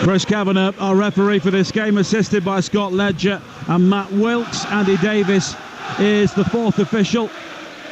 Chris Kavanagh, our referee for this game, assisted by Scott Ledger and Matt Wilkes. Andy Davis is the fourth official.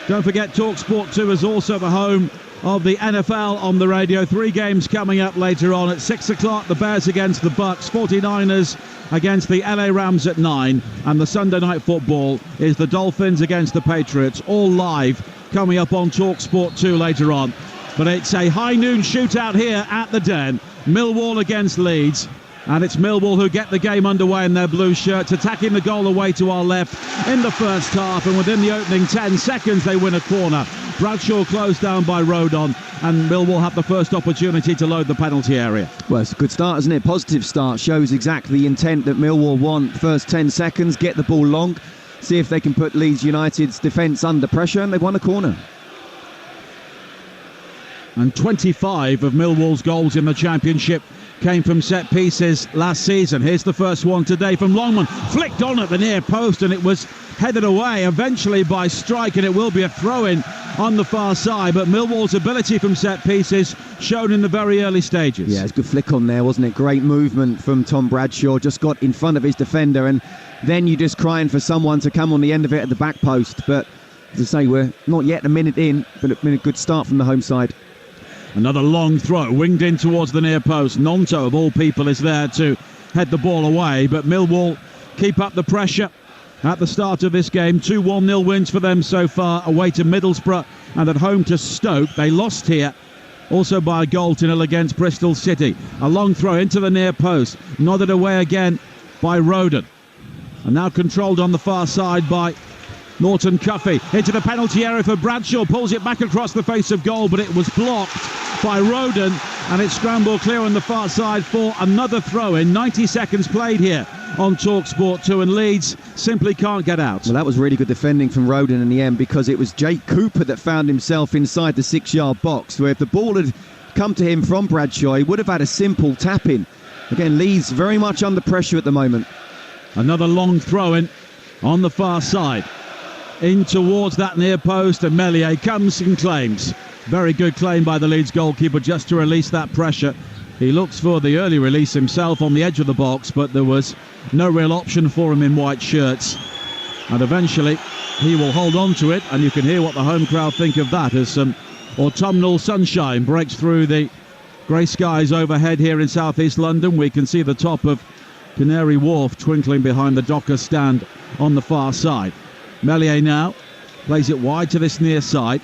Don't forget, Talksport 2 is also the home of the NFL on the radio. 3 games coming up later on at 6 o'clock. The Bears against the Bucks, 49ers against the LA Rams at 9, and the Sunday night football is the Dolphins against the Patriots, all live coming up on Talksport 2 later on. But it's a high noon shootout here at the Den. Millwall against Leeds, and it's Millwall who get the game underway in their blue shirts, attacking the goal away to our left in the first half, and within the opening 10 seconds they win a corner. Bradshaw closed down by Rodon, and Millwall have the first opportunity to load the penalty area. Well, it's a good start, isn't it? Positive start, shows exactly the intent that Millwall want. First 10 seconds, get the ball long, see if they can put Leeds United's defence under pressure, and they've won a corner. And 25 of Millwall's goals in the Championship came from set pieces last season. Here's the first one today from Longman, flicked on at the near post, and it was headed away eventually by Strike, and it will be a throw-in on the far side. But Millwall's ability from set pieces shown in the very early stages. Yeah, it's a good flick on there, wasn't it? Great movement from Tom Bradshaw, just got in front of his defender, and then you're just crying for someone to come on the end of it at the back post. But as I say, we're not yet a minute in, but it's been a good start from the home side. Another long throw, winged in towards the near post. Nonto, of all people, is there to head the ball away, but Millwall keep up the pressure at the start of this game. 2 1-0 wins for them so far, away to Middlesbrough and at home to Stoke. They lost here also by a goal to 0 against Bristol City. A long throw into the near post, nodded away again by Rodon, and now controlled on the far side by Norton Cuffy. Into the penalty area for Bradshaw, pulls it back across the face of goal, but it was blocked by Rodon, and it's scrambled clear on the far side for another throw-in. 90 seconds played here on Talksport 2, and Leeds simply can't get out. Well, that was really good defending from Rodon in the end, because it was Jake Cooper that found himself inside the 6-yard box, where if the ball had come to him from Bradshaw, he would have had a simple tap-in. Again, Leeds very much under pressure at the moment. Another long throw-in on the far side, in towards that near post, and Meslier comes and claims. Very good claim by the Leeds goalkeeper just to release that pressure. He looks for the early release himself on the edge of the box, but there was no real option for him in white shirts. And eventually he will hold on to it, and you can hear what the home crowd think of that as some autumnal sunshine breaks through the grey skies overhead here in southeast London. We can see the top of Canary Wharf twinkling behind the Docker stand on the far side. Meslier now plays it wide to this near side,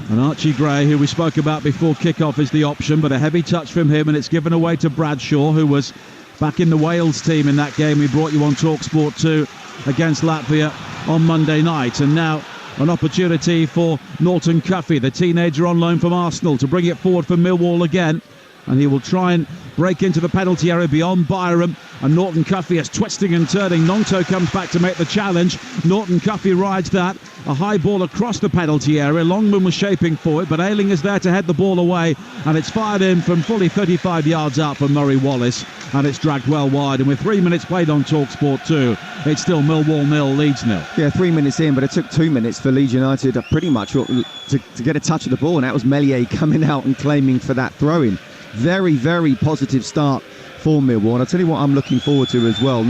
and Archie Gray, who we spoke about before kick-off, is the option, but a heavy touch from him, and it's given away to Bradshaw, who was back in the Wales team in that game we brought you on Talksport 2 against Latvia on Monday night. And now an opportunity for Norton Cuffy, the teenager on loan from Arsenal, to bring it forward for Millwall again, and he will try and break into the penalty area beyond Byram, and Norton Cuffy is twisting and turning. Nonto comes back to make the challenge. Norton Cuffy rides that. A high ball across the penalty area. Longman was shaping for it, but Ayling is there to head the ball away, and it's fired in from fully 35 yards out from Murray Wallace, and it's dragged well wide. And with 3 minutes played on Talksport 2, it's still Millwall 0, Leeds 0. Yeah, 3 minutes in, but it took 2 minutes for Leeds United pretty much to get a touch of the ball, and that was Meslier coming out and claiming for that throw-in. Very, very positive start for Millwall, and I'll tell you what I'm looking forward to as well.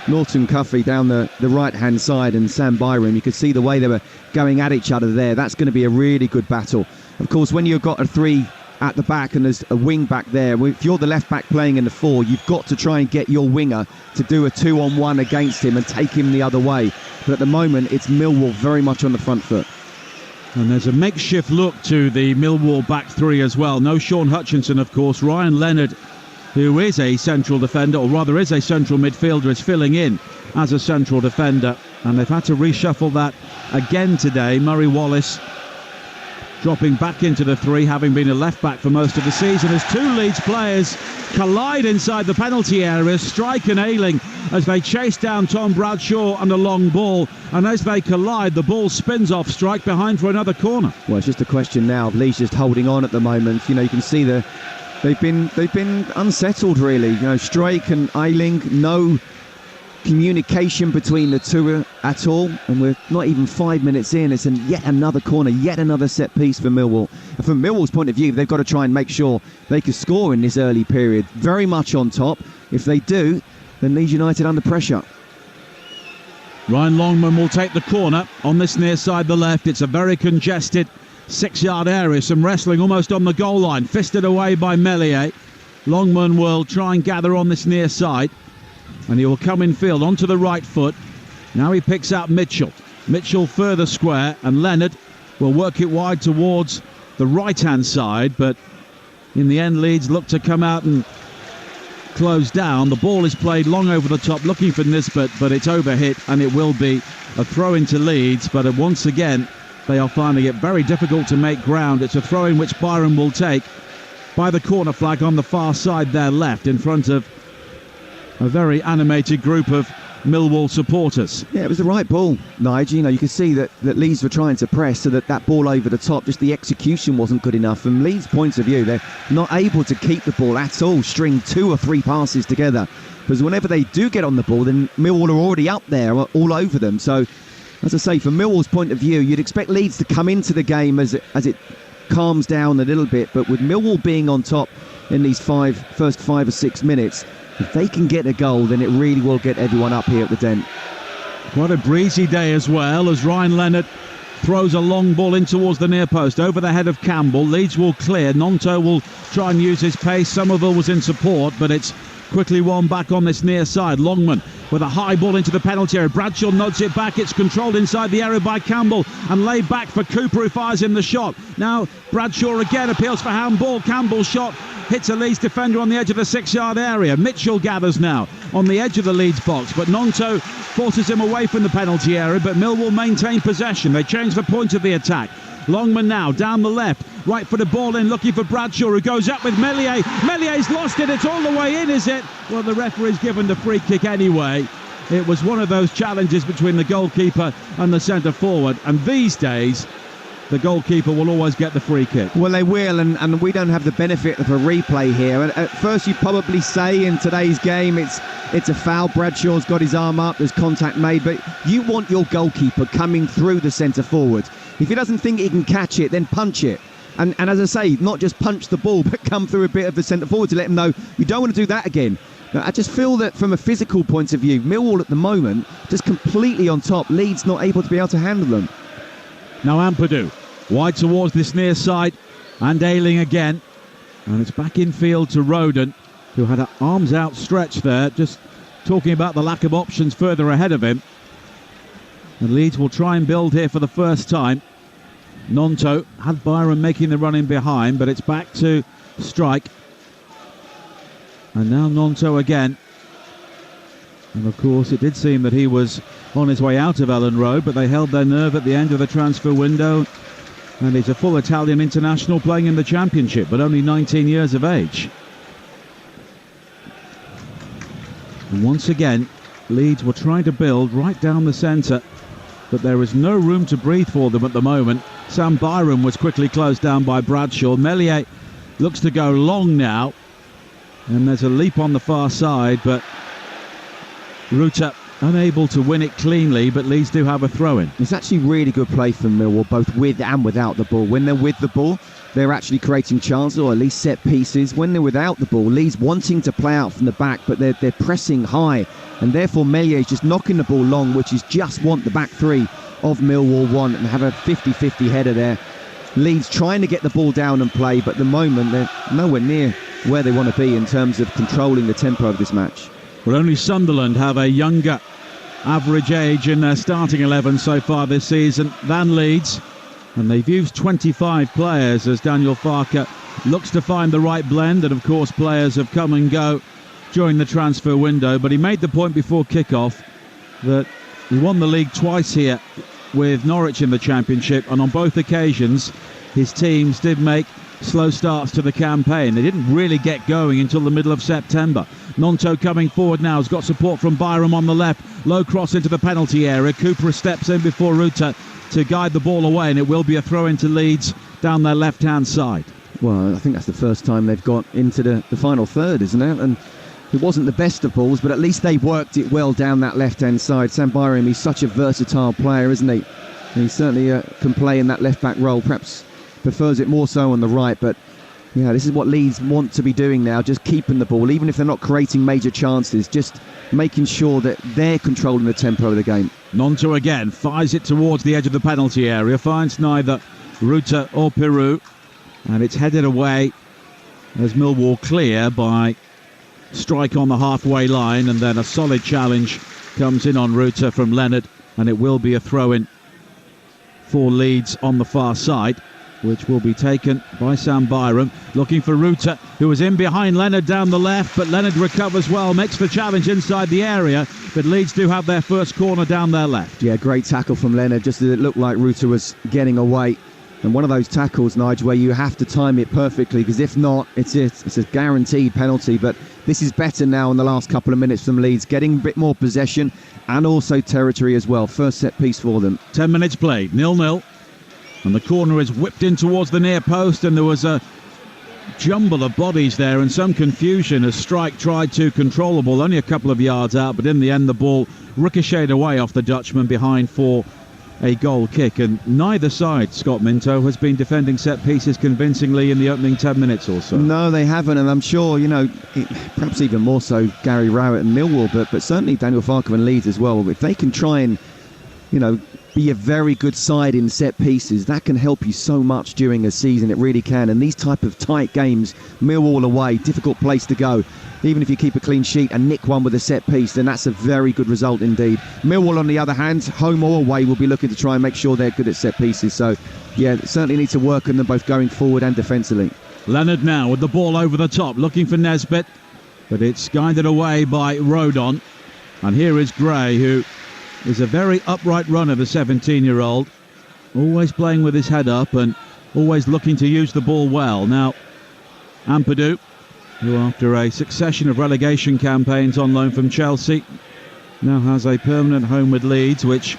Norton Cuffy down the right-hand side, and Sam Byram, you could see the way they were going at each other there. That's going to be a really good battle. Of course, when you've got a 3 at the back and there's a wing back there, if you're the left back playing in the 4, you've got to try and get your winger to do a 2-on-1 against him and take him the other way. But at the moment, it's Millwall very much on the front foot. And there's a makeshift look to the Millwall back 3 as well. No Sean Hutchinson, of course. Ryan Leonard, who is a central defender, or rather is a central midfielder, is filling in as a central defender. And they've had to reshuffle that again today. Murray Wallace dropping back into the 3, having been a left-back for most of the season, as 2 Leeds players collide inside the penalty area. Strike and Ayling as they chase down Tom Bradshaw and a long ball, and as they collide, the ball spins off Strike behind for another corner. Well, it's just a question now of Leeds just holding on at the moment. You know, you can see they've been unsettled, really. You know, Strike and Ayling, no communication between the two at all, and we're not even 5 minutes in. It's yet another corner, yet another set piece for Millwall. from Millwall's point of view, they've got to try and make sure they can score in this early period. Very much on top. If they do, then Leeds United under pressure. Ryan Longman will take the corner on this near side, the left. It's a very congested 6-yard area. Some wrestling almost on the goal line. Fisted away by Meslier. Longman will try and gather on this near side. And he will come in field onto the right foot. Now he picks out Mitchell. Mitchell further square, and Leonard will work it wide towards the right-hand side. But in the end, Leeds look to come out and close down. The ball is played long over the top, looking for Nisbet, but it's overhit, and it will be a throw into Leeds. But once again, they are finding it very difficult to make ground. It's a throw in which Byron will take by the corner flag on the far side there left, in front of a very animated group of Millwall supporters. Yeah, it was the right ball, Nigel. You know, you could see that Leeds were trying to press, so that ball over the top, just the execution wasn't good enough. From Leeds' point of view, they're not able to keep the ball at all, string 2 or 3 passes together. Because whenever they do get on the ball, then Millwall are already up there, all over them. So, as I say, from Millwall's point of view, you'd expect Leeds to come into the game as it calms down a little bit. But with Millwall being on top in these first 5 or 6 minutes, if they can get a goal, then it really will get everyone up here at the Dent. Quite a breezy day as well, as Ryan Leonard throws a long ball in towards the near post over the head of Campbell. Leeds will clear. Nonto will try and use his pace. Somerville was in support, but it's quickly won back on this near side. Longman with a high ball into the penalty area. Bradshaw nods it back. It's controlled inside the area by Campbell and laid back for Cooper, who fires in the shot. Now Bradshaw again appeals for handball. Campbell's shot hits a Leeds defender on the edge of the 6-yard area. Mitchell gathers now on the edge of the Leeds box, but Nonto forces him away from the penalty area, but Millwall maintain possession. They change the point of the attack. Longman now down the left, right for the ball in, looking for Bradshaw, who goes up with Meslier. Meslier's lost it. It's all the way in, is it? Well, the referee's given the free kick anyway. It was one of those challenges between the goalkeeper and the centre forward, and these days the goalkeeper will always get the free kick. Well, they will, and we don't have the benefit of a replay here. And at first you'd probably say in today's game it's a foul. Bradshaw's got his arm up, there's contact made, but you want your goalkeeper coming through the centre forward. If he doesn't think he can catch it, then punch it. And as I say, not just punch the ball, but come through a bit of the centre forward to let him know you don't want to do that again. Now, I just feel that from a physical point of view, Millwall at the moment just completely on top. Leeds not able to be able to handle them. Now Ampadu wide towards this near side, and Ayling again, and it's back in field to Roden, who had her arms outstretched there, just talking about the lack of options further ahead of him. And Leeds will try and build here for the first time. Nonto had Byron making the run in behind, but it's back to Strike, and now Nonto again. And of course it did seem that he was on his way out of Ellen Road, but they held their nerve at the end of the transfer window. And he's a full Italian international playing in the Championship, but only 19 years of age. And once again, Leeds were trying to build right down the centre, but there is no room to breathe for them at the moment. Sam Byron was quickly closed down by Bradshaw. Meslier looks to go long now, and there's a leap on the far side, but Ruta unable to win it cleanly, but Leeds do have a throw-in. It's actually really good play from Millwall, both with and without the ball. When they're with the ball, they're actually creating chances, or at least set pieces. When they're without the ball, Leeds wanting to play out from the back, but they're pressing high, and therefore Meslier is just knocking the ball long, which is just what the back three of Millwall want, and have a 50-50 header there. Leeds trying to get the ball down and play, but at the moment they're nowhere near where they want to be in terms of controlling the tempo of this match. Well, only Sunderland have a younger average age in their starting 11 so far this season than Leeds, and they've used 25 players as Daniel Farke looks to find the right blend, and of course players have come and go during the transfer window, but he made the point before kick-off that he won the league twice here with Norwich in the Championship, and on both occasions his teams did make slow starts to the campaign. They didn't really get going until the middle of September. Nonto coming forward now, has got support from Byram on the left. Low cross into the penalty area. Cooper steps in before Ruta to guide the ball away, and it will be a throw into Leeds down their left-hand side. Well, I think that's the first time they've got into the final third, isn't it? And it wasn't the best of balls, but at least they worked it well down that left-hand side. Sam Byram, he's such a versatile player, isn't he? And he certainly can play in that left-back role, perhaps prefers it more so on the right, but yeah, this is what Leeds want to be doing now, just keeping the ball, even if they're not creating major chances, just making sure that they're controlling the tempo of the game. Nonto again fires it towards the edge of the penalty area, finds neither Ruta or Peru, and it's headed away as Millwall clear by strike on the halfway line, and then a solid challenge comes in on Ruta from Leonard, and it will be a throw-in for Leeds on the far side, which will be taken by Sam Byram, looking for Ruta, who was in behind Leonard down the left, but Leonard recovers well, makes the challenge inside the area, but Leeds do have their first corner down their left. Yeah, great tackle from Leonard, just as it looked like Ruta was getting away. And one of those tackles, Nigel, where you have to time it perfectly, because if not, it's a guaranteed penalty. But this is better now in the last couple of minutes from Leeds, getting a bit more possession and also territory as well. First set piece for them. 10 minutes played, 0-0. And the corner is whipped in towards the near post, and there was a jumble of bodies there and some confusion as Strike tried to control the ball only a couple of yards out, but in the end the ball ricocheted away off the Dutchman behind for a goal kick. And neither side, Scott Minto, has been defending set pieces convincingly in the opening 10 minutes or so. No, they haven't, and I'm sure, perhaps even more so Gary Rowett and Millwall, but certainly Daniel Farker and Leeds as well. If they can try and, be a very good side in set pieces, that can help you so much during a season. It really can. And these type of tight games, Millwall away, difficult place to go. Even if you keep a clean sheet and nick one with a set piece, then that's a very good result indeed. Millwall, on the other hand, home or away, will be looking to try and make sure they're good at set pieces. So, yeah, certainly need to work on them both going forward and defensively. Leonard now with the ball over the top, looking for Nesbitt, but it's guided away by Rodon. And here is Gray, who is a very upright runner, the 17-year-old, always playing with his head up and always looking to use the ball well. Now, Ampadu, who after a succession of relegation campaigns on loan from Chelsea, now has a permanent home with Leeds, which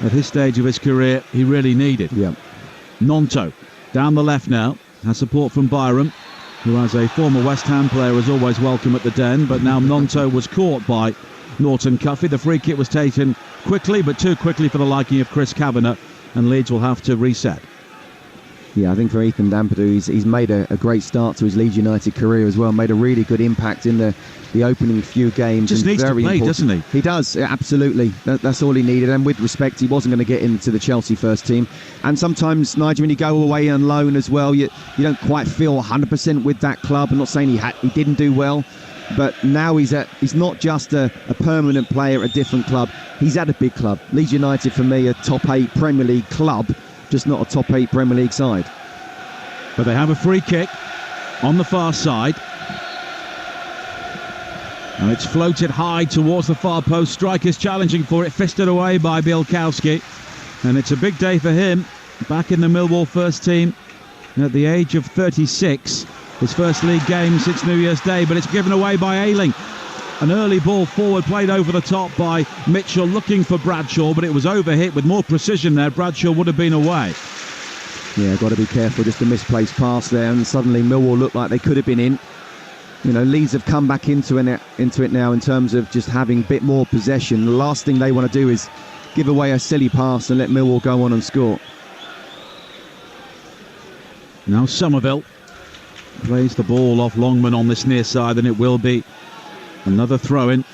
at his stage of his career he really needed. Yeah. Nonto down the left now, has support from Byram, who as a former West Ham player is always welcome at the Den, but now Nonto was caught by Norton Cuffy. The free kick was taken quickly, but too quickly for the liking of Chris Kavanagh, and Leeds will have to reset. Yeah, I think for Ethan Ampadu, he's made a great start to his Leeds United career as well. Made a really good impact in the opening few games. Just needs to play, important. Doesn't he? He does, absolutely. That's all he needed. And with respect, he wasn't going to get into the Chelsea first team. And sometimes, Nigel, when you go away on loan as well, you don't quite feel 100% with that club. I'm not saying he didn't do well, but now he's not just a permanent player at a different club. He's at a big club. Leeds United, for me, a top 8 Premier League club, just not a top 8 Premier League side. But they have a free kick on the far side, and it's floated high towards the far post. Strikers challenging for it, fisted away by Bielkowski, and it's a big day for him, back in the Millwall first team at the age of 36. His first league game since New Year's Day, but it's given away by Ayling. An early ball forward played over the top by Mitchell, looking for Bradshaw, but it was overhit with more precision there. Bradshaw would have been away. Yeah, got to be careful, just a misplaced pass there, and suddenly Millwall looked like they could have been in. Leeds have come back into it now in terms of just having a bit more possession. The last thing they want to do is give away a silly pass and let Millwall go on and score. Now Somerville plays the ball off Longman on this near side, and it will be another throw-in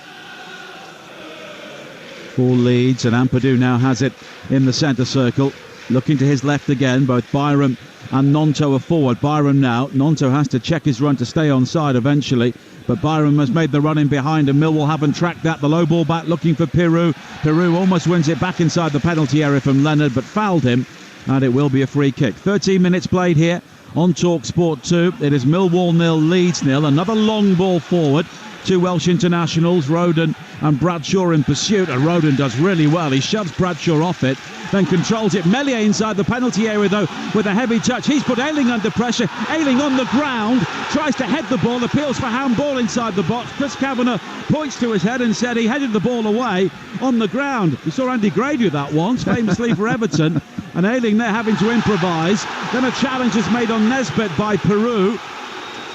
for Leeds. And Ampadu now has it in the centre circle, looking to his left again. Both Byram and Nonto are forward. Byram now, Nonto has to check his run to stay onside eventually, but Byram has made the run in behind, and Millwall haven't tracked that. The low ball back looking for Peru. Peru almost wins it back inside the penalty area from Leonard, but fouled him, and it will be a free kick. 13 minutes played here on Talksport 2. It is Millwall 0, Leeds 0. Another long ball forward. Two Welsh internationals, Rodon and Bradshaw, in pursuit, and Rodon does really well. He shoves Bradshaw off it, then controls it. Meslier inside the penalty area, though, with a heavy touch. He's put Ayling under pressure. Ayling on the ground, tries to head the ball, appeals for handball inside the box. Chris Kavanagh points to his head and said he headed the ball away on the ground. We saw Andy Gray do that once, famously for Everton, and Ayling there having to improvise. Then a challenge is made on Nesbitt by Peru.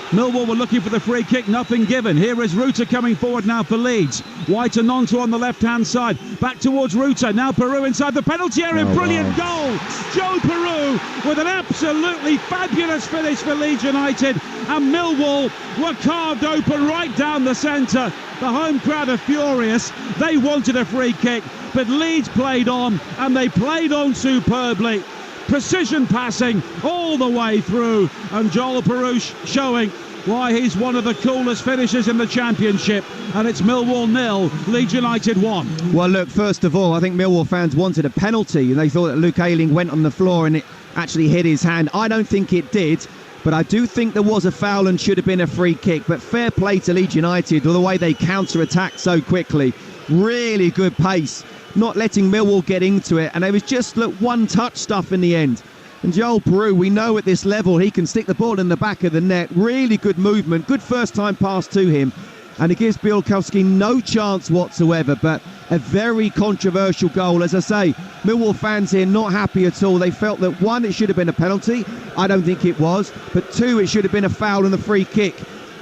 Millwall were looking for the free kick, nothing given. Here is Ruta coming forward now for Leeds. White and Nonto on the left-hand side. Back towards Ruta. Now Peru inside the penalty area. Brilliant goal. Joe Peru with an absolutely fabulous finish for Leeds United. And Millwall were carved open right down the centre. The home crowd are furious. They wanted a free kick, but Leeds played on, and they played on superbly. Precision passing all the way through, and Joel Peru showing why he's one of the coolest finishers in the Championship. And it's Millwall 0, Leeds United 1. Well, look, first of all, I think Millwall fans wanted a penalty, and they thought that Luke Ayling went on the floor and it actually hit his hand. I don't think it did, but I do think there was a foul and should have been a free kick. But fair play to Leeds United, the way they counter-attacked so quickly. Really good pace, not letting Millwall get into it, and it was just one touch stuff in the end. And Joel Peru, we know at this level he can stick the ball in the back of the net. Really good movement, good first time pass to him, and it gives Bielkowski no chance whatsoever. But a very controversial goal. As I say, Millwall fans here not happy at all. They felt that, one, it should have been a penalty. I don't think it was. But two, it should have been a foul and a free kick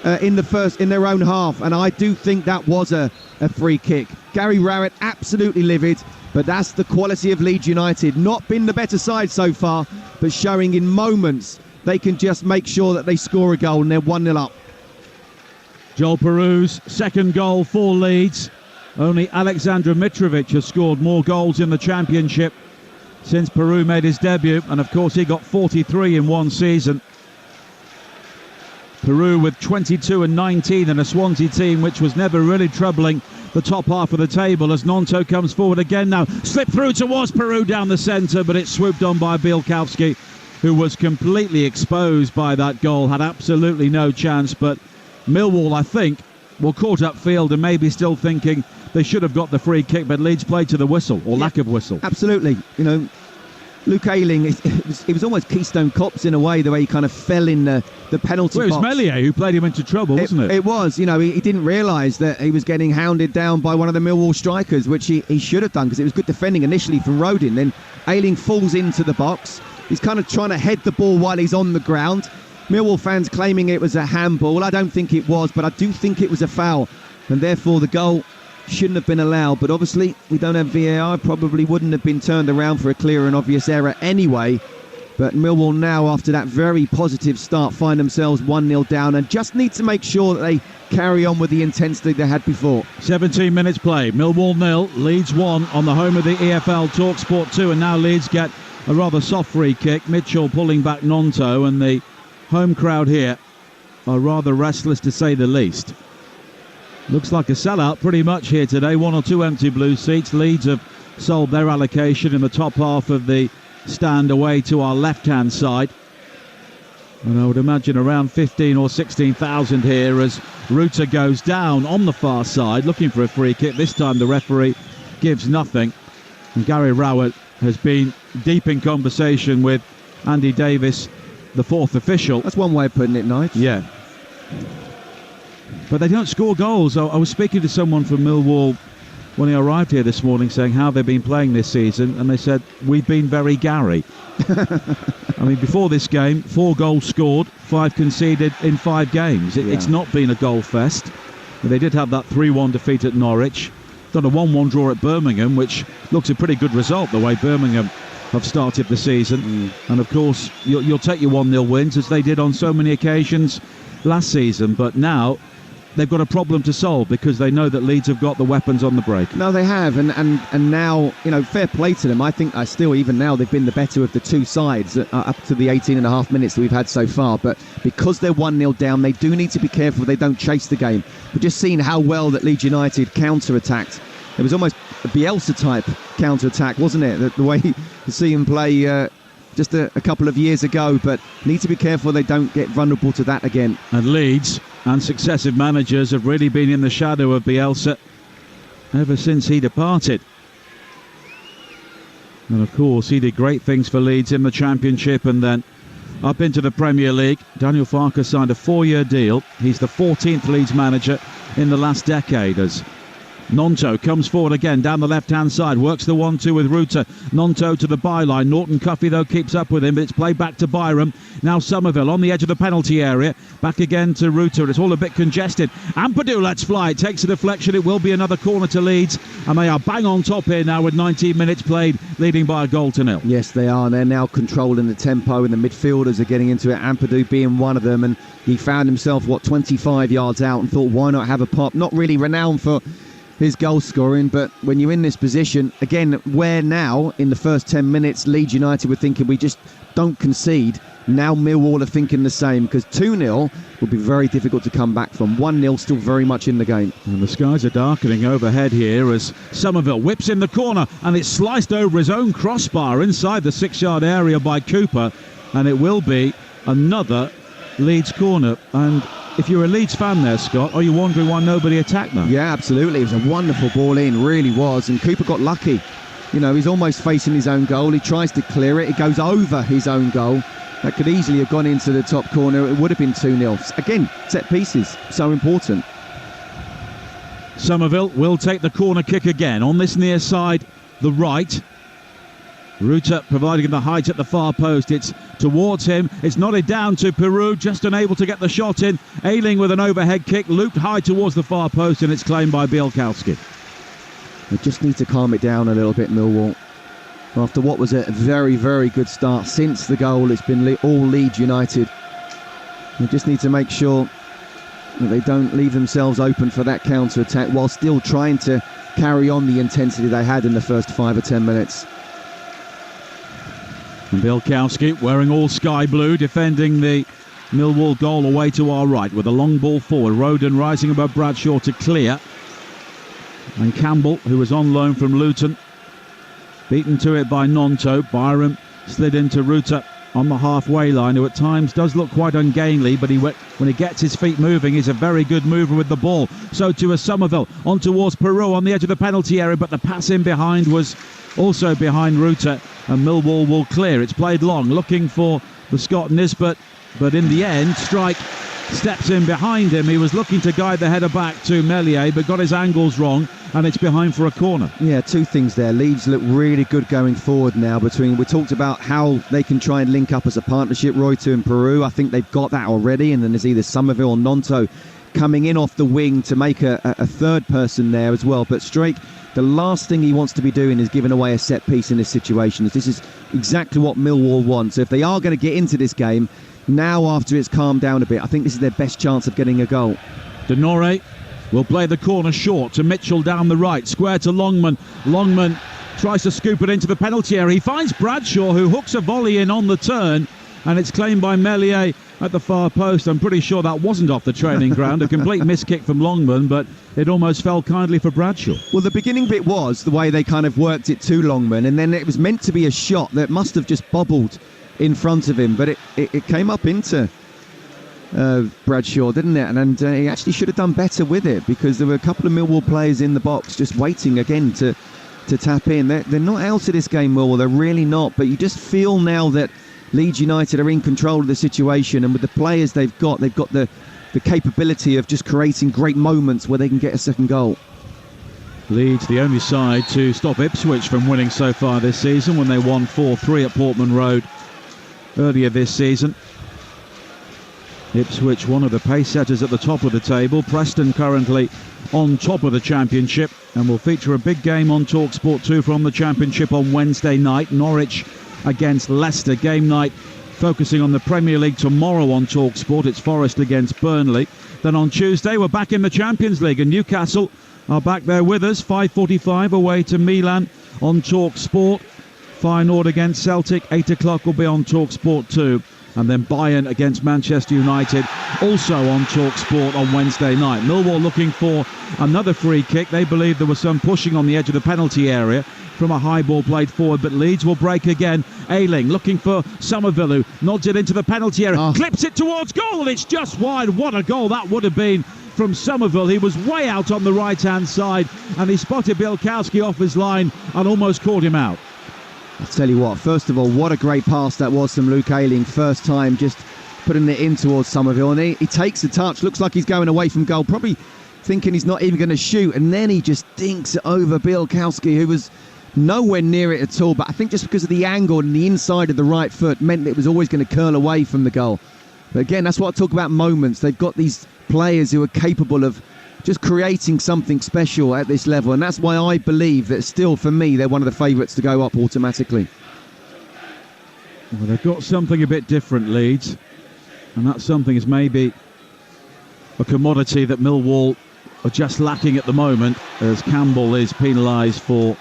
in their own half, and I do think that was a free kick. Gary Rowett absolutely livid, but that's the quality of Leeds United. Not been the better side so far, but showing in moments they can just make sure that they score a goal, and they're 1-0 up. Joel Peru's second goal for Leeds. Only Alexander Mitrovic has scored more goals in the Championship since Peru made his debut, and of course he got 43 in one season. Peru with 22 and 19 in a Swansea team which was never really troubling the top half of the table, as Nonto comes forward again now. Slipped through towards Peru down the centre, but it's swooped on by Bielkowski, who was completely exposed by that goal, had absolutely no chance. But Millwall, I think, were caught up field and maybe still thinking they should have got the free kick, but Leeds played to the whistle, or lack of whistle. Absolutely. Luke Ayling, it was almost Keystone Cops in a way, the way he kind of fell in the penalty box. It was Meslier who played him into trouble, wasn't it? It was. He didn't realise that he was getting hounded down by one of the Millwall strikers, which he should have done, because it was good defending initially from Rodin. Then Ayling falls into the box. He's kind of trying to head the ball while he's on the ground. Millwall fans claiming it was a handball. I don't think it was, but I do think it was a foul, and therefore the goal shouldn't have been allowed. But obviously we don't have VAR, probably wouldn't have been turned around for a clear and obvious error anyway. But Millwall now, after that very positive start, find themselves 1-0 down and just need to make sure that they carry on with the intensity they had before. 17 minutes played, Millwall 0, Leeds 1 on the home of the EFL, Talksport 2, and now Leeds get a rather soft free kick. Mitchell pulling back Nonto, and the home crowd here are rather restless to say the least. Looks like a sellout pretty much here today. One or two empty blue seats. Leeds have sold their allocation in the top half of the stand away to our left-hand side. And I would imagine around 15 or 16,000 here as Ruta goes down on the far side looking for a free kick. This time the referee gives nothing. And Gary Rowett has been deep in conversation with Andy Davis, the fourth official. That's one way of putting it, Nigel. Yeah. But they don't score goals. I was speaking to someone from Millwall when he arrived here this morning, saying how they've been playing this season, and they said, we've been very Gary. I mean, before this game, 4 goals scored, 5 conceded in 5 games. It's not been a goal fest. They did have that 3-1 defeat at Norwich, done a 1-1 draw at Birmingham, which looks a pretty good result, the way Birmingham have started the season. And of course, you'll take your 1-0 wins, as they did on so many occasions last season. But now they've got a problem to solve, because they know that Leeds have got the weapons on the break. No, they have, and now, fair play to them. I think still, even now, they've been the better of the two sides up to the 18.5 minutes that we've had so far. But because they're 1-0 down, they do need to be careful they don't chase the game. We've just seen how well that Leeds United counter-attacked. It was almost a Bielsa-type counter-attack, wasn't it? The way you see him play just a couple of years ago, but need to be careful they don't get vulnerable to that again. And Leeds and successive managers have really been in the shadow of Bielsa ever since he departed. And of course he did great things for Leeds in the Championship and then up into the Premier League. Daniel Farke signed a 4-year deal. He's the 14th Leeds manager in the last decade, as Nonto comes forward again down the left-hand side, works the 1-2 with Ruta. Nonto to the byline. Norton Cuffy, though, keeps up with him, but it's played back to Byram. Now Somerville on the edge of the penalty area. Back again to Ruta. It's all a bit congested. Ampadu lets fly. It takes a deflection. It will be another corner to Leeds. And they are bang on top here now with 19 minutes played, leading by a goal to nil. Yes, they are. They're now controlling the tempo, and the midfielders are getting into it. Ampadu being one of them, and he found himself, 25 yards out, and thought, why not have a pop? Not really renowned for his goal scoring, but when you're in this position, again, where now in the first 10 minutes Leeds United were thinking we just don't concede, now Millwall are thinking the same, because 2-0 will be very difficult to come back from. 1-0 still very much in the game. And the skies are darkening overhead here as Somerville whips in the corner, and it's sliced over his own crossbar inside the 6-yard area by Cooper, and it will be another Leeds corner. And if you're a Leeds fan there, Scott, are you wondering why nobody attacked them? Yeah, absolutely. It was a wonderful ball in, really was. And Cooper got lucky. You know, he's almost facing his own goal. He tries to clear it. It goes over his own goal. That could easily have gone into the top corner. It would have been 2-0. Again, set pieces, so important. Somerville will take the corner kick again on this near side, the right. Ruta providing the height at the far post. It's towards him. It's nodded down to Peru, just unable to get the shot in. Ayling with an overhead kick, looped high towards the far post, and it's claimed by Bielkowski. They just need to calm it down a little bit, Millwall. After what was a very, very good start since the goal, it's been all Leeds United. They just need to make sure that they don't leave themselves open for that counter-attack while still trying to carry on the intensity they had in the first 5 or 10 minutes. And Bielkowski wearing all sky blue, defending the Millwall goal away to our right with a long ball forward. Roden rising above Bradshaw to clear. And Campbell, who was on loan from Luton, beaten to it by Nonto. Byram slid into Ruta on the halfway line, who at times does look quite ungainly, but when he gets his feet moving, he's a very good mover with the ball. So to a Somerville, on towards Peru on the edge of the penalty area, but the pass in behind was also behind Ruta, and Millwall will clear. It's played long, looking for the Scott Nisbet, but in the end, Strike steps in behind him. He was looking to guide the header back to Meslier, but got his angles wrong, and it's behind for a corner. Yeah, two things there. Leeds look really good going forward now. We talked about how they can try and link up as a partnership, Reuter and Peru. I think they've got that already, and then there's either Somerville or Nonto coming in off the wing to make a third person there as well. But Strake, the last thing he wants to be doing is giving away a set piece in this situation. This is exactly what Millwall wants. So if they are going to get into this game, now after it's calmed down a bit, I think this is their best chance of getting a goal. Denore will play the corner short to Mitchell down the right, square to Longman. Longman tries to scoop it into the penalty area. He finds Bradshaw, who hooks a volley in on the turn, and it's claimed by Meslier at the far post. I'm pretty sure that wasn't off the training ground. A complete miskick from Longman, but it almost fell kindly for Bradshaw. Well, the beginning bit was the way they kind of worked it to Longman, and then it was meant to be a shot that must have just bobbled in front of him, but it came up into Bradshaw, didn't it? And he actually should have done better with it, because there were a couple of Millwall players in the box just waiting again to tap in. They're not out of this game, Millwall. They're really not. But you just feel now that Leeds United are in control of the situation, and with the players they've got the capability of just creating great moments where they can get a second goal. Leeds, the only side to stop Ipswich from winning so far this season, when they won 4-3 at Portman Road earlier this season. Ipswich, one of the pace setters at the top of the table. Preston currently on top of the Championship, and will feature a big game on Talksport 2 from the Championship on Wednesday night. Norwich against Leicester, game night focusing on the Premier League tomorrow on Talksport. It's Forest against Burnley. Then on Tuesday we're back in the Champions League, and Newcastle are back there with us. 5:45 away to Milan on Talksport. Feyenoord against Celtic, 8 o'clock will be on Talksport 2. And then Bayern against Manchester United, also on Talksport on Wednesday night. Millwall looking for another free kick. They believe there was some pushing on the edge of the penalty area from a high ball played forward, but Leeds will break again. Ayling looking for Somerville, who nods it into the penalty area, clips it towards goal, and it's just wide. What a goal that would have been from Somerville. He was way out on the right-hand side, and he spotted Bielkowski off his line and almost caught him out. I'll tell you what, first of all, what a great pass that was from Luke Ayling. First time just putting it in towards Somerville, and he takes the touch. Looks like he's going away from goal. Probably thinking he's not even going to shoot, and then he just dinks it over Bielkowski, who was nowhere near it at all. But I think just because of the angle and the inside of the right foot meant that it was always going to curl away from the goal. But again, that's what I talk about moments. They've got these players who are capable of just creating something special at this level, and that's why I believe that still, for me, they're one of the favourites to go up automatically. Well, they've got something a bit different, Leeds, and that something is maybe a commodity that Millwall are just lacking at the moment, as Campbell is penalised for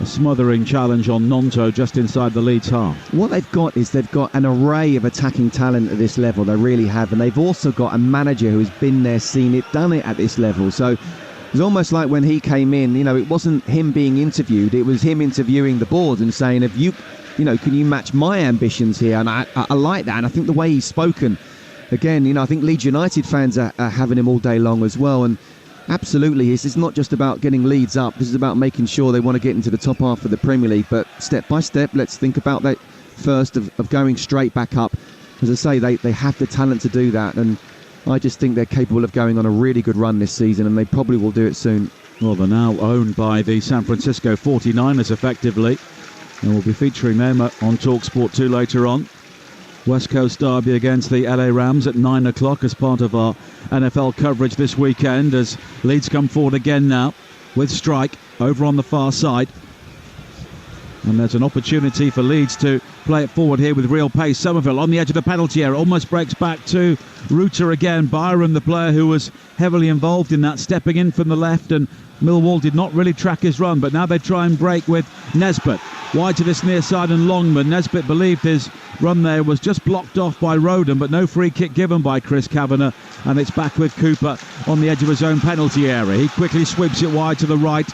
a smothering challenge on Nonto just inside the Leeds half. What they've got is they've got an array of attacking talent at this level. They really have, and they've also got a manager who has been there, seen it, done it at this level. So it's almost like when he came in, it wasn't him being interviewed, it was him interviewing the board and saying, can you match my ambitions here? And I like that, and I think the way he's spoken, again, I think Leeds United fans are having him all day long as well. And absolutely, it's not just about getting Leeds up. This is about making sure they want to get into the top half of the Premier League. But step by step, let's think about that first of going straight back up. As I say, they have the talent to do that, and I just think they're capable of going on a really good run this season, and they probably will do it soon. Well, they're now owned by the San Francisco 49ers, effectively, and we'll be featuring them on Talksport 2 later on. West Coast derby against the LA Rams at 9 o'clock as part of our NFL coverage this weekend, as Leeds come forward again now with Strike over on the far side. And there's an opportunity for Leeds to play it forward here with real pace. Somerville on the edge of the penalty area, almost breaks back to Rutter again. Byron, the player who was heavily involved in that, stepping in from the left, and Millwall did not really track his run, but now they try and break with Nesbitt. Wide to this near side and Longman. Nesbitt believed his run there was just blocked off by Roden, but no free kick given by Chris Kavanagh, and it's back with Cooper on the edge of his own penalty area. He quickly sweeps it wide to the right,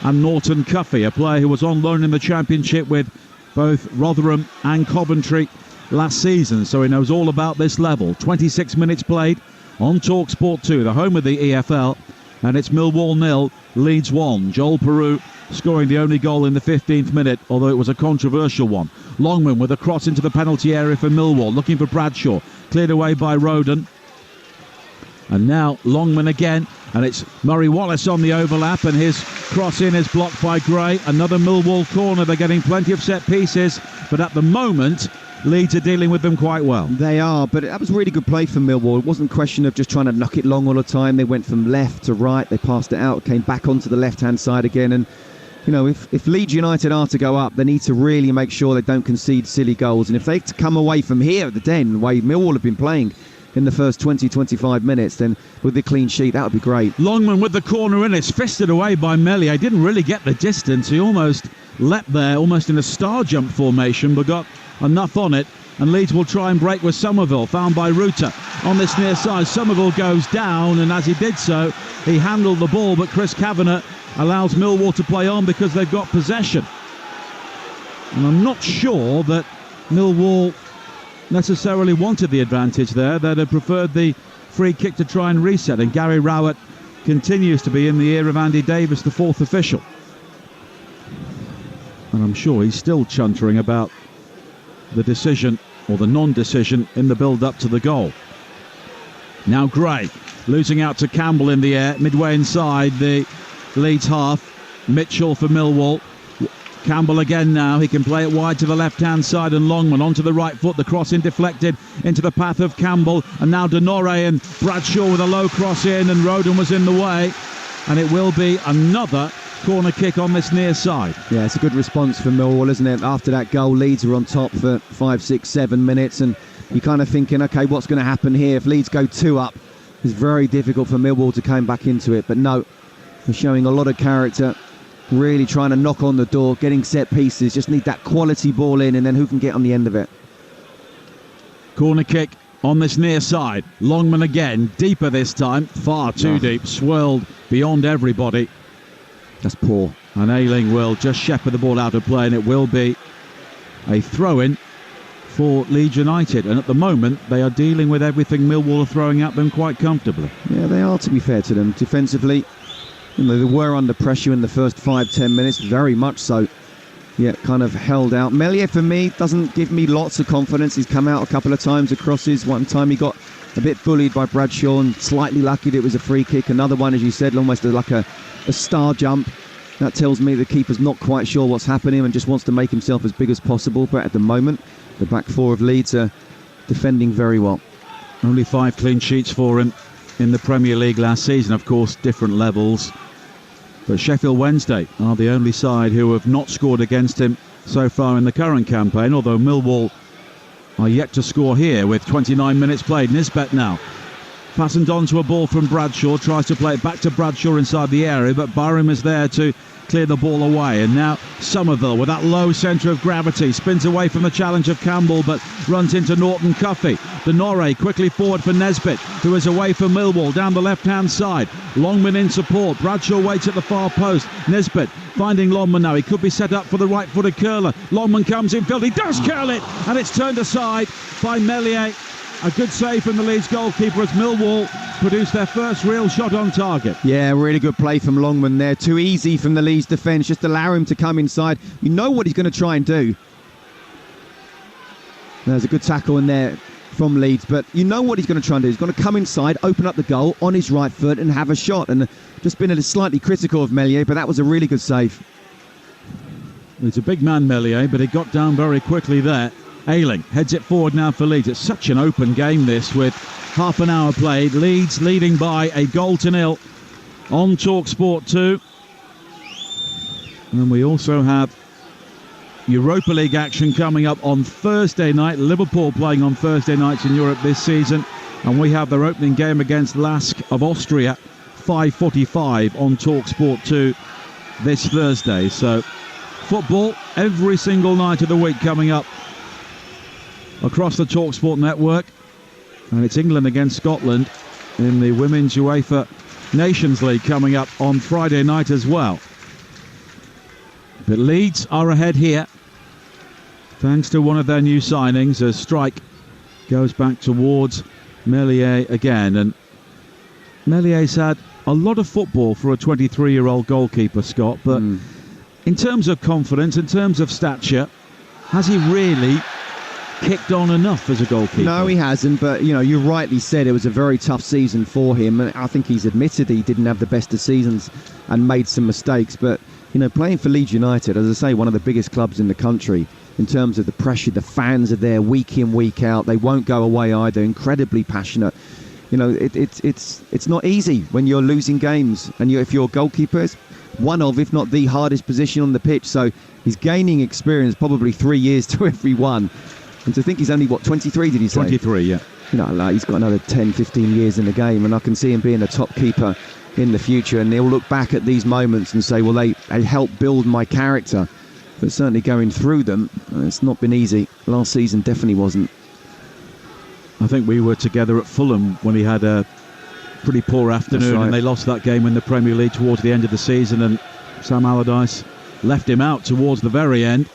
and Norton Cuffey, a player who was on loan in the Championship with both Rotherham and Coventry last season, so he knows all about this level. 26 minutes played on Talksport 2, the home of the EFL, and it's Millwall 0, Leeds 1. Joel Peru scoring the only goal in the 15th minute, although it was a controversial one. Longman with a cross into the penalty area for Millwall, looking for Bradshaw, cleared away by Roden. And now Longman again, and it's Murray Wallace on the overlap, and his cross in is blocked by Gray. Another Millwall corner. They're getting plenty of set pieces, but at the moment Leeds are dealing with them quite well. They are, but that was really good play for Millwall. It wasn't a question of just trying to knock it long all the time. They went from left to right, they passed it out, came back onto the left-hand side again, and if Leeds United are to go up, they need to really make sure they don't concede silly goals. And if they come away from here at the Den, the way Millwall have been playing in the first 20-25 minutes, then with the clean sheet, that would be great. Longman with the corner in, it's fisted away by Mellier. Didn't really get the distance. He almost leapt there, almost in a star jump formation, but got enough on it. And Leeds will try and break with Somerville, found by Rutter on this near side. Somerville goes down, and as he did so, he handled the ball, but Chris Kavanagh allows Millwall to play on because they've got possession. And I'm not sure that Millwall necessarily wanted the advantage there. They'd have preferred the free kick to try and reset, and Gary Rowett continues to be in the ear of Andy Davis, the fourth official. And I'm sure he's still chuntering about the decision or the non-decision in the build-up to the goal. Now Gray losing out to Campbell in the air, midway inside the Leeds half. Mitchell for Millwall. Campbell again now, he can play it wide to the left-hand side, and Longman onto the right foot, the cross in deflected into the path of Campbell, and now Denore and Bradshaw with a low cross in, and Roden was in the way, and it will be another corner kick on this near side. Yeah, it's a good response for Millwall, isn't it? After that goal, Leeds were on top for 5, 6, 7 minutes, and you're kind of thinking, okay, what's going to happen here? If Leeds go 2 up, it's very difficult for Millwall to come back into it, but no, they're showing a lot of character, really trying to knock on the door, getting set pieces, just need that quality ball in, and then who can get on the end of it. Corner kick on this near side. Longman again, deeper this time, far too deep, swirled beyond everybody. That's poor. And Ayling will just shepherd the ball out of play, and it will be a throw-in for Leeds United. And at the moment, they are dealing with everything Millwall are throwing at them quite comfortably. Yeah, they are, to be fair to them. Defensively, they were under pressure in the first 5-10 minutes, very much so. Yeah, kind of held out. Meslier, for me, doesn't give me lots of confidence. He's come out a couple of times across his. One time he got a bit bullied by Bradshaw and slightly lucky that it was a free kick. Another one, as you said, almost like a star jump. That tells me the keeper's not quite sure what's happening and just wants to make himself as big as possible. But at the moment, the back four of Leeds are defending very well. Only 5 clean sheets for him in the Premier League last season, of course, different levels. But Sheffield Wednesday are the only side who have not scored against him so far in the current campaign, although Millwall are yet to score here with 29 minutes played. Nisbet now fastened onto a ball from Bradshaw, tries to play it back to Bradshaw inside the area, but Byram is there to clear the ball away. And now Somerville, with that low centre of gravity, spins away from the challenge of Campbell but runs into Norton Cuffy. Denore quickly forward for Nisbet, who is away from Millwall down the left hand side. Longman in support. Bradshaw waits at the far post. Nisbet finding Longman now. He could be set up for the right footed curler. Longman comes in field. He does curl it, and it's turned aside by Meslier. A good save from the Leeds goalkeeper as Millwall produced their first real shot on target. Yeah, really good play from Longman there. Too easy from the Leeds defence. Just allow him to come inside. You know what he's going to try and do. There's a good tackle in there from Leeds, but you know what he's going to try and do. He's going to come inside, open up the goal on his right foot and have a shot. And just been a slightly critical of Meslier, but that was a really good save. It's a big man, Meslier, but he got down very quickly there. Ayling heads it forward now for Leeds. It's such an open game, this, with half an hour played. Leeds leading by 1-0 on Talksport 2. And we also have Europa League action coming up on Thursday night. Liverpool playing on Thursday nights in Europe this season. And we have their opening game against Lask of Austria, 5:45 on Talksport 2 this Thursday. So football every single night of the week coming up across the Talksport network. And it's England against Scotland in the Women's UEFA Nations League coming up on Friday night as well. But Leeds are ahead here thanks to one of their new signings as Strike goes back towards Meslier again. And Mellier's had a lot of football for a 23-year-old goalkeeper, Scott, but in terms of confidence, in terms of stature, has he really kicked on enough as a goalkeeper? No, he hasn't, but you rightly said it was a very tough season for him, and I think he's admitted he didn't have the best of seasons and made some mistakes. But playing for Leeds United, as I say, one of the biggest clubs in the country, in terms of the pressure, the fans are there week in, week out. They won't go away either. Incredibly passionate. It's not easy when you're losing games, and if you're a goalkeeper, it's one of, if not the hardest position on the pitch. So he's gaining experience, probably 3 years to every one. And to think he's only, 23, did he say? 23, yeah. He's got another 10, 15 years in the game, and I can see him being a top keeper in the future. And he'll look back at these moments and say, well, they helped build my character. But certainly going through them, it's not been easy. Last season definitely wasn't. I think we were together at Fulham when he had a pretty poor afternoon, and they lost that game in the Premier League towards the end of the season, and Sam Allardyce left him out towards the very end.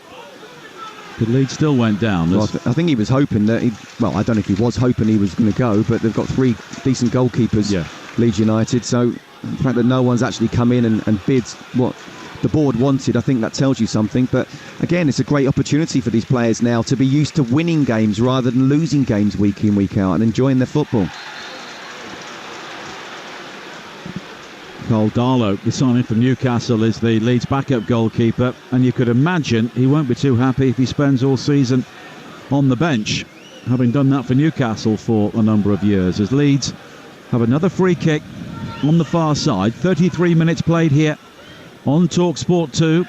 But Leeds still went down. Well, I think he was hoping that I don't know if he was hoping he was going to go, but they've got 3 decent goalkeepers, Leeds United. So the fact that no one's actually come in and bid what the board wanted, I think that tells you something. But again, it's a great opportunity for these players now to be used to winning games rather than losing games week in, week out, and enjoying their football. Cole Darlow, the signing from Newcastle, is the Leeds backup goalkeeper, and you could imagine he won't be too happy if he spends all season on the bench, having done that for Newcastle for a number of years. As Leeds have another free kick on the far side. 33 minutes played here on Talksport 2.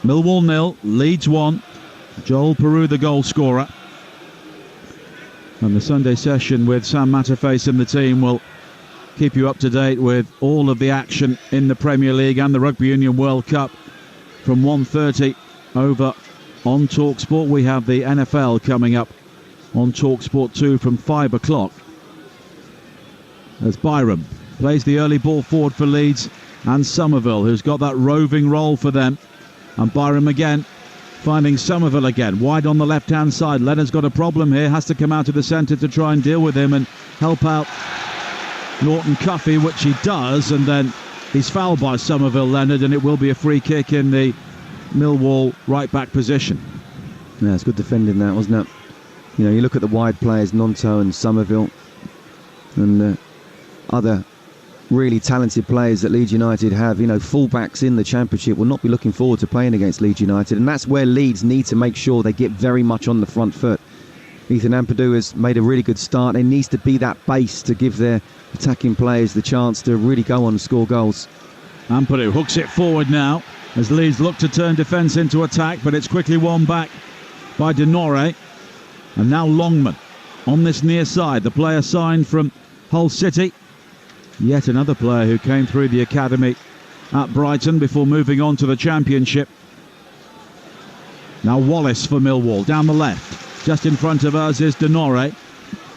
Millwall 0, Leeds 1. Joel Peru the goal scorer. And the Sunday session with Sam Matterface and the team will keep you up to date with all of the action in the Premier League and the Rugby Union World Cup from 1:30 over on Talksport. We have the NFL coming up on Talksport 2 from 5 o'clock. As Byram plays the early ball forward for Leeds, and Somerville, who's got that roving role for them. And Byram again, finding Somerville again, wide on the left-hand side. Leonard's got a problem here, has to come out of the centre to try and deal with him and help out Norton Cuffy, which he does, and then he's fouled by Somerville, Leonard, and it will be a free kick in the Millwall right-back position. Yeah, it's good defending that, wasn't it? You know, you look at the wide players, Nonto and Somerville, and other really talented players that Leeds United have. You know, fullbacks in the Championship will not be looking forward to playing against Leeds United, and that's where Leeds need to make sure they get very much on the front foot. Ethan Ampadu has made a really good start. There needs to be that base to give their attacking players the chance to really go on and score goals. Ampadu hooks it forward now as Leeds look to turn defence into attack, but it's quickly won back by Denore. And now Longman on this near side, the player signed from Hull City. Yet another player who came through the academy at Brighton before moving on to the Championship. Now Wallace for Millwall, down the left. Just in front of us is Denore.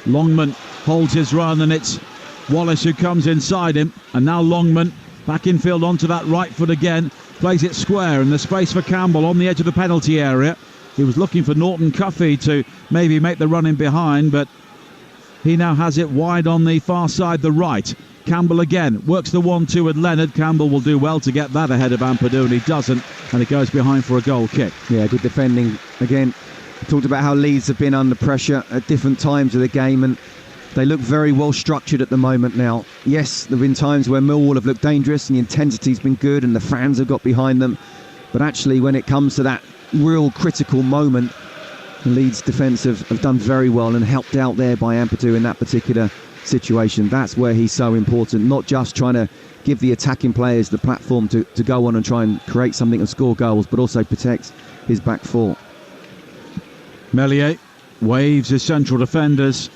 Longman holds his run, and it's Wallace who comes inside him. And now Longman back infield onto that right foot again. Plays it square, and the space for Campbell on the edge of the penalty area. He was looking for Norton Cuffey to maybe make the run in behind, but he now has it wide on the far side, the right. Campbell again works the 1-2 with Leonard. Campbell will do well to get that ahead of Ampadu, and he doesn't, and it goes behind for a goal kick. Yeah, good defending again. We talked about how Leeds have been under pressure at different times of the game, and they look very well structured at the moment now. Yes, there have been times where Millwall have looked dangerous and the intensity's been good and the fans have got behind them, but actually when it comes to that real critical moment, the Leeds defence have done very well and helped out there by Ampadu in that particular situation. That's where he's so important, not just trying to give the attacking players the platform to go on and try and create something and score goals, but also protects his back four. Meslier waves his central defenders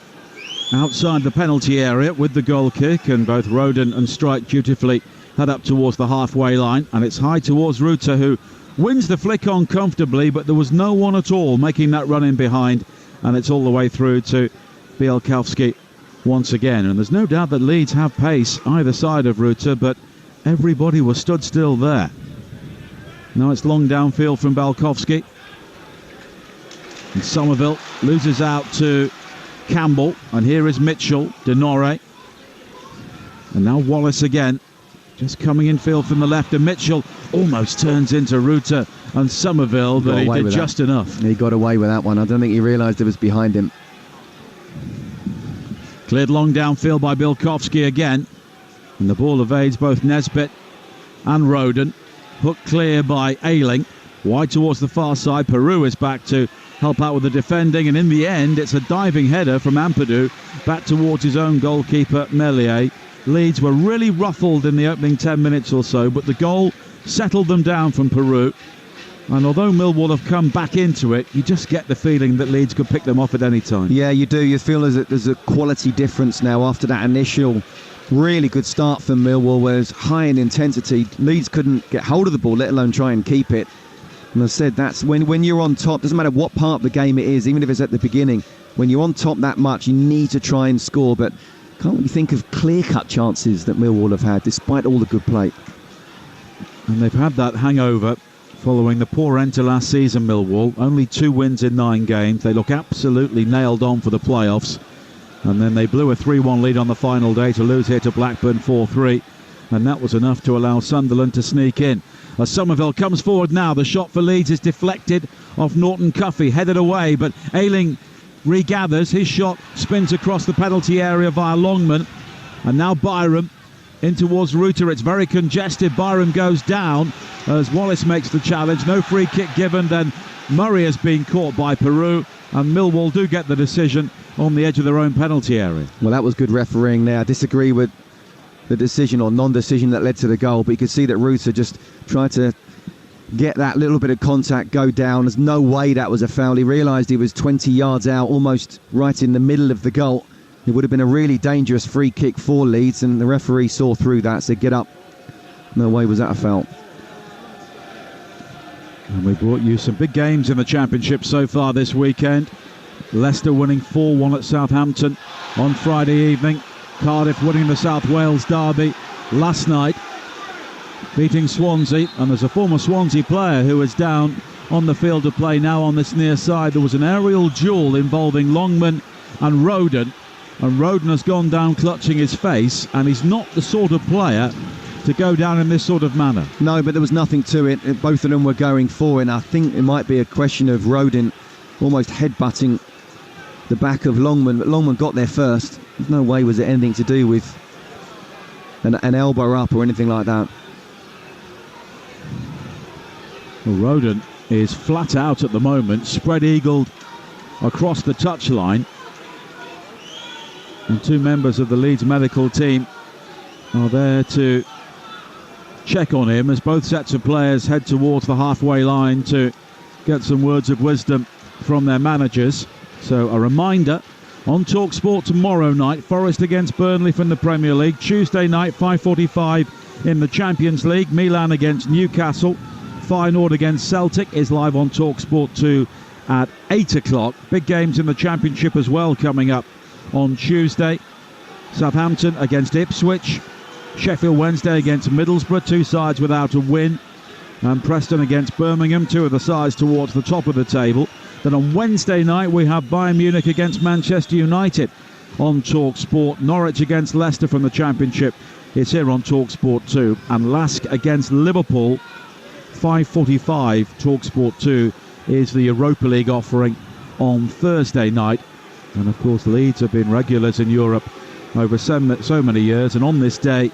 outside the penalty area with the goal kick, and both Roden and Strike dutifully head up towards the halfway line, and it's high towards Ruta, who wins the flick on comfortably, but there was no one at all making that run in behind, and it's all the way through to Bielkowski once again. And there's no doubt that Leeds have pace either side of Ruta, but everybody was stood still there. Now it's long downfield from Bielkowski, and Somerville loses out to Campbell, and here is Mitchell, Denore, and now Wallace again, just coming in field from the left, and Mitchell almost turns into Ruta and Somerville, but he did just enough. He got away with that one. I don't think he realised it was behind him. Cleared long downfield by Bielkowski again, and the ball evades both Nesbitt and Roden. Hooked clear by Ayling, wide towards the far side. Peru is back to help out with the defending, and in the end it's a diving header from Ampadu back towards his own goalkeeper Meslier. Leeds were really ruffled in the opening 10 minutes or so, but the goal settled them down from Peru, and although Millwall have come back into it, you just get the feeling that Leeds could pick them off at any time. Yeah, you do. You feel there's a quality difference now after that initial really good start from Millwall, where it's high in intensity. Leeds couldn't get hold of the ball, let alone try and keep it. And I said, that's when you're on top, doesn't matter what part of the game it is, even if it's at the beginning, when you're on top that much, you need to try and score. But can't really think of clear-cut chances that Millwall have had, despite all the good play. And they've had that hangover following the poor end to last season, Millwall. Only 2 wins in 9 games. They look absolutely nailed on for the playoffs. And then they blew a 3-1 lead on the final day to lose here to Blackburn 4-3. And that was enough to allow Sunderland to sneak in. As Somerville comes forward now, the shot for Leeds is deflected off Norton Cuffey, headed away, but Ayling regathers. His shot spins across the penalty area via Longman, and now Byram in towards Ruta. It's very congested. Byram goes down as Wallace makes the challenge. No free kick given. Then Murray has been caught by Peru, and Millwall do get the decision on the edge of their own penalty area. Well, that was good refereeing there. I disagree with the decision or non-decision that led to the goal, but you could see that Ruta just tried to get that little bit of contact, go down. There's no way that was a foul. He realised he was 20 yards out, almost right in the middle of the goal. It would have been a really dangerous free kick for Leeds, and the referee saw through that, said get up. No way was that a foul. And we brought you some big games in the Championship so far this weekend. Leicester winning 4-1 at Southampton on Friday evening. Cardiff winning the South Wales derby last night, beating Swansea. And there's a former Swansea player who is down on the field of play now on this near side. There was an aerial duel involving Longman and Roden has gone down clutching his face, and he's not the sort of player to go down in this sort of manner. No, but there was nothing to it. Both of them were going for it, and I think it might be a question of Rodin almost headbutting the back of Longman, but Longman got there first. There's no way was it anything to do with an elbow up or anything like that. Well, Rodin is flat out at the moment, spread-eagled across the touchline. And two members of the Leeds medical team are there to check on him as both sets of players head towards the halfway line to get some words of wisdom from their managers. So a reminder, on Talksport tomorrow night, Forest against Burnley from the Premier League. Tuesday night, 5:45 in the Champions League, Milan against Newcastle. Feyenoord against Celtic is live on Talksport 2 at 8 o'clock. Big games in the Championship as well coming up on Tuesday. Southampton against Ipswich. Sheffield Wednesday against Middlesbrough, two sides without a win. And Preston against Birmingham, two of the sides towards the top of the table. Then on Wednesday night we have Bayern Munich against Manchester United on Talksport. Norwich against Leicester from the Championship is here on Talksport 2. And Lask against Liverpool, 5:45. Talksport 2 is the Europa League offering on Thursday night. And of course Leeds have been regulars in Europe over so many years, and on this day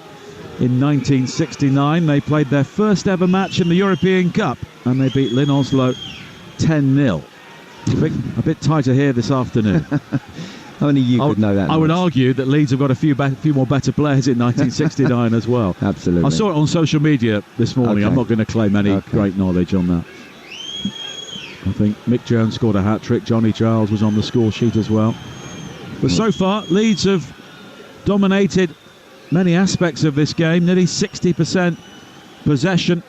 in 1969 they played their first ever match in the European Cup and they beat Lyn Oslo 10-0. A bit tighter here this afternoon. Only you could know that. I would argue that Leeds have got a few more better players in 1969 as well. Absolutely. I saw it on social media this morning. Okay. I'm not going to claim any great knowledge on that. I think Mick Jones scored a hat-trick. Johnny Giles was on the score sheet as well. But so far, Leeds have dominated many aspects of this game, nearly 60% possession.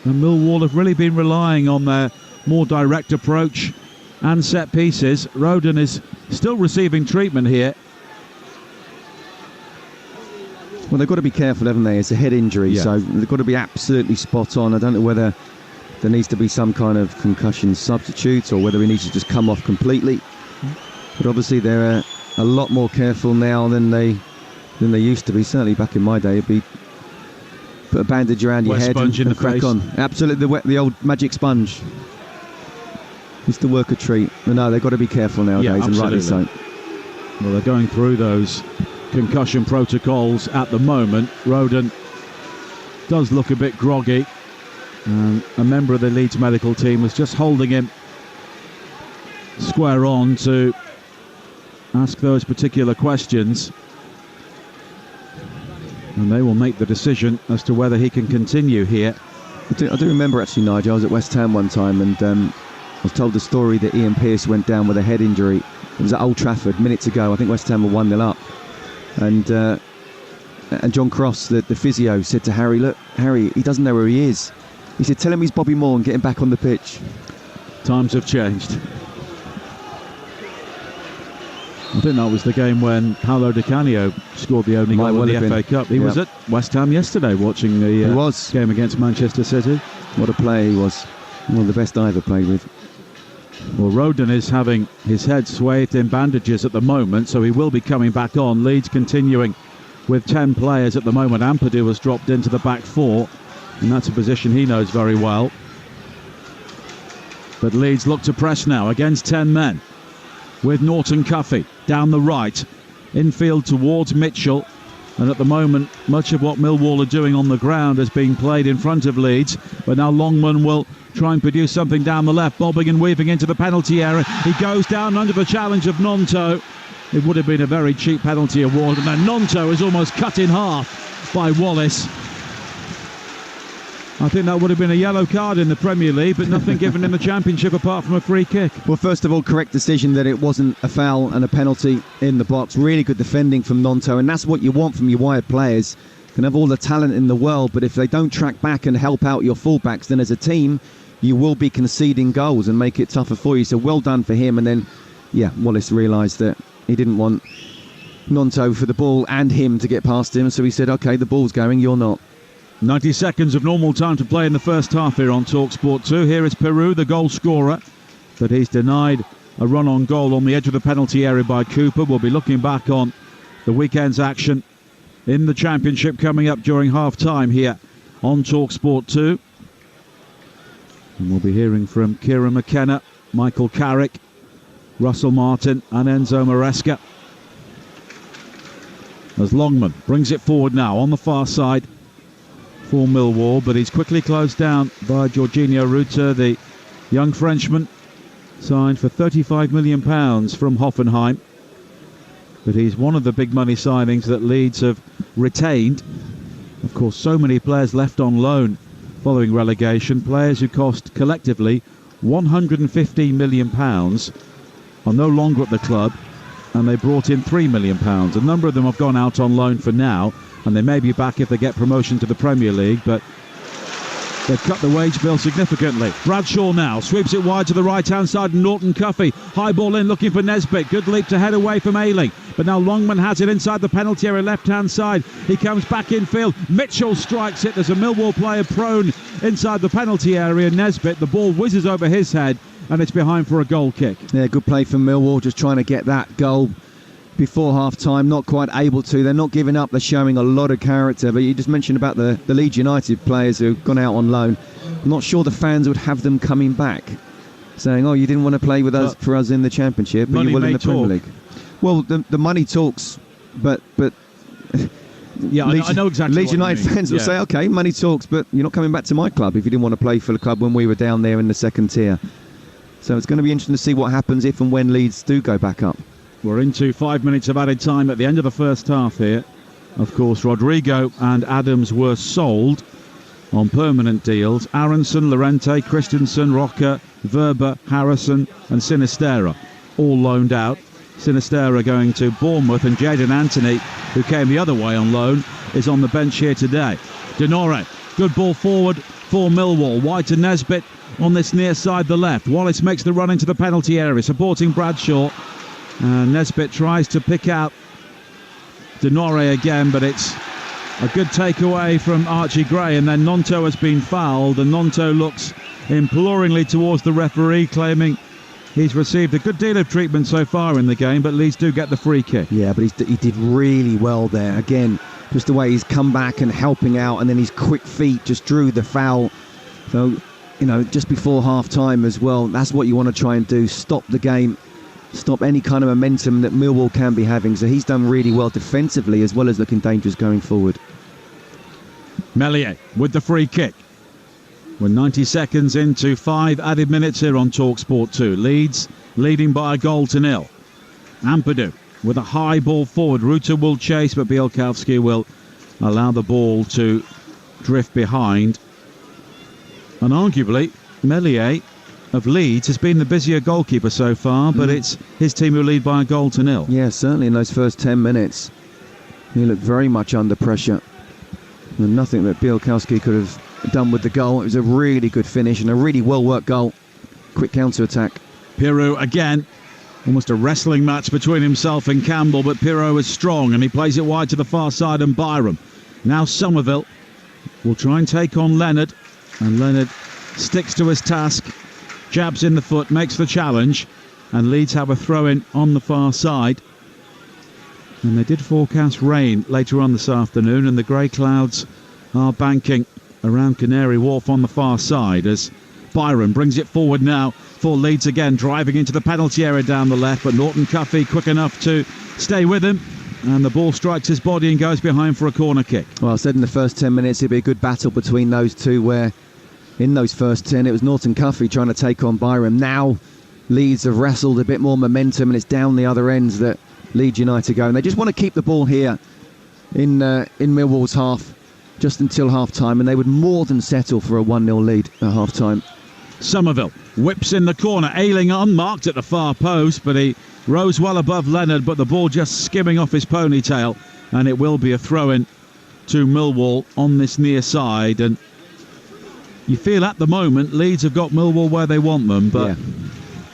And Millwall have really been relying on their more direct approach and set pieces. Rodin is still receiving treatment here. Well, they've got to be careful, haven't they? It's a head injury, Yeah. so they've got to be absolutely spot on. I don't know whether there needs to be some kind of concussion substitute or whether he needs to just come off completely. But obviously they're a lot more careful now than they used to be. Certainly back in my day, it'd be put a bandage around your head and crack face. on. Absolutely, the old magic sponge. Used to work a treat. But no, they've got to be careful nowadays, and rightly so. Well, they're going through those concussion protocols at the moment. Rodin does look a bit groggy. A member of the Leeds medical team was just holding him square on to ask those particular questions. And they will make the decision as to whether he can continue here. I do remember actually, Nigel, I was at West Ham one time and I was told the story that Ian Pearce went down with a head injury. It was at Old Trafford minutes ago. I think West Ham were 1-0 up. And John Cross, the physio, said to Harry, "Look, Harry, he doesn't know where he is." He said, "Tell him he's Bobby Moore and get him back on the pitch." Times have changed. I think that was the game when Paolo Di Canio scored the only goal in the FA Cup. He was at West Ham yesterday watching the game against Manchester City. What a player he was. One of the best I ever played with. Well, Rodin is having his head swathed in bandages at the moment, so he will be coming back on. Leeds continuing with 10 players at the moment. Ampadu has dropped into the back four, and that's a position he knows very well. But Leeds look to press now against 10 men, with Norton Cuffy down the right, infield towards Mitchell. And at the moment, much of what Millwall are doing on the ground is being played in front of Leeds. But now Longman will try and produce something down the left, bobbing and weaving into the penalty area. He goes down under the challenge of Nonto. It would have been a very cheap penalty award. And then Nonto is almost cut in half by Wallace. I think that would have been a yellow card in the Premier League, but nothing given in the Championship apart from a free kick. Well, first of all, correct decision that it wasn't a foul and a penalty in the box. Really good defending from Nonto, and that's what you want from your wide players. You can have all the talent in the world, but if they don't track back and help out your fullbacks, then as a team, you will be conceding goals and make it tougher for you. So well done for him. And then, Wallace realised that he didn't want Nonto for the ball and him to get past him, so he said, OK, the ball's going, you're not. 90 seconds of normal time to play in the first half here on Talksport 2. Here is Peru, the goal scorer, but he's denied a run on goal on the edge of the penalty area by Cooper. We'll be looking back on the weekend's action in the Championship coming up during half-time here on Talksport 2. And we'll be hearing from Kieran McKenna, Michael Carrick, Russell Martin and Enzo Maresca. As Longman brings it forward now on the far side for Millwall, but he's quickly closed down by Jorginho Rutter, the young Frenchman, signed for £35 million from Hoffenheim. But he's one of the big money signings that Leeds have retained. Of course, so many players left on loan following relegation, players who cost collectively £115 million are no longer at the club, and they brought in £3 million. A number of them have gone out on loan for now, and they may be back if they get promotion to the Premier League, but they've cut the wage bill significantly. Bradshaw now sweeps it wide to the right-hand side, and Norton Cuffy, high ball in looking for Nesbitt, good leap to head away from Ayling, but now Longman has it inside the penalty area, left-hand side, he comes back in field, Mitchell strikes it, there's a Millwall player prone inside the penalty area, Nesbitt, the ball whizzes over his head, and it's behind for a goal kick. Yeah, good play from Millwall, just trying to get that goal before half-time, not quite able to. They're not giving up, they're showing a lot of character, but you just mentioned about the Leeds United players who've gone out on loan. I'm not sure the fans would have them coming back, saying, oh, you didn't want to play with us for us in the Championship, but you will in the Premier League. Well, the money talks, but yeah, I know exactly Leeds what United fans will say, okay, money talks, but you're not coming back to my club if you didn't want to play for the club when we were down there in the second tier. So it's going to be interesting to see what happens if and when Leeds do go back up. We're into 5 minutes of added time at the end of the first half here. Of course, Rodrigo and Adams were sold on permanent deals. Aronson, Llorente, Christensen, Roca, Verba, Harrison and Sinistera all loaned out. Sinistera going to Bournemouth, and Jadon Anthony, who came the other way on loan, is on the bench here today. Denore, good ball forward for Millwall. Wide to Nesbitt on this near side, the left. Wallace makes the run into the penalty area, supporting Bradshaw. Nesbitt tries to pick out Denore again, but it's a good takeaway from Archie Gray, and then Nonto has been fouled, and Nonto looks imploringly towards the referee, claiming he's received a good deal of treatment so far in the game, but Leeds do get the free kick. Yeah, but he did really well there. Again, just the way he's come back and helping out, and then his quick feet just drew the foul. So, you know, just before half-time as well, that's what you want to try and do, stop the game, stop any kind of momentum that Millwall can be having. So he's done really well defensively as well as looking dangerous going forward. Meslier with the free kick. We're 90 seconds into 5 added minutes here on Talksport 2. Leeds leading by a goal to nil. Ampadu with a high ball forward. Rutter will chase, but Bielkowski will allow the ball to drift behind. And arguably, Meslier of Leeds has been the busier goalkeeper so far, but it's his team who lead by a goal to nil. Yeah, certainly in those first 10 minutes. He looked very much under pressure. And nothing that Bielkowski could have done with the goal. It was a really good finish and a really well-worked goal. Quick counter-attack. Pirou again. Almost a wrestling match between himself and Campbell, but Pirou is strong and he plays it wide to the far side, and Byram. Now Somerville will try and take on Leonard, and Leonard sticks to his task. Jabs in the foot, makes the challenge, and Leeds have a throw-in on the far side. And they did forecast rain later on this afternoon, and the grey clouds are banking around Canary Wharf on the far side as Byron brings it forward now for Leeds again, driving into the penalty area down the left, but Norton Cuffy quick enough to stay with him, and the ball strikes his body and goes behind for a corner kick. Well, I said in the first 10 minutes it'd be a good battle between those two, where in those first 10 it was Norton Cuffy trying to take on Byram. Now Leeds have wrestled a bit more momentum and it's down the other ends that Leeds United go, and they just want to keep the ball here in Millwall's half just until half-time, and they would more than settle for a 1-0 lead at half-time. Somerville whips in the corner, Ayling unmarked at the far post, but he rose well above Leonard, but the ball just skimming off his ponytail, and it will be a throw-in to Millwall on this near side. And you feel at the moment Leeds have got Millwall where they want them, but yeah,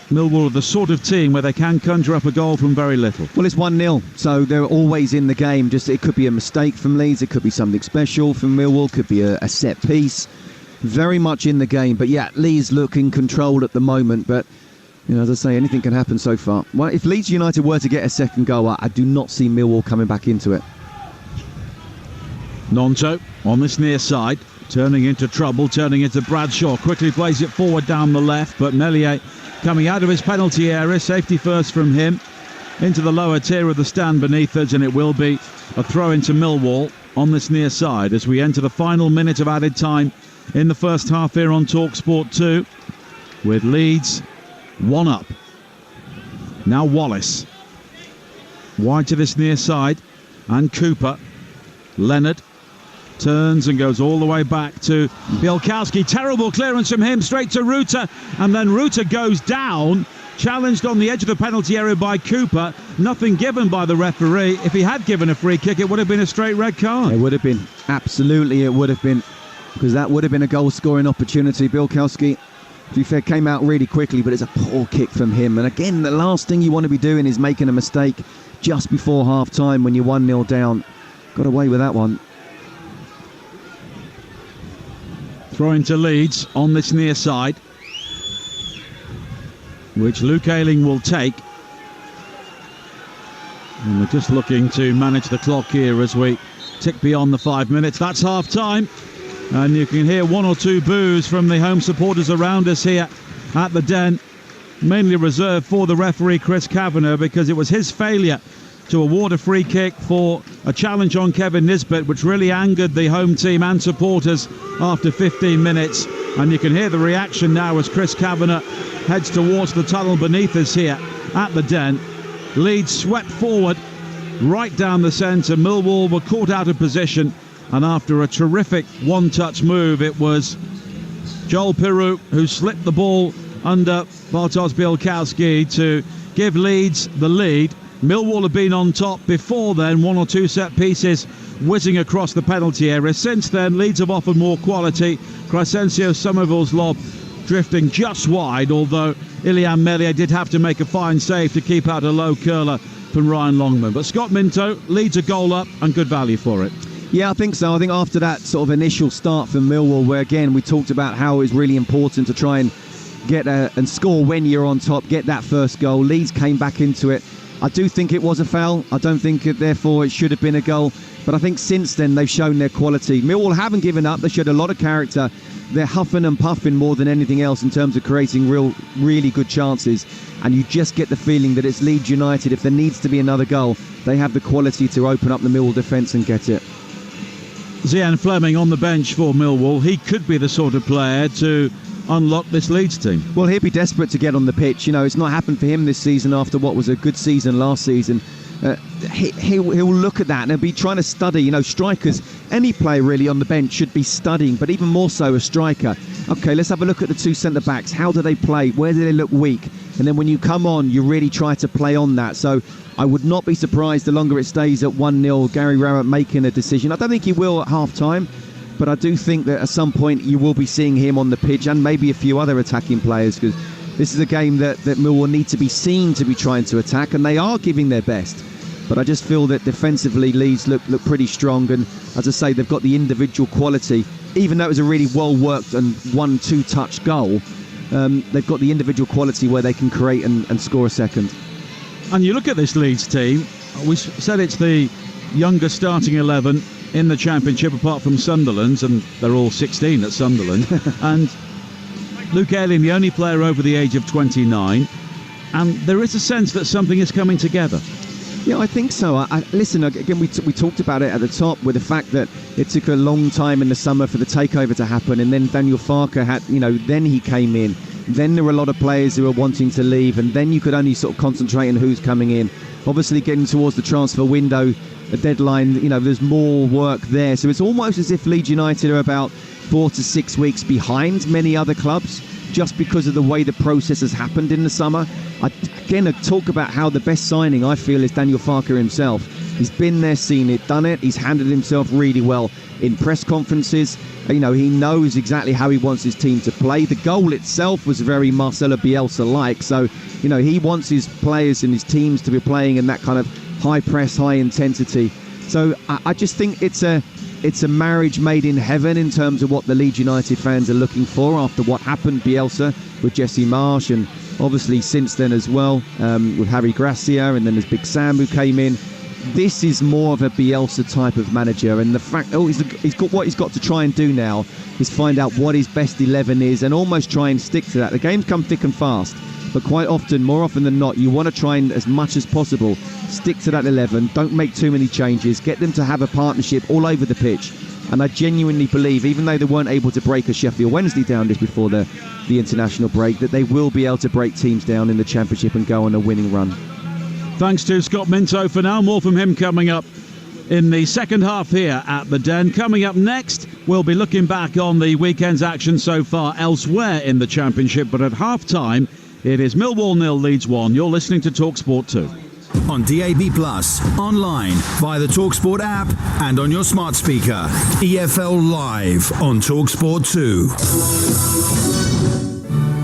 Millwall are the sort of team where they can conjure up a goal from very little. Well, it's 1-0, so they're always in the game. Just it could be a mistake from Leeds, it could be something special from Millwall, could be a set piece. Very much in the game, but yeah, Leeds look in control at the moment, but you know, as I say, anything can happen so far. Well, if Leeds United were to get a second goal, I do not see Millwall coming back into it. Nonto on this near side, turning into trouble, turning into Bradshaw. Quickly plays it forward down the left, but Meslier coming out of his penalty area. Safety first from him into the lower tier of the stand beneath us, and it will be a throw into Millwall on this near side as we enter the final minute of added time in the first half here on Talksport 2, with Leeds 1 up. Now Wallace wide to this near side, and Cooper. Leonard turns and goes all the way back to Bielkowski. Terrible clearance from him, straight to Ruta, and then Ruta goes down, challenged on the edge of the penalty area by Cooper. Nothing given by the referee. If he had given a free kick, it would have been a straight red card. It would have been, absolutely it would have been, because that would have been a goal scoring opportunity. Bielkowski, to be fair, came out really quickly, but it's a poor kick from him. And again, the last thing you want to be doing is making a mistake just before half time when you're 1-0 down. Got away with that one. Throw into Leeds on this near side, which Luke Ayling will take. And we're just looking to manage the clock here as we tick beyond the 5 minutes. That's half time, and you can hear one or two boos from the home supporters around us here at the Den, mainly reserved for the referee Chris Kavanagh, because it was his failure to award a free kick for a challenge on Kevin Nisbet, which really angered the home team and supporters after 15 minutes. And you can hear the reaction now as Chris Kavanagh heads towards the tunnel beneath us here at the Den. Leeds swept forward right down the centre. Millwall were caught out of position, and after a terrific one-touch move, it was Joel Piroux who slipped the ball under Bartosz Bielkowski to give Leeds the lead. Millwall have been on top before then, one or two set pieces whizzing across the penalty area. Since then, Leeds have offered more quality. Crescencio Somerville's lob drifting just wide, although Ilian Meslier did have to make a fine save to keep out a low curler from Ryan Longman. But Scott Minto leads a goal up, and good value for it. Yeah, I think so. I think after that sort of initial start for Millwall, where again we talked about how it was really important to try and get and score when you're on top, get that first goal. Leeds came back into it. I do think it was a foul. I don't think therefore it should have been a goal. But I think since then they've shown their quality. Millwall haven't given up. They showed a lot of character. They're huffing and puffing more than anything else in terms of creating really good chances. And you just get the feeling that it's Leeds United. If there needs to be another goal, they have the quality to open up the Millwall defence and get it. Zian Fleming on the bench for Millwall. He could be the sort of player to unlock this Leeds team. Well, he'll be desperate to get on the pitch. You know, it's not happened for him this season after what was a good season last season. He'll look at that and he'll be trying to study. You know, strikers, any player really on the bench should be studying, but even more so a striker. Okay, let's have a look at the two centre-backs. How do they play? Where do they look weak? And then when you come on, you really try to play on that. So I would not be surprised the longer it stays at 1-0, Gary Rowett making a decision. I don't think he will at half-time, but I do think that at some point you will be seeing him on the pitch and maybe a few other attacking players, because this is a game that Millwall need to be seen to be trying to attack, and they are giving their best. But I just feel that defensively Leeds look pretty strong, and as I say, they've got the individual quality. Even though it was a really well-worked and 1-2 touch goal, they've got the individual quality where they can create and score a second. And you look at this Leeds team, we said it's the youngest starting 11 in the Championship apart from Sunderland's, and they're all 16 at Sunderland. And Luke Ayling, the only player over the age of 29, and there is a sense that something is coming together. Yeah, I think so. Listen, again, we talked about it at the top with the fact that it took a long time in the summer for the takeover to happen, and then Daniel Farke had, then he came in. Then there were a lot of players who were wanting to leave, and then you could only sort of concentrate on who's coming in. Obviously, getting towards the transfer window, the deadline, there's more work there. So it's almost as if Leeds United are about 4 to 6 weeks behind many other clubs, just because of the way the process has happened in the summer. I talk about how the best signing, I feel, is Daniel Farke himself. He's been there, seen it, done it. He's handled himself really well in press conferences. He knows exactly how he wants his team to play. The goal itself was very Marcelo Bielsa-like. So, he wants his players and his teams to be playing in that kind of high press, high intensity. So I just think it's a marriage made in heaven in terms of what the Leeds United fans are looking for after what happened, Bielsa, with Jesse Marsh, and obviously since then as well, with Harry Gracia, and then there's Big Sam who came in. this is more of a Bielsa type of manager, and the fact he's got to try and do now is find out what his best 11 is and almost try and stick to that. The games come thick and fast, but quite often, more often than not, you want to try and, as much as possible, stick to that 11. Don't make too many changes. Get them to have a partnership all over the pitch. And I genuinely believe, even though they weren't able to break a Sheffield Wednesday down just before the international break, that they will be able to break teams down in the Championship and go on a winning run. Thanks to Scott Minto for now. More from him coming up in the second half here at the Den. Coming up next, we'll be looking back on the weekend's action so far elsewhere in the Championship. But at half-time, it is Millwall 0, Leeds 1. You're listening to Talksport 2. On DAB+, online, via the Talksport app and on your smart speaker. EFL Live on Talksport 2.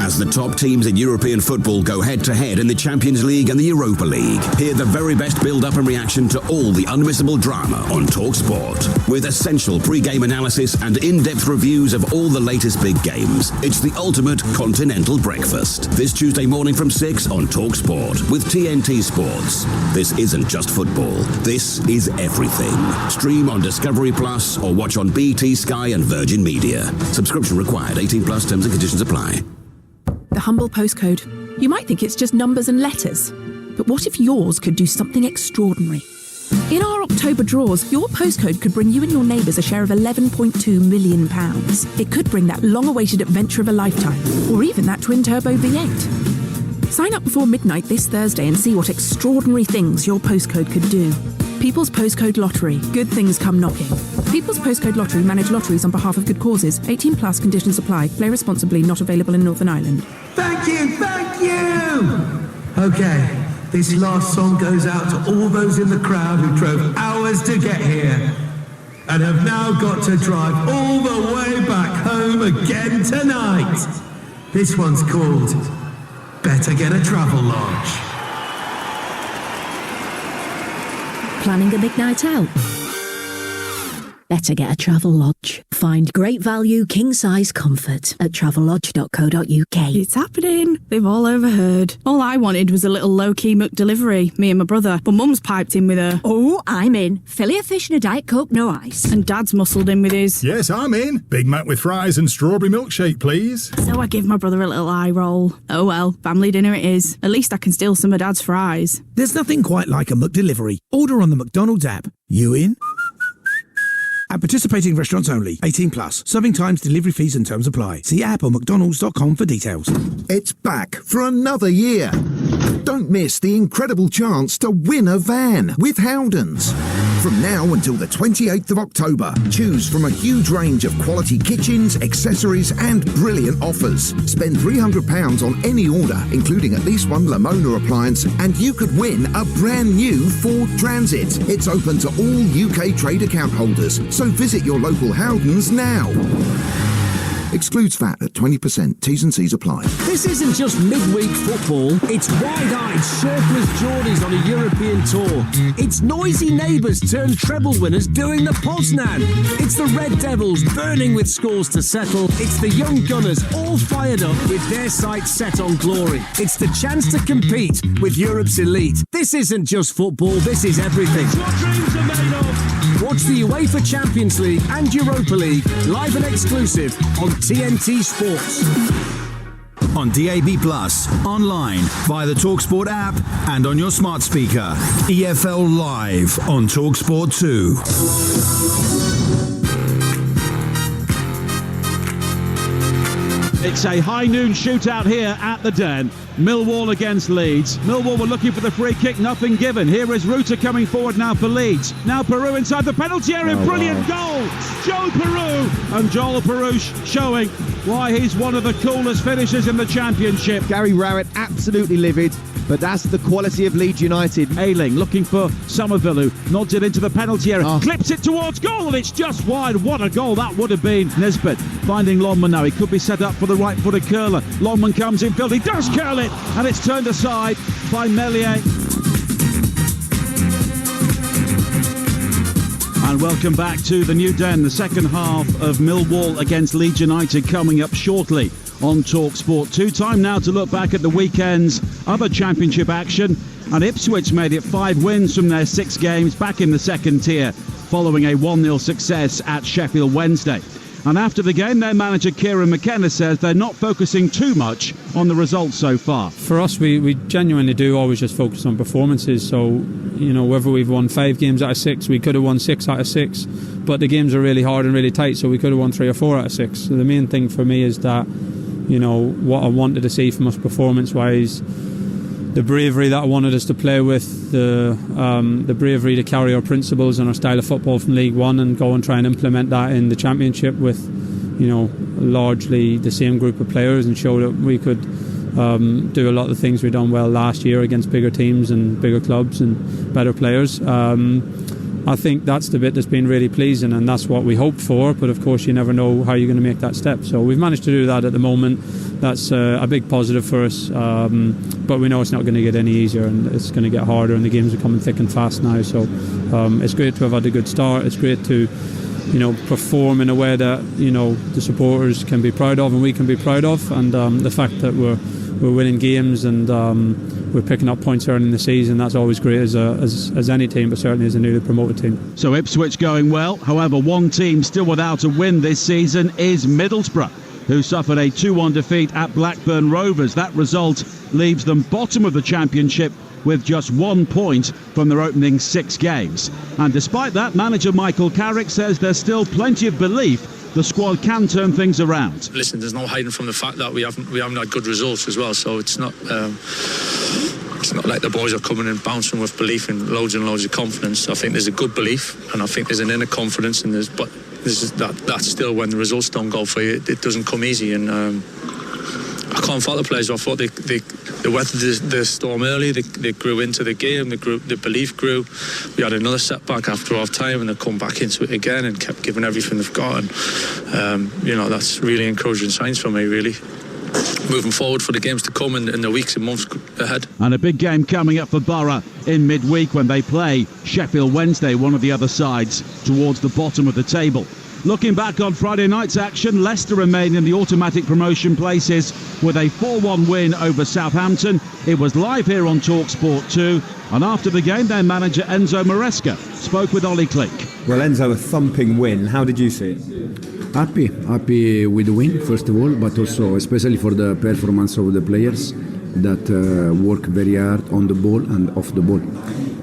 As the top teams in European football go head-to-head in the Champions League and the Europa League, hear the very best build-up and reaction to all the unmissable drama on TalkSport. With essential pre-game analysis and in-depth reviews of all the latest big games. It's the ultimate continental breakfast. This Tuesday morning from 6 on TalkSport with TNT Sports. This isn't just football. This is everything. Stream on Discovery Plus or watch on BT, Sky and Virgin Media. Subscription required. 18+ terms and conditions apply. The humble postcode. You might think it's just numbers and letters. But what if yours could do something extraordinary? In our October draws, your postcode could bring you and your neighbours a share of £11.2 million. It could bring that long-awaited adventure of a lifetime, or even that twin-turbo V8. Sign up before midnight this Thursday and see what extraordinary things your postcode could do. People's Postcode Lottery. Good things come knocking. People's Postcode Lottery manage lotteries on behalf of good causes. 18+ conditions apply. Play responsibly. Not available in Northern Ireland. Thank you! Okay, this last song goes out to all those in the crowd who drove hours to get here and have now got to drive all the way back home again tonight. This one's called Better Get a Travel Lodge. Planning a big night out? Better get a Travel Lodge. Find great value, king-size comfort at travellodge.co.uk. It's happening. They've all overheard. All I wanted was a little low-key McDelivery, me and my brother. But Mum's piped in with her. Oh, I'm in. Fillet of fish and a Diet Coke, no ice. And Dad's muscled in with his. Yes, I'm in. Big Mac with fries and strawberry milkshake, please. So I give my brother a little eye roll. Oh well, family dinner it is. At least I can steal some of Dad's fries. There's nothing quite like a McDelivery. Order on the McDonald's app. You in? At participating restaurants only. 18+. Serving times, delivery fees and terms apply. See app or mcdonalds.com for details. It's back for another year. Don't miss the incredible chance to win a van with Howdens. From now until the 28th of October, choose from a huge range of quality kitchens, accessories and brilliant offers. Spend £300 on any order, including at least one Lamona appliance, and you could win a brand new Ford Transit. It's open to all UK trade account holders, so visit your local Howdens now. Excludes VAT at 20%. T's and C's apply. This isn't just midweek football. It's wide-eyed, shirtless Geordies on a European tour. It's noisy neighbours turned treble winners doing the Poznan. It's the Red Devils burning with scores to settle. It's the young Gunners all fired up with their sights set on glory. It's the chance to compete with Europe's elite. This isn't just football. This is everything. It's what dreams are made of. Watch the UEFA Champions League and Europa League live and exclusive on TNT Sports. On DAB+, online, via the TalkSport app and on your smart speaker. EFL Live on TalkSport 2. It's a high noon shootout here at the Den. Millwall against Leeds. Millwall were looking for the free kick, nothing given. Here is Ruta coming forward now for Leeds. Now Peru inside the penalty area, brilliant goal! Joe Peru, and Joel Peru showing why he's one of the coolest finishers in the Championship. Gary Rowett absolutely livid, but that's the quality of Leeds United. Ayling looking for Somerville, who nods it into the penalty area, clips it towards goal, and it's just wide. What a goal that would have been. Nisbet finding Longman now. He could be set up for the right-footed curler. Longman comes in field, he does curl it, and it's turned aside by Meslier. And welcome back to the New Den. The second half of Millwall against Leeds United coming up shortly on TalkSport 2. Time now to look back at the weekend's other Championship action. And Ipswich made it 5 wins from their 6 games back in the second tier, following a 1-0 success at Sheffield Wednesday. And after the game, their manager Kieran McKenna says they're not focusing too much on the results so far. For us, we genuinely do always just focus on performances. So, whether we've won 5 games out of 6, we could have won 6 out of 6. But the games are really hard and really tight, so we could have won 3 or 4 out of 6. So the main thing for me is that, what I wanted to see from us performance-wise, the bravery that I wanted us to play with, the bravery to carry our principles and our style of football from League One and go and try and implement that in the Championship with, largely the same group of players, and show that we could do a lot of the things we've done well last year against bigger teams and bigger clubs and better players. I think that's the bit that's been really pleasing, and that's what we hoped for, but of course you never know how you're going to make that step. So we've managed to do that at the moment. That's a big positive for us, but we know it's not going to get any easier, and it's going to get harder, and the games are coming thick and fast now. So it's great to have had a good start. It's great to perform in a way that the supporters can be proud of and we can be proud of, and the fact that we're winning games and we're picking up points early in the season, that's always great as any team, but certainly as a newly promoted team. So Ipswich going well. However, one team still without a win this season is Middlesbrough, who suffered a 2-1 defeat at Blackburn Rovers. That result leaves them bottom of the Championship with just 1 point from their opening 6 games. And despite that, manager Michael Carrick says there's still plenty of belief the squad can turn things around. Listen, there's no hiding from the fact that we haven't had good results as well, so it's not like the boys are coming in bouncing with belief and loads of confidence. I think there's a good belief, and I think there's an inner confidence, and that's still when the results don't go for you, it doesn't come easy, and I can't fault the players. I thought they weathered the storm early. They grew into the game. The belief grew. We had another setback after half time, and they come back into it again and kept giving everything they've got. And that's really encouraging signs for me, really. Moving forward for the games to come in the weeks and months ahead. And a big game coming up for Borough in midweek when they play Sheffield Wednesday, one of the other sides towards the bottom of the table. Looking back on Friday night's action, Leicester remain in the automatic promotion places with a 4-1 win over Southampton. It was live here on Talksport 2, and after the game, their manager Enzo Maresca spoke with Ollie Klink. Well, Enzo, a thumping win. How did you see it? Happy with the win, first of all, but also especially for the performance of the players that work very hard on the ball and off the ball.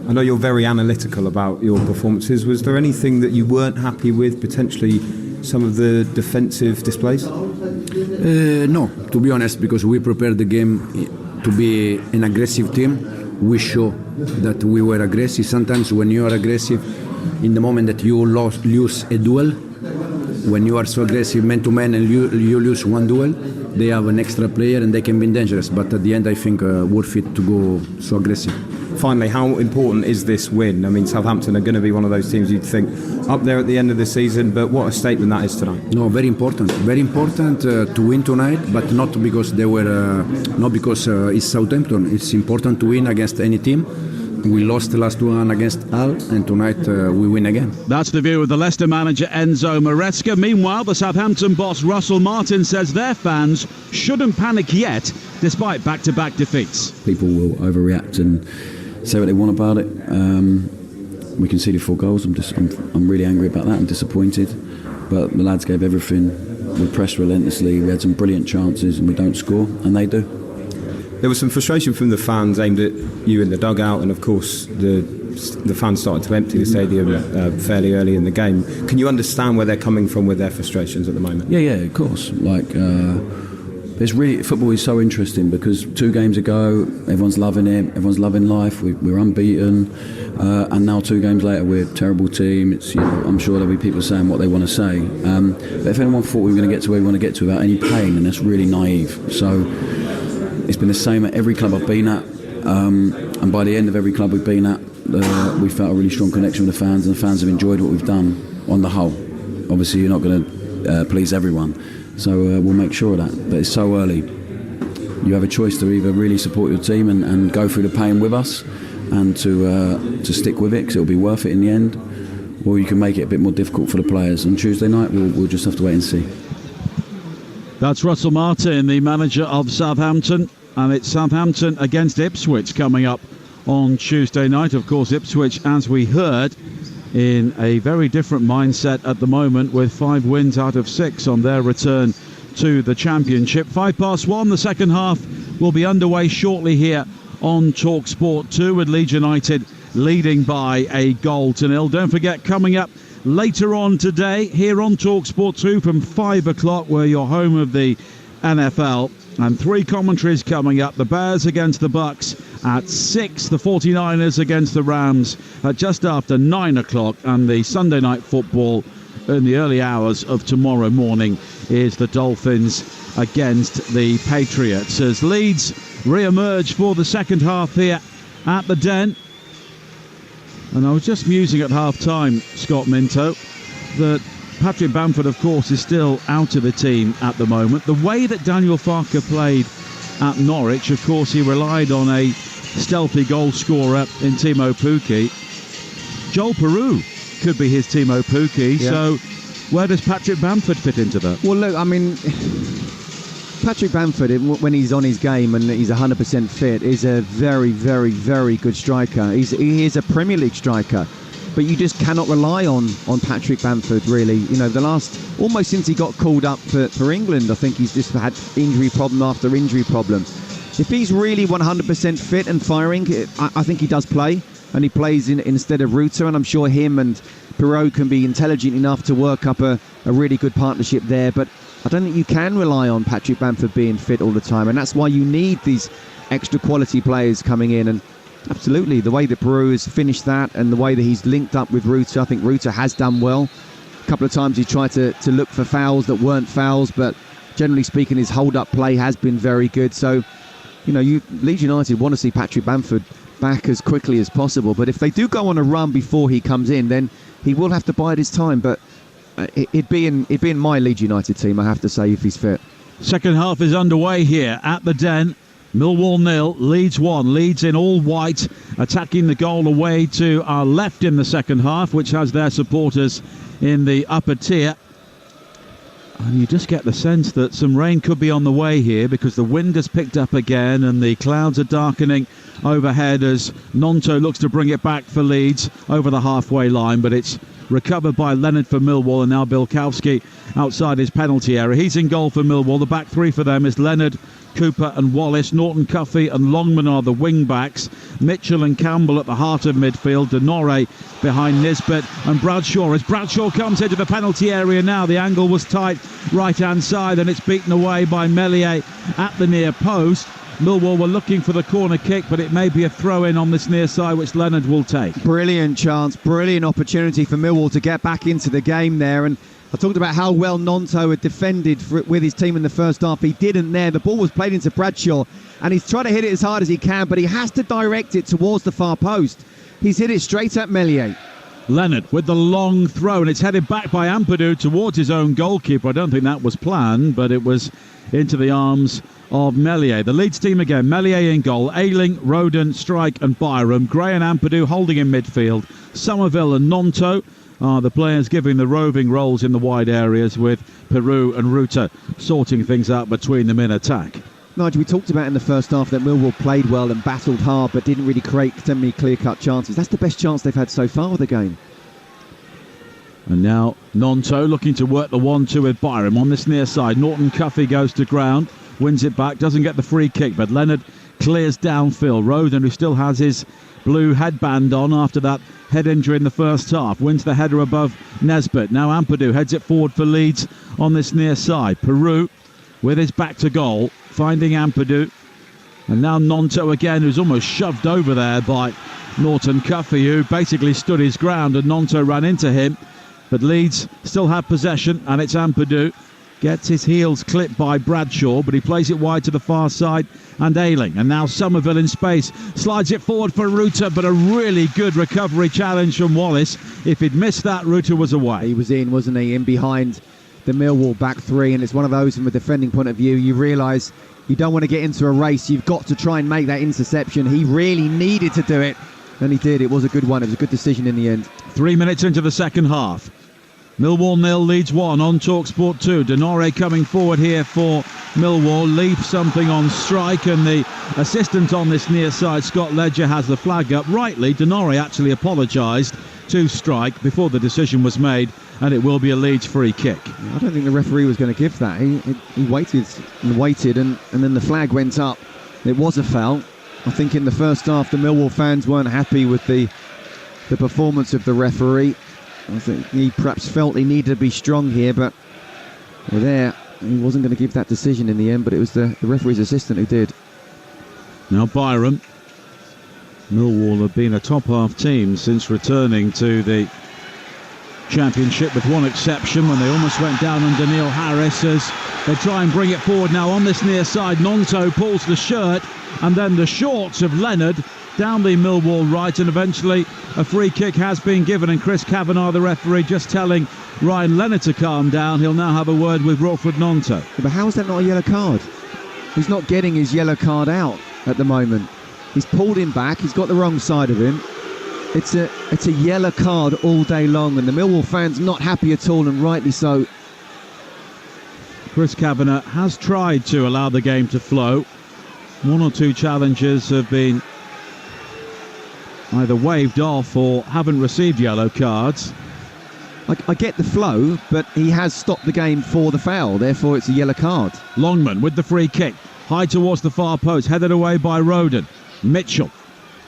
I know you're very analytical about your performances. Was there anything that you weren't happy with, potentially some of the defensive displays? No, to be honest, because we prepared the game to be an aggressive team. We show that we were aggressive. Sometimes when you are aggressive, in the moment that you lose a duel, when you are so aggressive man-to-man and you lose one duel, they have an extra player and they can be dangerous. But at the end, I think worth it to go so aggressive. Finally, how important is this win? I mean, Southampton are going to be one of those teams you'd think up there at the end of the season, but what a statement that is tonight. No, very important to win tonight, but not because it's Southampton. It's important to win against any team. We lost the last one against Hull, and tonight we win again. That's the view of the Leicester manager Enzo Maresca. Meanwhile, the Southampton boss Russell Martin says their fans shouldn't panic yet, despite back-to-back defeats. People will overreact and say what they want about it. We conceded 4 goals. I'm really angry about that. I'm disappointed, but the lads gave everything. We pressed relentlessly. We had some brilliant chances, and we don't score, and they do. There was some frustration from the fans aimed at you in the dugout, and of course the fans started to empty the stadium fairly early in the game. Can you understand where they're coming from with their frustrations at the moment? Yeah, of course. Football is so interesting because 2 games ago everyone's loving it, everyone's loving life. We're unbeaten, and now 2 games later we're a terrible team. I'm sure there'll be people saying what they want to say. But if anyone thought we were going to get to where we want to get to without any pain, then that's really naive. So. It's been the same at every club I've been at, and by the end of every club we've been at, we felt a really strong connection with the fans, and the fans have enjoyed what we've done on the whole. Obviously, you're not going to please everyone, so we'll make sure of that. But it's so early. You have a choice to either really support your team and go through the pain with us, and to stick with it because it'll be worth it in the end, or you can make it a bit more difficult for the players. On Tuesday night, we'll just have to wait and see. That's Russell Martin, the manager of Southampton, and it's Southampton against Ipswich coming up on Tuesday night. Of course, Ipswich, as we heard, in a very different mindset at the moment, with 5 wins out of 6 on their return to the Championship. 1:05, the second half will be underway shortly here on Talksport 2, with Leeds United leading by a 1-0. Don't forget, coming up later on today here on Talksport 2 from 5 o'clock, we're your home of the NFL, and 3 commentaries coming up. The Bears against the Bucks at 6, the 49ers against the Rams at just after 9 o'clock, and the Sunday night football in the early hours of tomorrow morning is the Dolphins against the Patriots, as Leeds re-emerge for the second half here at the Den. And I was just musing at half-time, Scott Minto, that Patrick Bamford, of course, is still out of the team at the moment. The way that Daniel Farke played at Norwich, of course, he relied on a stealthy goal scorer in Timo Pukki. Joel Peru could be his Timo Pukki, so where does Patrick Bamford fit into that? Well, look, I mean, Patrick Bamford, when he's on his game and he's 100% fit, is a very, very, very good striker. He is a Premier League striker, but you just cannot rely on Patrick Bamford, really. You know, almost since he got called up for England, I think he's just had injury problem after injury problem. If he's really 100% fit and firing, I think he does play, and he plays instead of Ruta, and I'm sure him and Perrault can be intelligent enough to work up a really good partnership there, but I don't think you can rely on Patrick Bamford being fit all the time, and that's why you need these extra quality players coming in. And absolutely, the way that Peru has finished that and the way that he's linked up with Ruta, I think Ruta has done well. A couple of times he tried to look for fouls that weren't fouls, but generally speaking, his hold-up play has been very good. So, you know, Leeds United want to see Patrick Bamford back as quickly as possible, but if they do go on a run before he comes in, then he will have to bide his time. But it'd be in my Leeds United team, I have to say, if he's fit. Second half is underway here at the Den. Millwall 0, Leeds 1. Leeds in all white, attacking the goal away to our left in the second half, which has their supporters in the upper tier. And you just get the sense that some rain could be on the way here, because the wind has picked up again and the clouds are darkening overhead as Nonto looks to bring it back for Leeds over the halfway line, but it's recovered by Leonard for Millwall, and now Bilkowski outside his penalty area. He's in goal for Millwall. The back three for them is Leonard, Cooper and Wallace. Norton, Cuffey and Longman are the wing backs. Mitchell and Campbell at the heart of midfield. Denore behind Nisbet and Bradshaw. As Bradshaw comes into the penalty area now, the angle was tight right hand side, and it's beaten away by Meslier at the near post. Millwall were looking for the corner kick, but it may be a throw-in on this near side, which Leonard will take. Brilliant chance, brilliant opportunity for Millwall to get back into the game there. And I talked about how well Nonto had defended with his team in the first half. He didn't there. The ball was played into Bradshaw, and he's trying to hit it as hard as he can, but he has to direct it towards the far post. He's hit it straight at Meslier. Leonard with the long throw, and it's headed back by Ampadu towards his own goalkeeper. I don't think that was planned, but it was into the arms of Meslier. The Leeds team again, Meslier in goal, Ayling, Roden, Strike and Byram. Gray and Ampadu holding in midfield. Somerville and Nonto are the players giving the roving roles in the wide areas, with Peru and Ruta sorting things out between them in attack. Nigel, we talked about in the first half that Millwall played well and battled hard, but didn't really create so many clear-cut chances. That's the best chance they've had so far with the game. And now Nonto looking to work the 1-2 with Byram on this near side. Norton Cuffey goes to ground, wins it back, doesn't get the free kick, but Leonard clears downfield. Roden, who still has his blue headband on after that head injury in the first half, wins the header above Nesbitt. Now Ampadu heads it forward for Leeds on this near side. Peru with his back to goal, finding Ampadu. And now Nonto again, who's almost shoved over there by Norton Cuffey, who basically stood his ground, and Nonto ran into him. But Leeds still have possession, and it's Ampadu. Gets his heels clipped by Bradshaw, but he plays it wide to the far side, and Ayling. And now Somerville in space, slides it forward for Ruta, but a really good recovery challenge from Wallace. If he'd missed that, Ruta was away. He was in, wasn't he? In behind the Millwall back three, and it's one of those from a defending point of view. You realise you don't want to get into a race. You've got to try and make that interception. He really needed to do it, and he did. It was a good one. It was a good decision in the end. 3 minutes into the second half. Millwall 0, Leeds 1 on Talksport 2. Denore coming forward here for Millwall leave something on strike, and the assistant on this near side, Scott Ledger, has the flag up. Rightly, Denore actually apologised to strike before the decision was made, and it will be a Leeds free kick. I don't think the referee was going to give that. He waited and waited, and then the flag went up. It was a foul. I think in the first half the Millwall fans weren't happy with the performance of the referee. I think he perhaps felt he needed to be strong here, but there he wasn't going to give that decision in the end, but it was the referee's assistant who did. Now Byram. Millwall have been a top half team since returning to the Championship, with one exception when they almost went down under Neil Harris, as they try and bring it forward now on this near side. Nonto pulls the shirt, and then the shorts of Leonard down the Millwall right, and eventually a free kick has been given, and Chris Kavanagh, the referee, just telling Ryan Leonard to calm down. He'll now have a word with Wilfred Nonto. Yeah, but how is that not a yellow card? He's not getting his yellow card out at the moment. He's pulled him back, he's got the wrong side of him. It's a yellow card all day long, and the Millwall fans not happy at all, and rightly so. Chris Kavanagh has tried to allow the game to flow. One or two challenges have been either waved off or haven't received yellow cards. I get the flow, but he has stopped the game for the foul, therefore it's a yellow card. Longman with the free kick, high towards the far post, headed away by Roden. Mitchell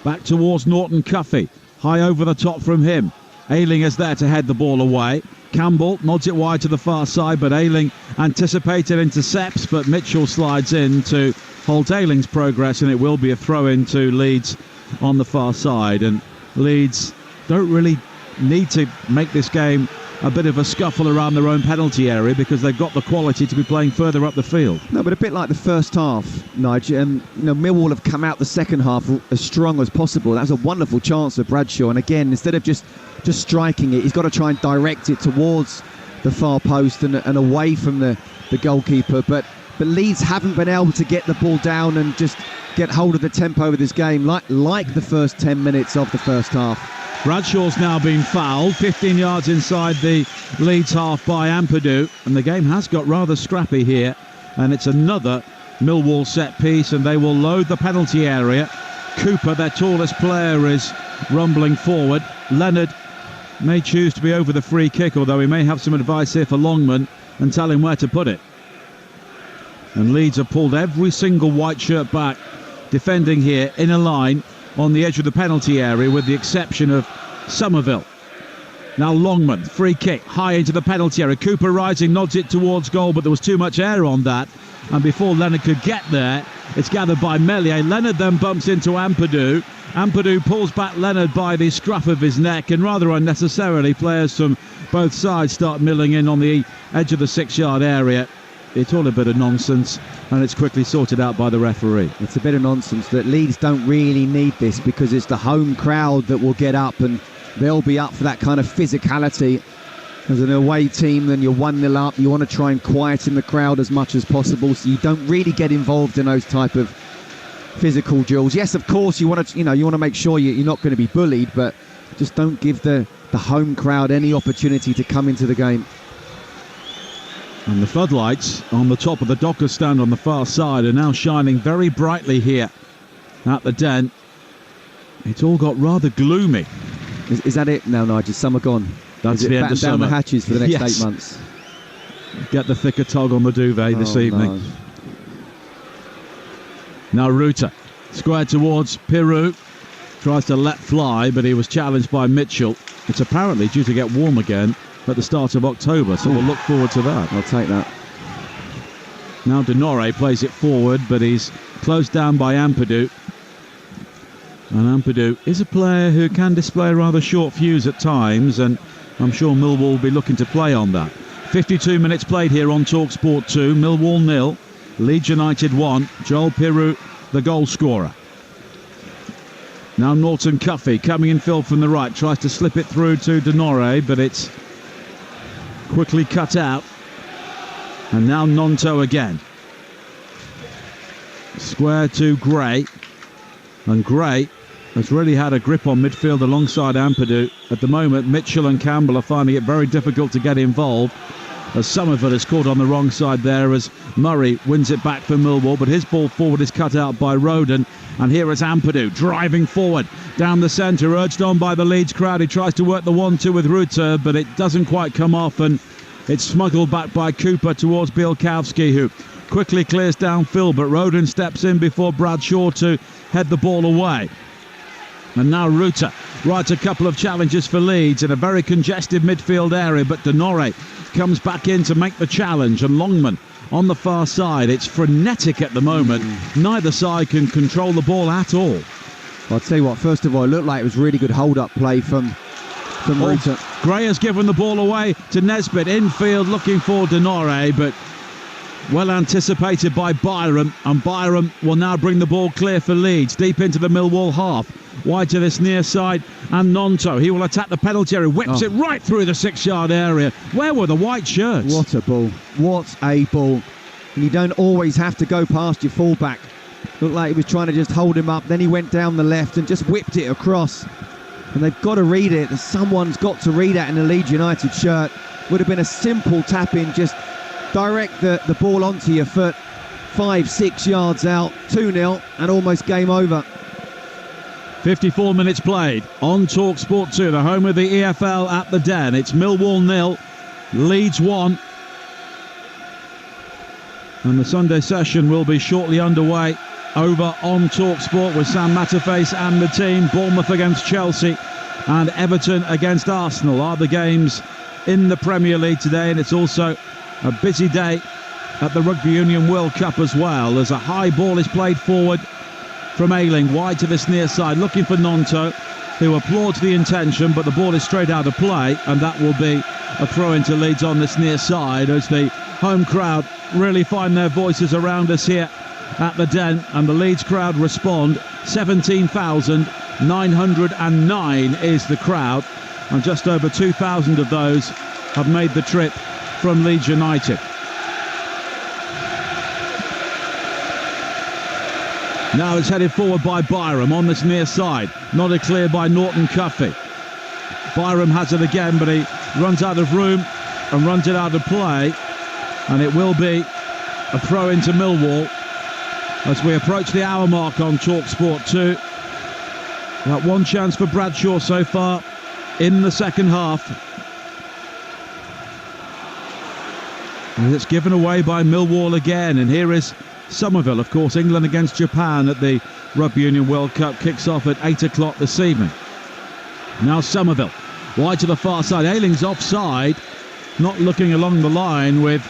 back towards Norton Cuffy, high over the top from him. Ayling is there to head the ball away. Campbell nods it wide to the far side, but Ayling anticipated, intercepts, but Mitchell slides in to halt Ayling's progress, and it will be a throw in to Leeds on the far side. And Leeds don't really need to make this game a bit of a scuffle around their own penalty area, because they've got the quality to be playing further up the field. No, but a bit like the first half, Nigel, and Millwall have come out the second half as strong as possible. That was a wonderful chance of Bradshaw, and again, instead of just striking it, he's got to try and direct it towards the far post and away from the goalkeeper. But Leeds haven't been able to get the ball down and just get hold of the tempo of this game like the first 10 minutes of the first half. Bradshaw's now been fouled, 15 yards inside the Leeds half by Ampadu, and the game has got rather scrappy here, and it's another Millwall set piece, and they will load the penalty area. Cooper, their tallest player, is rumbling forward. Leonard may choose to be over the free kick, although he may have some advice here for Longman and tell him where to put it. And Leeds have pulled every single white shirt back, defending here in a line on the edge of the penalty area, with the exception of Somerville. Now Longman, free kick, high into the penalty area. Cooper rising, nods it towards goal, but there was too much air on that, and before Leonard could get there, it's gathered by Meslier. Leonard then bumps into Ampadu. Ampadu pulls back Leonard by the scruff of his neck, and rather unnecessarily, players from both sides start milling in on the edge of the 6-yard area. It's all a bit of nonsense, and it's quickly sorted out by the referee. It's a bit of nonsense that Leeds don't really need this, because it's the home crowd that will get up, and they'll be up for that kind of physicality. As an away team, then you're 1-0 up, you want to try and quieten the crowd as much as possible, so you don't really get involved in those type of physical duels. Yes, of course, you want to make sure you're not going to be bullied, but just don't give the home crowd any opportunity to come into the game. And the floodlights on the top of the Docker stand on the far side are now shining very brightly here at the Den. It's all got rather gloomy. Is that it now, Nigel? Summer gone? That's the end of summer. Down the hatches for the next 8 months. Get the thicker tog on the duvet this evening. No. Now Ruta, squared towards Pirou. Tries to let fly, but he was challenged by Mitchell. It's apparently due to get warm again at the start of October, so we'll look forward to that. I'll take that. Now Denore plays it forward, but he's closed down by Ampadu. And Ampadu is a player who can display a rather short fuse at times, and I'm sure Millwall will be looking to play on that. 52 minutes played here on Talksport 2. Millwall 0, Leeds United 1. Joel Pirou, the goal scorer. Now Norton Cuffy coming in field from the right, tries to slip it through to Denore, but it's quickly cut out. And now Nonto again. Square to Gray. And Gray has really had a grip on midfield alongside Ampadu. At the moment, Mitchell and Campbell are finding it very difficult to get involved. as Somerville is caught on the wrong side there as Murray wins it back for Millwall, but his ball forward is cut out by Roden. And here is Ampadu driving forward down the centre, urged on by the Leeds crowd. He tries to work the 1-2 with Rutter, but it doesn't quite come off, and it's smuggled back by Cooper towards Bielkowski, who quickly clears downfield, but Roden steps in before Bradshaw to head the ball away. And now Rutter writes a couple of challenges for Leeds in a very congested midfield area, but Denore comes back in to make the challenge, and Longman on the far side. It's frenetic at the moment. Neither side can control the ball at all. I'll tell you what, first of all, it looked like it was really good hold-up play from Rutter. Gray has given the ball away to Nesbitt, infield looking for Denore, but well anticipated by Byram, and Byram will now bring the ball clear for Leeds, deep into the Millwall half. Wide to this near side, and Nonto, he will attack the penalty area, whips it right through the 6-yard area. Where were the white shirts? What a ball, what a ball. And you don't always have to go past your fullback. Looked like he was trying to just hold him up, then he went down the left and just whipped it across. And they've got to read it, someone's got to read that in a Leeds United shirt. Would have been a simple tap-in, just direct the ball onto your foot, 5-6 yards out, 2-0 and almost game over. 54 minutes played on Talksport 2, the home of the EFL at the Den. It's Millwall 0, Leeds 1. And the Sunday session will be shortly underway over on Talksport with Sam Matterface and the team. Bournemouth against Chelsea and Everton against Arsenal are the games in the Premier League today, and it's also a busy day at the Rugby Union World Cup as well, as a high ball is played forward from Ayling, wide to this near side, looking for Nonto, who applauds the intention, but the ball is straight out of play, and that will be a throw into Leeds on this near side, as the home crowd really find their voices around us here at the Den, and the Leeds crowd respond. 17,909 is the crowd, and just over 2,000 of those have made the trip from Leeds United. Now it's headed forward by Byram on this near side. Nodded clear by Norton Cuffey. Byram has it again, but he runs out of room and runs it out of play. And it will be a throw into Millwall as we approach the hour mark on Talksport 2. That one chance for Bradshaw so far in the second half. And it's given away by Millwall again. And here is Somerville, of course. England against Japan at the Rugby Union World Cup kicks off at 8 o'clock this evening. Now Somerville, wide to the far side. Ayling's offside, not looking along the line with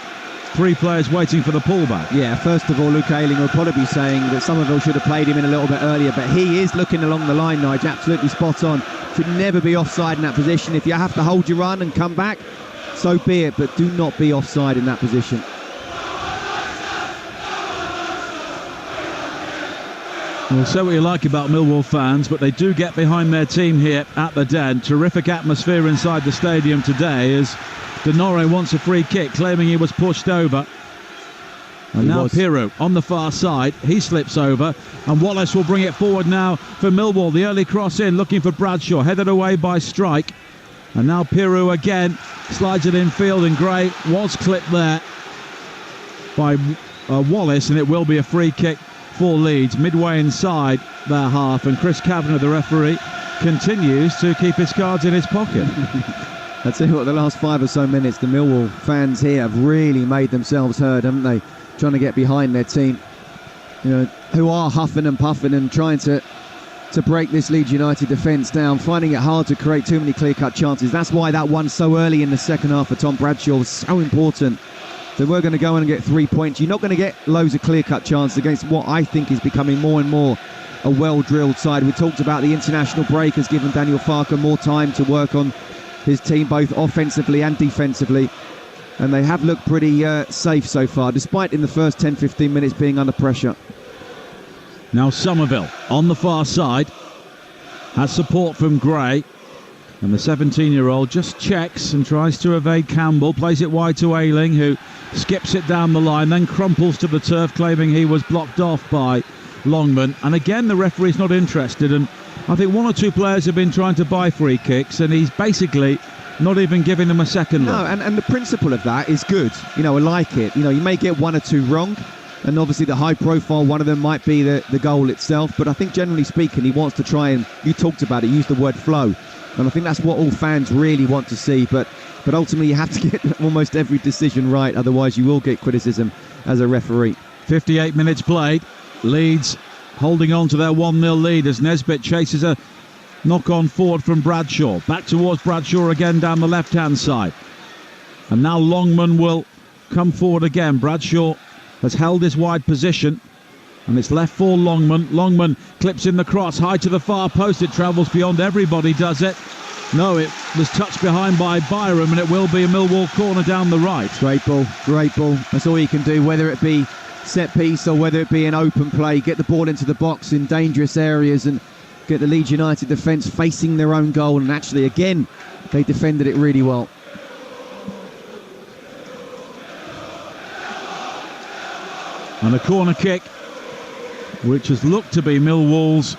3 players waiting for the pullback. Yeah, first of all, Luke Ayling will probably be saying that Somerville should have played him in a little bit earlier, but he is looking along the line, Nigel, absolutely spot on. Should never be offside in that position. If you have to hold your run and come back, so be it, but do not be offside in that position. Well, say what you like about Millwall fans, but they do get behind their team here at the Den. Terrific atmosphere inside the stadium today as Denore wants a free kick, claiming he was pushed over. And now Pirou on the far side, he slips over, and Wallace will bring it forward now for Millwall. The early cross in, looking for Bradshaw, headed away by Strike. And now Pirou again slides it in field, and Gray was clipped there by Wallace, and it will be a free kick for Leeds, midway inside their half, and Chris Kavanagh, the referee, continues to keep his cards in his pocket. I'll tell you what, the last 5 or so minutes, the Millwall fans here have really made themselves heard, haven't they? Trying to get behind their team, you know, who are huffing and puffing and trying to break this Leeds United defence down, finding it hard to create too many clear-cut chances. That's why that one so early in the second half for Tom Bradshaw was so important. So we're going to go in and get 3 points. You're not going to get loads of clear-cut chances against what I think is becoming more and more a well-drilled side. We talked about the international break has given Daniel Farke more time to work on his team, both offensively and defensively. And they have looked pretty safe so far, despite in the first 10-15 minutes being under pressure. Now Somerville on the far side has support from Gray. And the 17-year-old just checks and tries to evade Campbell, plays it wide to Ayling, who skips it down the line, then crumples to the turf, claiming he was blocked off by Longman. And again, the referee's not interested, and I think 1 or 2 players have been trying to buy free kicks, and he's basically not even giving them a second look. No, and the principle of that is good. I like it. You may get one or two wrong, and obviously the high profile one of them might be the goal itself, but I think generally speaking he wants to try and, you talked about it, use the word flow, and I think that's what all fans really want to see, but ultimately you have to get almost every decision right, otherwise you will get criticism as a referee. 58 minutes played. Leeds holding on to their 1-0 lead as Nesbitt chases a knock-on forward from Bradshaw. Back towards Bradshaw again down the left-hand side. And now Longman will come forward again. Bradshaw has held his wide position, and it's left for Longman. Longman clips in the cross, high to the far post. It travels beyond everybody, does it? No, it was touched behind by Byram, and it will be a Millwall corner down the right. Great ball, great ball. That's all you can do, whether it be set piece or whether it be an open play. Get the ball into the box in dangerous areas and get the Leeds United defence facing their own goal, and actually again they defended it really well. And a corner kick, which has looked to be Millwall's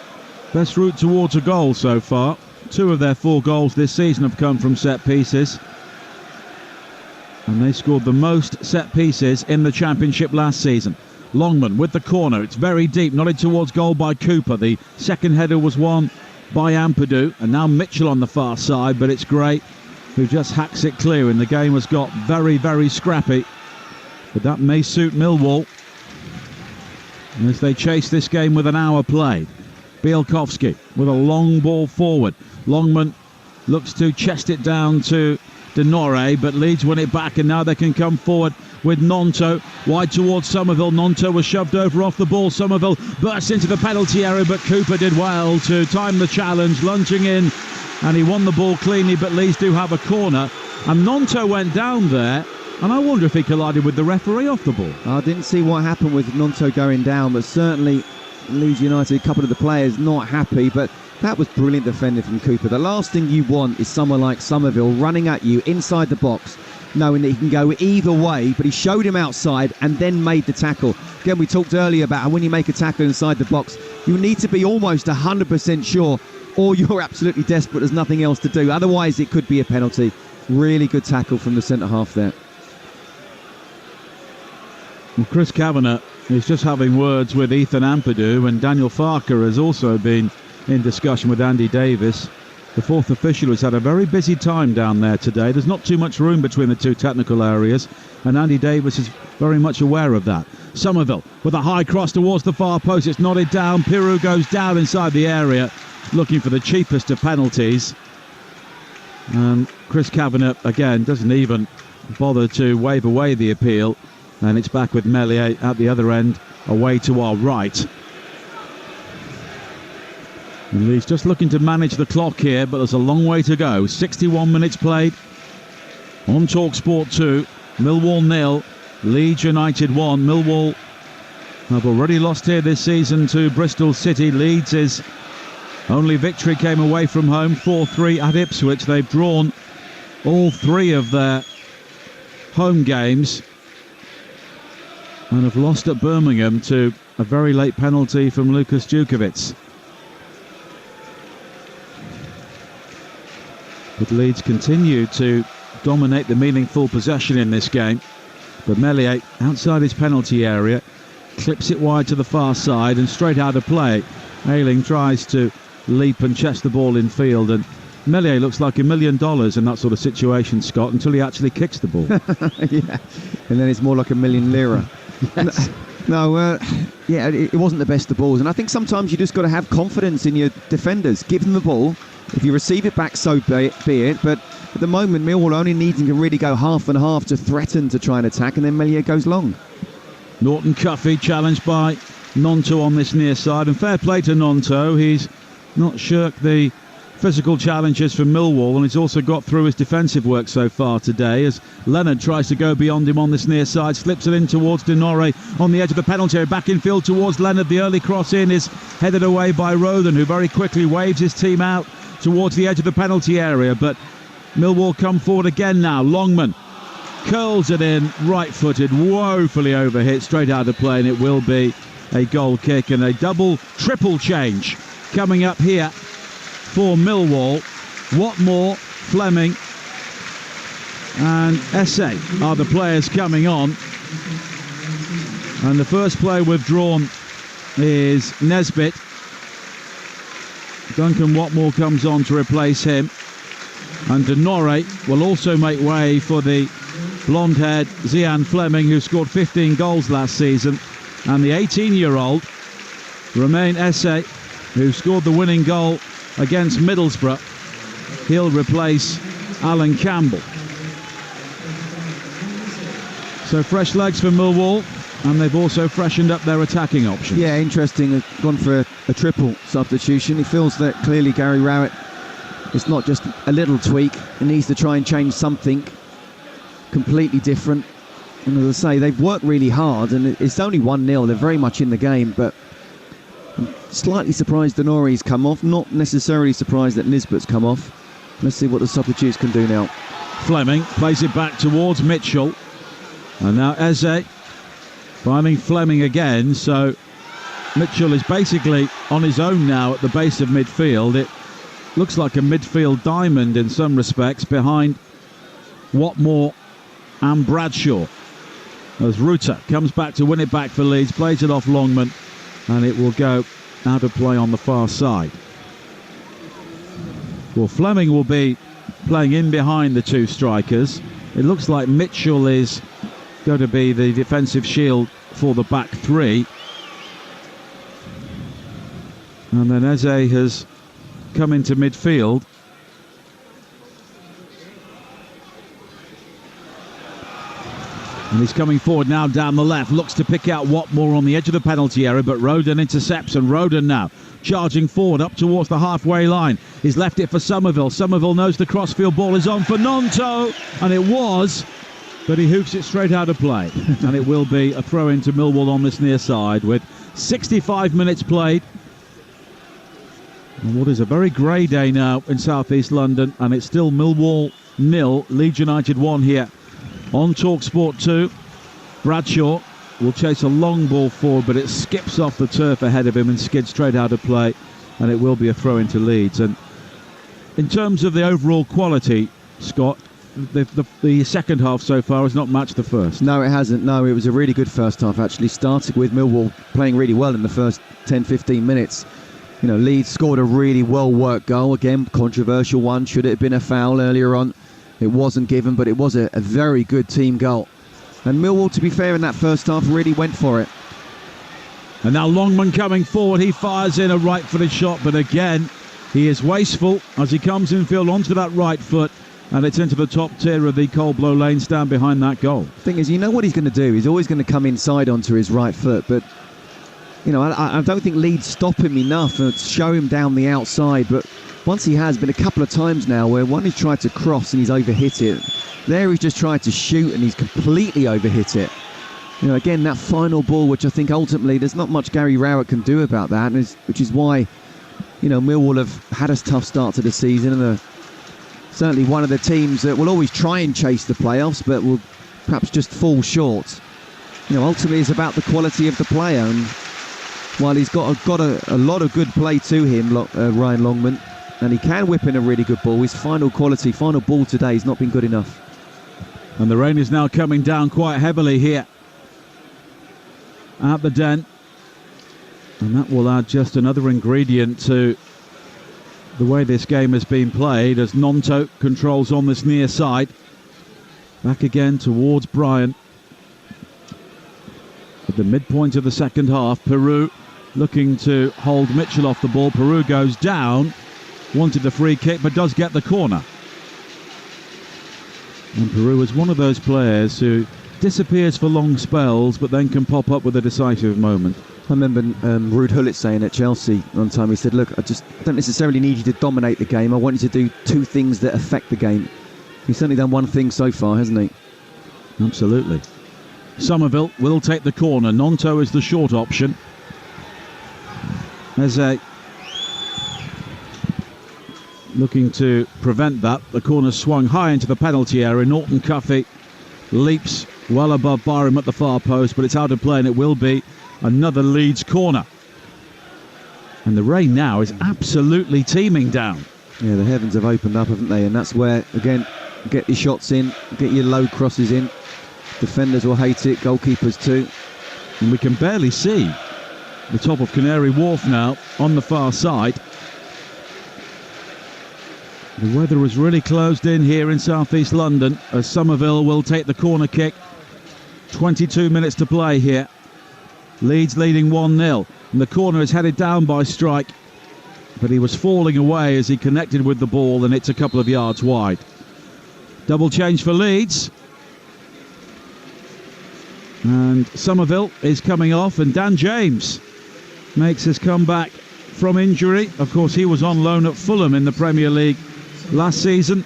best route towards a goal so far. 2 of their 4 goals this season have come from set pieces, and they scored the most set pieces in the Championship last season. Longman with the corner, it's very deep, nodded towards goal by Cooper. The second header was won by Ampadu, and now Mitchell on the far side, but it's Gray who just hacks it clear, and the game has got very, very scrappy, but that may suit Millwall as they chase this game with an hour played. Bielkowski with a long ball forward. Longman looks to chest it down to Denore, but Leeds win it back, and now they can come forward with Nonto wide towards Somerville. Nonto was shoved over off the ball. Somerville bursts into the penalty area, but Cooper did well to time the challenge, lunging in, and he won the ball cleanly, but Leeds do have a corner, and Nonto went down there, and I wonder if he collided with the referee off the ball. I didn't see what happened with Nonto going down, but certainly Leeds United, a couple of the players not happy, but that was brilliant defending from Cooper. The last thing you want is someone like Somerville running at you inside the box, knowing that he can go either way, but he showed him outside and then made the tackle. Again, we talked earlier about how when you make a tackle inside the box, you need to be almost 100% sure, or you're absolutely desperate, there's nothing else to do. Otherwise, it could be a penalty. Really good tackle from the centre-half there. Well, Chris Kavanagh is just having words with Ethan Ampadu, and Daniel Farker has also been in discussion with Andy Davis. The 4th official has had a very busy time down there today. There's not too much room between the 2 technical areas, and Andy Davis is very much aware of that. Somerville with a high cross towards the far post. It's nodded down. Pirou goes down inside the area, looking for the cheapest of penalties. And Chris Kavanagh, again, doesn't even bother to wave away the appeal. And it's back with Meslier at the other end, away to our right. And Leeds just looking to manage the clock here, but there's a long way to go. 61 minutes played on Talksport 2. Millwall 0, Leeds United 1. Millwall have already lost here this season to Bristol City. Leeds' only victory came away from home, 4-3 at Ipswich. They've drawn all 3 of their home games and have lost at Birmingham to a very late penalty from Lukas Djukovic. But Leeds continue to dominate the meaningful possession in this game. But Meslier, outside his penalty area, clips it wide to the far side and straight out of play. Ayling tries to leap and chest the ball in field, and Meslier looks like $1 million in that sort of situation, Scott, until he actually kicks the ball. Yeah, and then it's more like £1 million lira. Yes. It wasn't the best of balls, and I think sometimes you just got to have confidence in your defenders. Give them the ball. If you receive it back, so be it. But at the moment, Millwall only needing to really go half and half to threaten to try and attack, and then Meslier goes long. Norton Cuffy challenged by Nonto on this near side, and fair play to Nonto. He's not shirked the physical challenges from Millwall, and he's also got through his defensive work so far today as Leonard tries to go beyond him on this near side, slips it in towards Denore on the edge of the penalty area, back in field towards Leonard. The early cross in is headed away by Rodhan, who very quickly waves his team out towards the edge of the penalty area, but Millwall come forward again now. Longman curls it in, right-footed, woefully overhit, straight out of play, and it will be a goal kick, and a triple change coming up here for Millwall. Watmore, Fleming and Esse are the players coming on. And the first player withdrawn is Nesbitt. Duncan Watmore comes on to replace him. And Denore will also make way for the blonde-haired Zian Fleming, who scored 15 goals last season. And the 18-year-old, Romain Esse, who scored the winning goal against Middlesbrough. He'll replace Alan Campbell. So fresh legs for Millwall, and they've also freshened up their attacking options. Yeah, interesting. They've gone for a triple substitution. He feels that clearly Gary Rowett, it's not just a little tweak. He needs to try and change something completely different. And as I say, they've worked really hard, and it's only 1-0. They're very much in the game, but I'm slightly surprised Denore's come off. Not necessarily surprised that Nisbet's come off. Let's see what the substitutes can do now. Fleming plays it back towards Mitchell. And now Eze finding Fleming again. So Mitchell is basically on his own now at the base of midfield. It looks like a midfield diamond in some respects behind Watmore and Bradshaw. As Ruta comes back to win it back for Leeds, plays it off Longman, and it will go out of play on the far side. Well, Fleming will be playing in behind the two strikers. It looks like Mitchell is going to be the defensive shield for the back three. And then Eze has come into midfield. And he's coming forward now down the left. Looks to pick out Watmore on the edge of the penalty area, but Roden intercepts, and Roden now charging forward up towards the halfway line. He's left it for Somerville. Somerville knows the crossfield ball is on for Nonto, and it was, but he hooks it straight out of play. And it will be a throw into Millwall on this near side with 65 minutes played. And what is a very grey day now in southeast London, and it's still Millwall 0, Leeds United 1 here on Talksport 2. Bradshaw will chase a long ball forward, but it skips off the turf ahead of him and skids straight out of play, and it will be a throw into Leeds. And in terms of the overall quality, Scott, the second half so far has not matched the first. No, it hasn't. No, it was a really good first half, actually. Started with Millwall playing really well in the first 10-15 minutes. You know, Leeds scored a really well-worked goal. Again, controversial one. Should it have been a foul earlier on? It wasn't given, but it was a very good team goal. And Millwall, to be fair, in that first half really went for it. And now Longman coming forward. He fires in a right-footed shot, but again, he is wasteful as he comes infield onto that right foot, and it's into the top tier of the Coldblow Lane stand behind that goal. Thing is, you know what he's going to do. He's always going to come inside onto his right foot, but you know, I don't think Leeds stop him enough and show him down the outside. But once he has been a couple of times now where one he's tried to cross and he's overhit it. There he's just tried to shoot and he's completely overhit it. You know, again, that final ball, which I think ultimately there's not much Gary Rowett can do about that, which is why, you know, Millwall have had a tough start to the season and are certainly one of the teams that will always try and chase the playoffs, but will perhaps just fall short. You know, ultimately it's about the quality of the player, and while he's got a lot of good play to him, Ryan Longman, and he can whip in a really good ball, his final ball today has not been good enough. And the rain is now coming down quite heavily here at the Den, and that will add just another ingredient to the way this game has been played, as Nonto controls on this near side. Back again towards Brian. At the midpoint of the second half, Peru looking to hold Mitchell off the ball. Peru goes down, wanted the free kick, but does get the corner. And Peru is one of those players who disappears for long spells, but then can pop up with a decisive moment. I remember Ruud Gullit saying at Chelsea one time, he said, look, I don't necessarily need you to dominate the game. I want you to do two things that affect the game. He's certainly done one thing so far, hasn't he? Absolutely. Somerville will take the corner. Nonto is the short option. Eze looking to prevent that. The corner swung high into the penalty area. Norton Cuffey leaps well above Byram at the far post, but it's out of play, and it will be another Leeds corner. And the rain now is absolutely teeming down. Yeah, the heavens have opened up, haven't they? And that's where, again, get your shots in, get your low crosses in. Defenders will hate it, goalkeepers too. And we can barely see the top of Canary Wharf now on the far side. The weather has really closed in here in southeast London as Somerville will take the corner kick. 22 minutes to play here. Leeds leading 1-0. And the corner is headed down by Strike, but he was falling away as he connected with the ball, and it's a couple of yards wide. Double change for Leeds. And Somerville is coming off, and Dan James makes his comeback from injury. Of course, he was on loan at Fulham in the Premier League last season.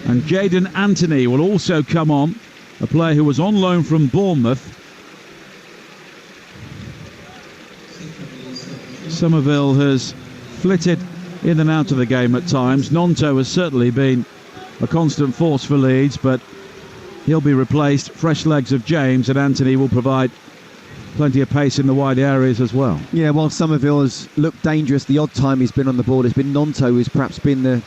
And Jayden Anthony will also come on, a player who was on loan from Bournemouth. Somerville has flitted in and out of the game at times. Nonto has certainly been a constant force for Leeds, but he'll be replaced. Fresh legs of James, and Anthony will provide plenty of pace in the wide areas as well. Yeah, while Somerville has looked dangerous, the odd time he's been on the ball, it's been Nonto who's perhaps been the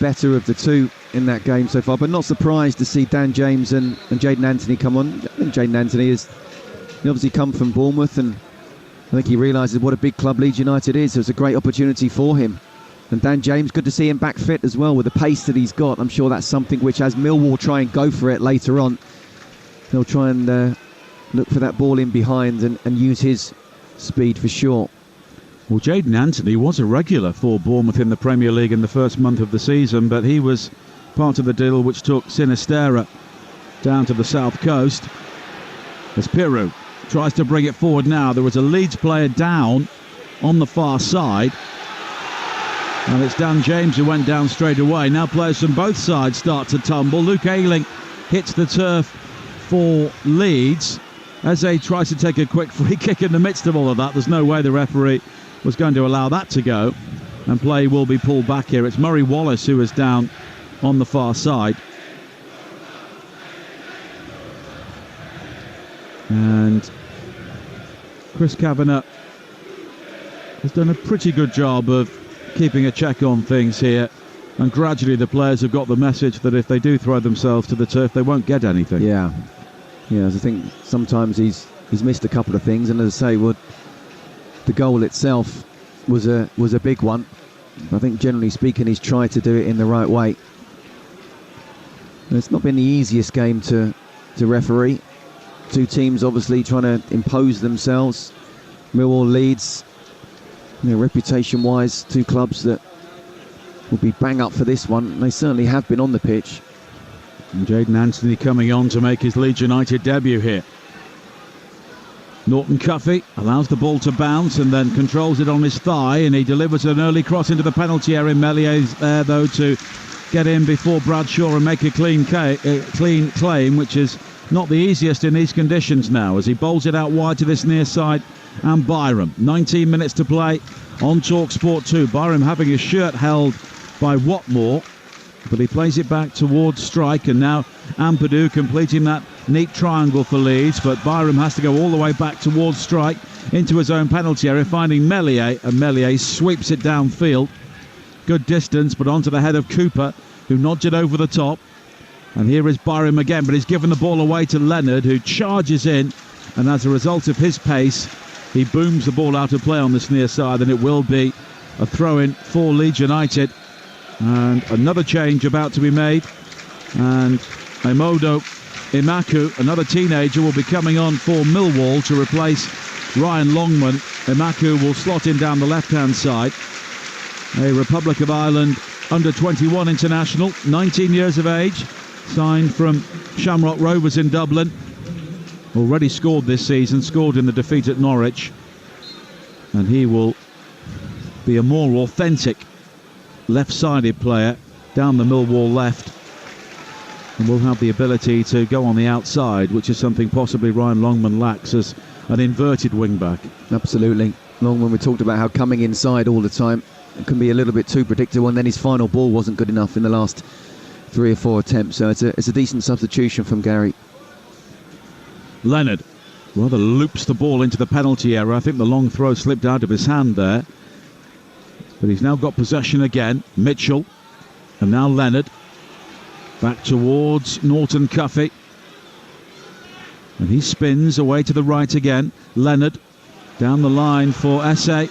better of the two in that game so far. But not surprised to see Dan James and Jayden Anthony come on. I think Jayden Anthony has obviously come from Bournemouth, and I think he realises what a big club Leeds United is. It was a great opportunity for him. And Dan James, good to see him back fit as well with the pace that he's got. I'm sure that's something which, as Millwall try and go for it later on, they'll try and look for that ball in behind and use his speed for sure. Well, Jayden Anthony was a regular for Bournemouth in the Premier League in the first month of the season, but he was part of the deal which took Sinisterra down to the south coast. As Piru tries to bring it forward now, there was a Leeds player down on the far side. And it's Dan James who went down straight away. Now players from both sides start to tumble. Luke Ayling hits the turf for Leeds. Eze tries to take a quick free kick in the midst of all of that. There's no way the referee was going to allow that to go. And play will be pulled back here. It's Murray Wallace who is down on the far side. And Chris Kavanagh has done a pretty good job of keeping a check on things here, and gradually the players have got the message that if they do throw themselves to the turf, they won't get anything. Yeah, I think sometimes he's missed a couple of things, and as I say, the goal itself was a big one. I think generally speaking, he's tried to do it in the right way. It's not been the easiest game to referee. Two teams obviously trying to impose themselves. Millwall, Leeds, reputation-wise, two clubs that will be bang up for this one. They certainly have been on the pitch. And Jayden Anthony coming on to make his Leeds United debut here. Norton Cuffy allows the ball to bounce and then controls it on his thigh, and he delivers an early cross into the penalty area. Mellier's there though to get in before Bradshaw and make a clean claim, which is not the easiest in these conditions now, as he bowls it out wide to this near side. And Byram, 19 minutes to play on Talksport 2. Byram having his shirt held by Watmore, but he plays it back towards Strike, and now Ampadu completing that neat triangle for Leeds, but Byram has to go all the way back towards Strike into his own penalty area, finding Meslier, and Meslier sweeps it downfield. Good distance, but onto the head of Cooper, who nods it over the top. And here is Byram again, but he's given the ball away to Leonard, who charges in, and as a result of his pace, he booms the ball out of play on this near side, and it will be a throw-in for Leeds United. And another change about to be made, and Emodo Imaku, another teenager, will be coming on for Millwall to replace Ryan Longman. Imaku will slot in down the left-hand side. A Republic of Ireland under-21 international, 19 years of age, signed from Shamrock Rovers in Dublin. Already scored this season, scored in the defeat at Norwich, and he will be a more authentic left-sided player down the Millwall left, and will have the ability to go on the outside, which is something possibly Ryan Longman lacks as an inverted wing-back. Absolutely. Longman, we talked about how coming inside all the time can be a little bit too predictable, and then his final ball wasn't good enough in the last 3 or 4 attempts, so it's a decent substitution from Gary. Leonard rather loops the ball into the penalty area. I think the long throw slipped out of his hand there, but he's now got possession again. Mitchell, and now Leonard Back towards Norton Cuffy. And he spins away to the right again. Leonard down the line for Esse.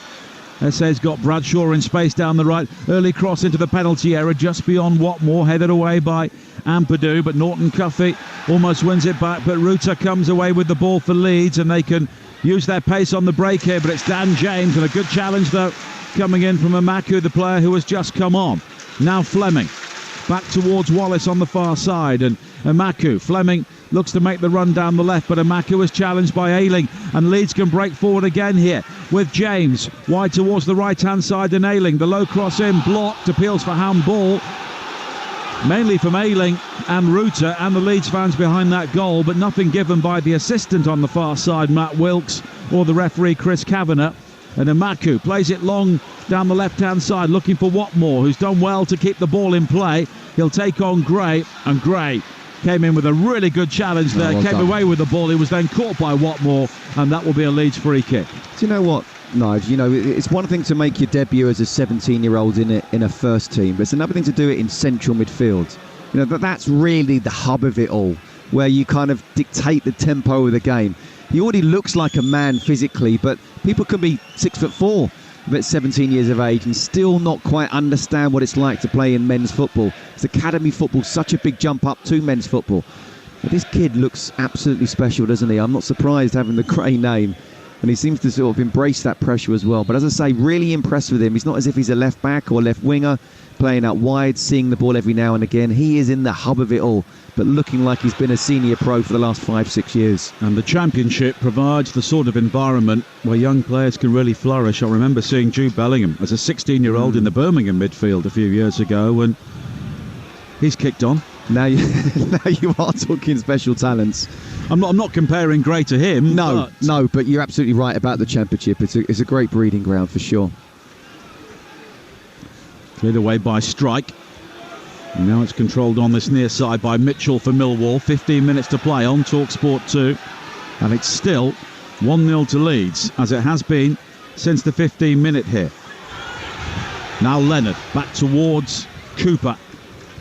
Esse's got Bradshaw in space down the right. Early cross into the penalty area just beyond Watmore, headed away by Ampadu, but Norton Cuffy almost wins it back, but Ruta comes away with the ball for Leeds, and they can use their pace on the break here, but it's Dan James, and a good challenge though coming in from Amaku, the player who has just come on. Now Fleming back towards Wallace on the far side, and Amaku. Fleming looks to make the run down the left, but Amaku is challenged by Ayling, and Leeds can break forward again here with James wide towards the right hand side, and Ayling, the low cross in, blocked, appeals for handball mainly from Ayling and Ruta and the Leeds fans behind that goal, but nothing given by the assistant on the far side, Matt Wilkes, or the referee Chris Kavanagh. And Amaku plays it long down the left-hand side, looking for Watmore, who's done well to keep the ball in play. He'll take on Gray, and Gray came in with a really good challenge there, came away with the ball. He was then caught by Watmore, and that will be a Leeds free kick. Do you know what, Nige? You know, it's one thing to make your debut as a 17-year-old in a first team, but it's another thing to do it in central midfield. You know, that's really the hub of it all, where you kind of dictate the tempo of the game. He already looks like a man physically, but people can be 6'4" at 17 years of age and still not quite understand what it's like to play in men's football. It's academy football, such a big jump up to men's football. But this kid looks absolutely special, doesn't he? I'm not surprised having the Gray name, and he seems to sort of embrace that pressure as well. But as I say, really impressed with him. He's not as if he's a left back or left winger playing out wide, seeing the ball every now and again. He is in the hub of it all, but looking like he's been a senior pro for the last 5-6 years. And the Championship provides the sort of environment where young players can really flourish. I remember seeing Jude Bellingham as a 16-year-old in the Birmingham midfield a few years ago, and he's kicked on. Now you are talking special talents. I'm not comparing Gray to him. But you're absolutely right about the Championship. It's a great breeding ground for sure. Cleared away by Strike. And now it's controlled on this near side by Mitchell for Millwall. 15 minutes to play on Talksport 2. And it's still 1-0 to Leeds, as it has been since the 15-minute here. Now Leonard back towards Cooper.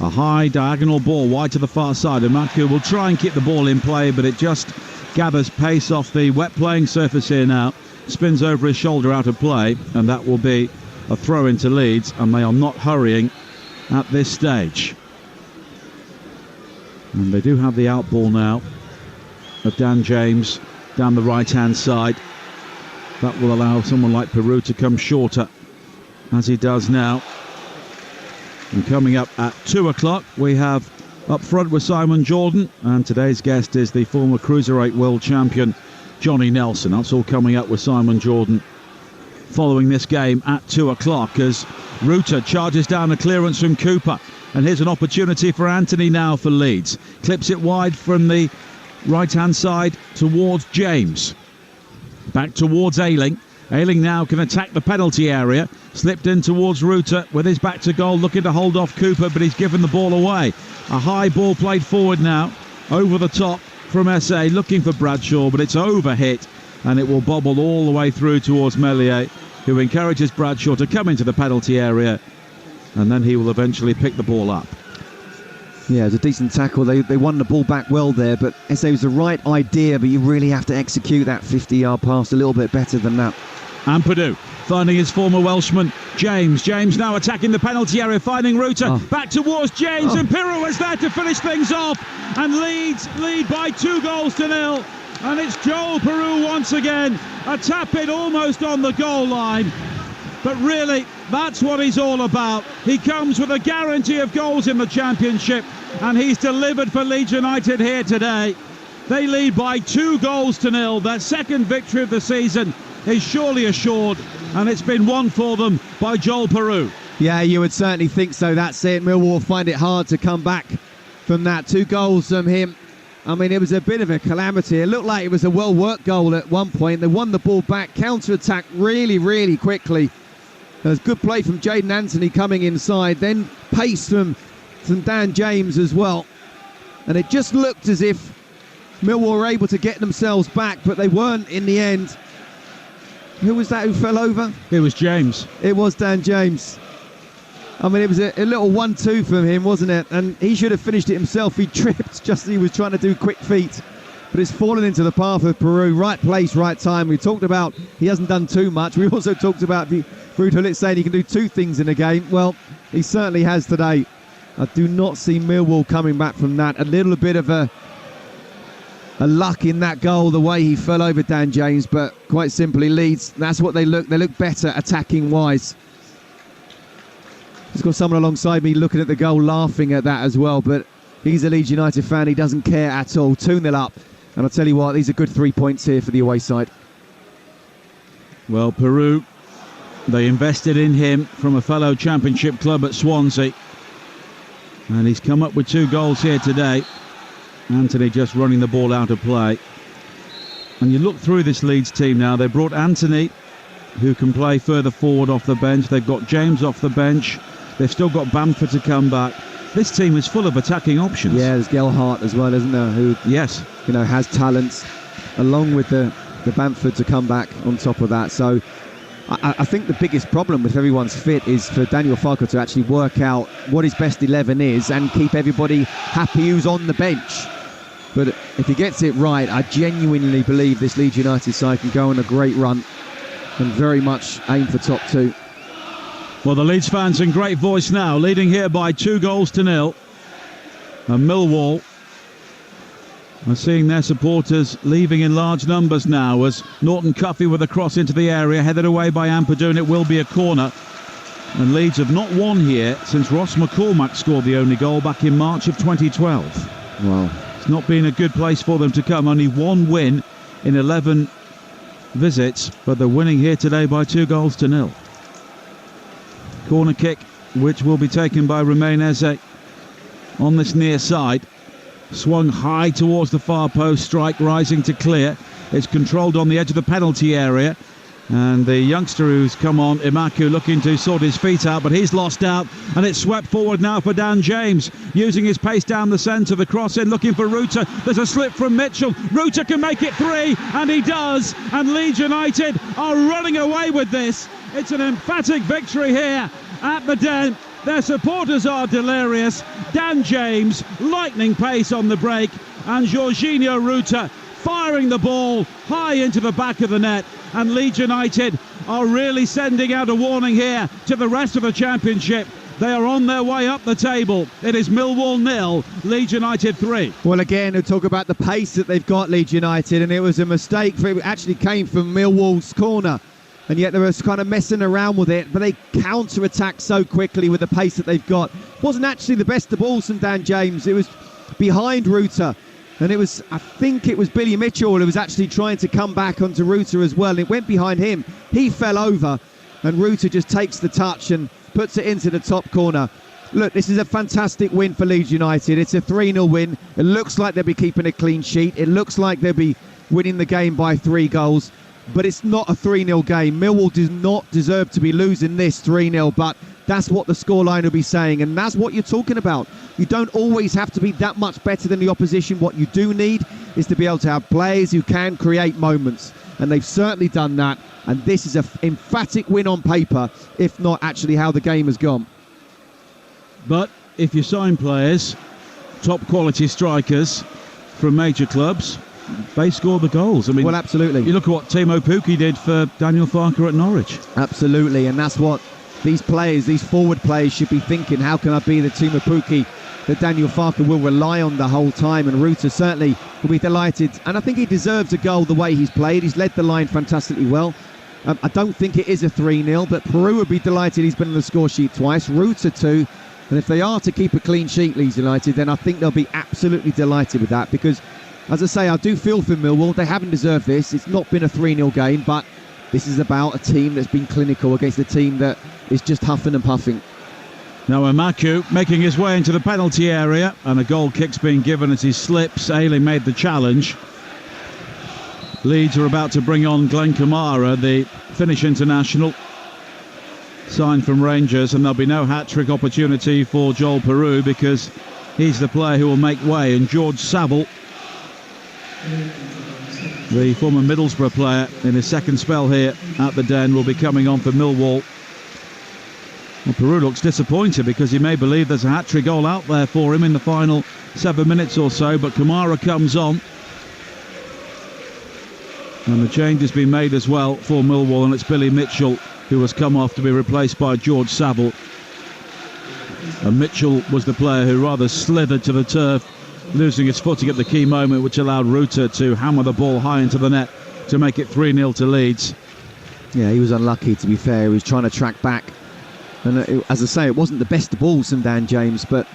A high diagonal ball wide to the far side. And Amaku will try and keep the ball in play, but it just gathers pace off the wet playing surface here now. Spins over his shoulder out of play, and that will be a throw into Leeds, and they are not hurrying at this stage. And they do have the out ball now of Dan James down the right hand side. That will allow someone like Peru to come shorter, as he does now. And coming up at 2 o'clock, we have up front with Simon Jordan, and today's guest is the former Cruiserweight World Champion Johnny Nelson. That's all coming up with Simon Jordan following this game at 2 o'clock, as Ruta charges down a clearance from Cooper. And here's an opportunity for Anthony now for Leeds. Clips it wide from the right-hand side towards James. Back towards Ayling. Ayling now can attack the penalty area. Slipped in towards Ruta with his back to goal, looking to hold off Cooper, but he's given the ball away. A high ball played forward now, over the top from SA, looking for Bradshaw, but it's overhit, and it will bobble all the way through towards Meslier, who encourages Bradshaw to come into the penalty area, and then he will eventually pick the ball up. Yeah, it was a decent tackle. They won the ball back well there, but SA was the right idea, but you really have to execute that 50-yard pass a little bit better than that. Ampadu finding his former Welshman, James. James now attacking the penalty area, finding Ruta. Back towards James, and Pirro is there to finish things off. And Leeds lead by 2-0. And it's Joel Peru once again. A tap-in almost on the goal line. But really, that's what he's all about. He comes with a guarantee of goals in the Championship, and he's delivered for Leeds United here today. They lead by 2-0. Their second victory of the season is surely assured, and it's been won for them by Joel Peru. Yeah, you would certainly think so. That's it. Millwall find it hard to come back from that. 2 goals from him. I mean, it was a bit of a calamity. It looked like it was a well-worked goal at one point. They won the ball back, counter-attack really, really quickly. There's good play from Jaden Anthony coming inside, then pace from Dan James as well. And it just looked as if Millwall were able to get themselves back, but they weren't in the end. Who was that who fell over? It was James. It was Dan James. I mean, it was a little 1-2 from him, wasn't it? And he should have finished it himself. He tripped just as he was trying to do quick feet. But it's fallen into the path of Peru. Right place, right time. We talked about he hasn't done too much. We also talked about Ruud Gullit saying he can do two things in a game. Well, he certainly has today. I do not see Millwall coming back from that. A little bit of a luck in that goal, the way he fell over Dan James, but quite simply, Leeds, that's what they look. They look better attacking-wise. Just got someone alongside me looking at the goal, laughing at that as well, but he's a Leeds United fan. He doesn't care at all. 2-0 up. And I'll tell you what, these are good 3 points here for the away side. Well, Peru, they invested in him from a fellow championship club at Swansea. And he's come up with 2 goals here today. Anthony just running the ball out of play. And you look through this Leeds team now. They brought Anthony, who can play further forward off the bench. They've got James off the bench. They've still got Bamford to come back. This team is full of attacking options. Yeah, there's Gelhardt as well, isn't there? Who, yes, has talents, along with the Bamford to come back on top of that. So I think the biggest problem with everyone's fit is for Daniel Farke to actually work out what his best 11 is and keep everybody happy who's on the bench. But if he gets it right, I genuinely believe this Leeds United side can go on a great run and very much aim for top 2. Well, the Leeds fans in great voice now, leading here by 2-0. And Millwall are seeing their supporters leaving in large numbers now as Norton Cuffy with a cross into the area, headed away by Ampadu. It will be a corner. And Leeds have not won here since Ross McCormack scored the only goal back in March of 2012. Wow. It's not been a good place for them to come. Only 1 win in 11 visits, but they're winning here today by 2-0. Corner kick, which will be taken by Romain Eze on this near side. Swung high towards the far post, strike rising to clear. It's controlled on the edge of the penalty area. And the youngster who's come on, Imaku, looking to sort his feet out, but he's lost out. And it's swept forward now for Dan James, using his pace down the centre. The cross in, looking for Ruta. There's a slip from Mitchell. Ruta can make it 3, and he does. And Leeds United are running away with this. It's an emphatic victory here at the Den. Their supporters are delirious. Dan James, lightning pace on the break, and Jorginho Ruta firing the ball high into the back of the net. And Leeds United are really sending out a warning here to the rest of the Championship. They are on their way up the table. It is Millwall 0, Leeds United 3. Well, again, we'll talk about the pace that they've got, Leeds United, and it was a mistake. It actually came from Millwall's corner, and yet they were kind of messing around with it, but they counter-attack so quickly with the pace that they've got. Wasn't actually the best of balls from Dan James. It was behind Ruta. And it was, I think it was Billy Mitchell who was actually trying to come back onto Ruta as well. And it went behind him. He fell over, and Ruta just takes the touch and puts it into the top corner. Look, this is a fantastic win for Leeds United. It's a 3-0 win. It looks like they'll be keeping a clean sheet. It looks like they'll be winning the game by 3 goals. But it's not a 3-0 game. Millwall does not deserve to be losing this 3-0, but that's what the scoreline will be saying, and that's what you're talking about. You don't always have to be that much better than the opposition. What you do need is to be able to have players who can create moments, and they've certainly done that, and this is an emphatic win on paper, if not actually how the game has gone. But if you sign players, top quality strikers from major clubs, they score the goals. I mean, well, absolutely. You look at what Teemu Pukki did for Daniel Farke at Norwich. Absolutely, and that's what these players, these forward players, should be thinking. How can I be the Teemu Pukki that Daniel Farke will rely on the whole time? And Ruta certainly will be delighted, and I think he deserves a goal the way he's played. He's led the line fantastically well. I don't think it is a 3-0, but Peru would be delighted. He's been on the score sheet twice, Ruta too, and if they are to keep a clean sheet, Leeds United, then I think they'll be absolutely delighted with that, because as I say, I do feel for Millwall. They haven't deserved this. It's not been a 3-0 game, but this is about a team that's been clinical against a team that is just huffing and puffing. Now Imaku making his way into the penalty area, and a goal kick's being given as he slips. Ailey made the challenge. Leeds are about to bring on Glenn Kamara, the Finnish international, signed from Rangers, and there'll be no hat-trick opportunity for Joel Peru because he's the player who will make way. And George Saville, the former Middlesbrough player in his second spell here at the Den, will be coming on for Millwall. Well, Peru looks disappointed because he may believe there's a hat-trick goal out there for him in the final 7 minutes or so, but Kamara comes on. And the change has been made as well for Millwall, and it's Billy Mitchell who has come off to be replaced by George Saville. And Mitchell was the player who rather slithered to the turf, losing his footing at the key moment, which allowed Ruta to hammer the ball high into the net to make it 3-0 to Leeds. Yeah, he was unlucky, to be fair. He was trying to track back. And as I say, it wasn't the best ball, St Dan James, but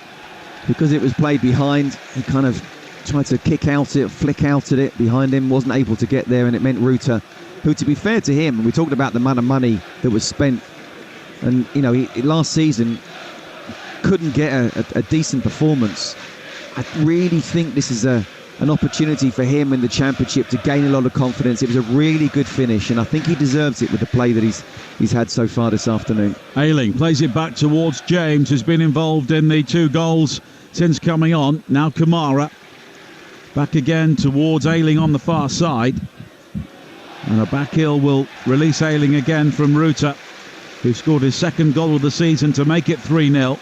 because it was played behind, he kind of tried to kick out it, flick out at it behind him, wasn't able to get there, and it meant Ruta, who, to be fair to him, and we talked about the amount of money that was spent, and you know, he last season couldn't get a decent performance. I really think this is an opportunity for him in the Championship to gain a lot of confidence. It was a really good finish, and I think he deserves it with the play that he's had so far this afternoon. Ayling plays it back towards James, who's been involved in the 2 goals since coming on. Now Kamara back again towards Ayling on the far side, and a back heel will release Ayling again from Ruta, who scored his 2nd goal of the season to make it 3-0.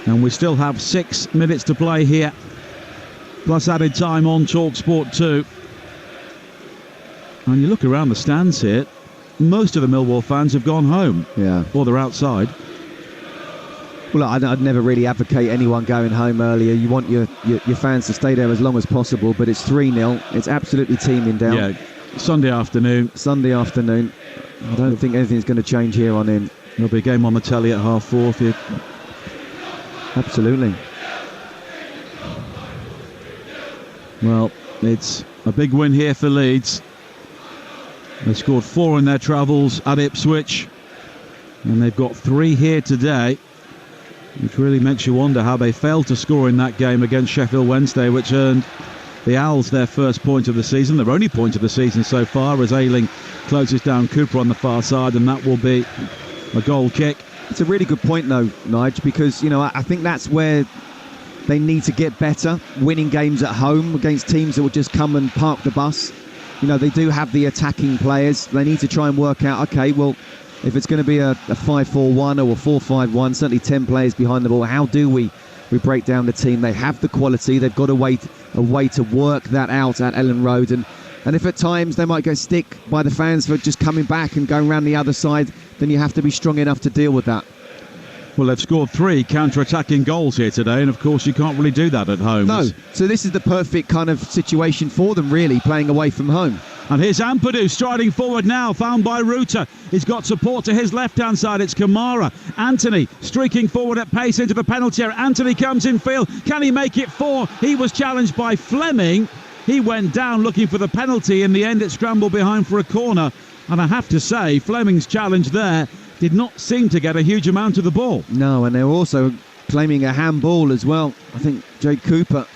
And we still have 6 minutes to play here, plus added time on Talksport 2. And you look around the stands here, most of the Millwall fans have gone home. Yeah. Or they're outside. Well, I'd never really advocate anyone going home earlier. You want your fans to stay there as long as possible, but it's 3-0. It's absolutely teeming down. Yeah, Sunday afternoon. I don't think anything's going to change here on in. There'll be a game on the telly at 4:30. Absolutely. Well, it's a big win here for Leeds. They scored 4 in their travels at Ipswich, and they've got 3 here today, which really makes you wonder how they failed to score in that game against Sheffield Wednesday, which earned the Owls their first point of the season, their only point of the season so far, as Ayling closes down Cooper on the far side, and that will be a goal kick. It's a really good point, though, Nige, because, you know, I think that's where they need to get better, winning games at home against teams that will just come and park the bus. You know, they do have the attacking players. They need to try and work out, OK, well, if it's going to be a 5-4-1 or a 4-5-1, certainly 10 players behind the ball, how do we break down the team? They have the quality. They've got a way to work that out at Ellen Road. And if at times they might get stick by the fans for just coming back and going around the other side, then you have to be strong enough to deal with that. Well, they've scored 3 counter-attacking goals here today, and of course you can't really do that at home. No, so this is the perfect kind of situation for them, really, playing away from home. And here's Ampadu striding forward now, found by Ruta. He's got support to his left-hand side. It's Kamara. Anthony streaking forward at pace into the penalty area. Anthony comes in field. Can he make it 4? He was challenged by Fleming. He went down looking for the penalty. In the end, it scrambled behind for a corner. And I have to say, Fleming's challenge there did not seem to get a huge amount of the ball. No, and they're also claiming a handball as well. I think Jake Cooper.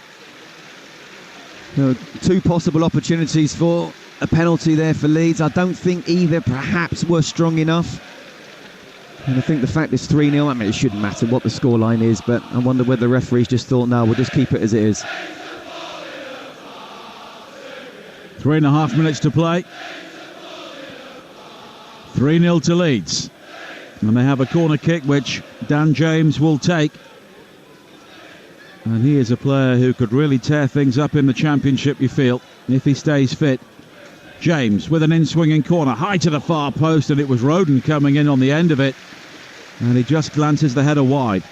2 possible opportunities for a penalty there for Leeds. I don't think either perhaps were strong enough. And I think the fact it's 3-0, I mean, it shouldn't matter what the scoreline is, but I wonder whether the referees just thought, no, we'll just keep it as it is. 3.5 minutes to play. 3-0 to Leeds. And they have a corner kick which Dan James will take. And he is a player who could really tear things up in the Championship, you feel, if he stays fit. James with an in-swinging corner, high to the far post, and it was Roden coming in on the end of it. And he just glances the header wide.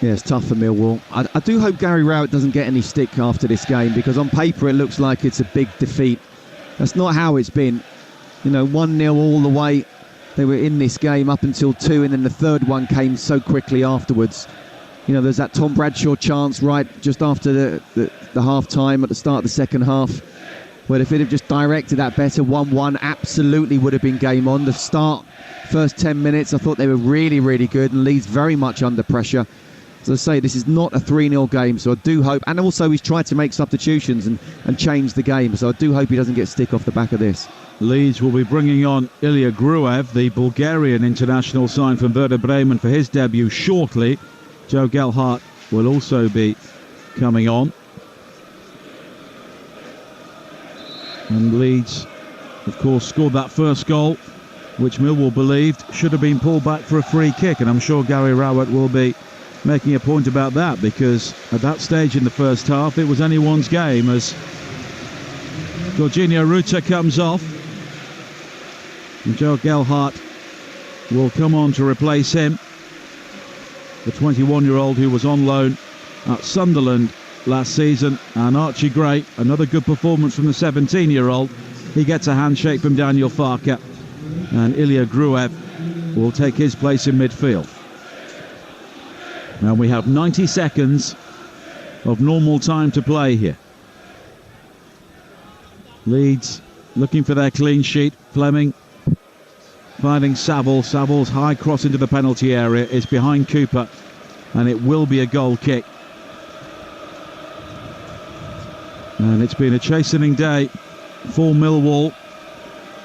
Yeah, it's tough for Millwall. I do hope Gary Rowett doesn't get any stick after this game, because on paper it looks like it's a big defeat. That's not how it's been. You know, 1-0 all the way. They were in this game up until 2, and then the third one came so quickly afterwards. You know, there's that Tom Bradshaw chance right just after the half-time at the start of the second half, where if they'd have just directed that better, 1-1 absolutely would have been game on. The start, first 10 minutes, I thought they were really, really good, and Leeds very much under pressure. As I say, this is not a 3-0 game, so I do hope, and also he's tried to make substitutions and change the game, so I do hope he doesn't get stick off the back of this. Leeds will be bringing on Ilya Gruev, the Bulgarian international signed from Werder Bremen, for his debut shortly. Joe Gelhardt will also be coming on. And Leeds, of course, scored that first goal which Millwall believed should have been pulled back for a free kick, and I'm sure Gary Rowett will be making a point about that, because at that stage in the first half it was anyone's game as Jorginho Ruta comes off and Joe Gelhardt will come on to replace him, the 21-year-old who was on loan at Sunderland last season. And Archie Gray, another good performance from the 17-year-old. He gets a handshake from Daniel Farke, and Ilya Gruev will take his place in midfield. Now we have 90 seconds of normal time to play here. Leeds looking for their clean sheet. Fleming finding Saville. Saville's high cross into the penalty area is behind Cooper, and it will be a goal kick. And it's been a chastening day for Millwall,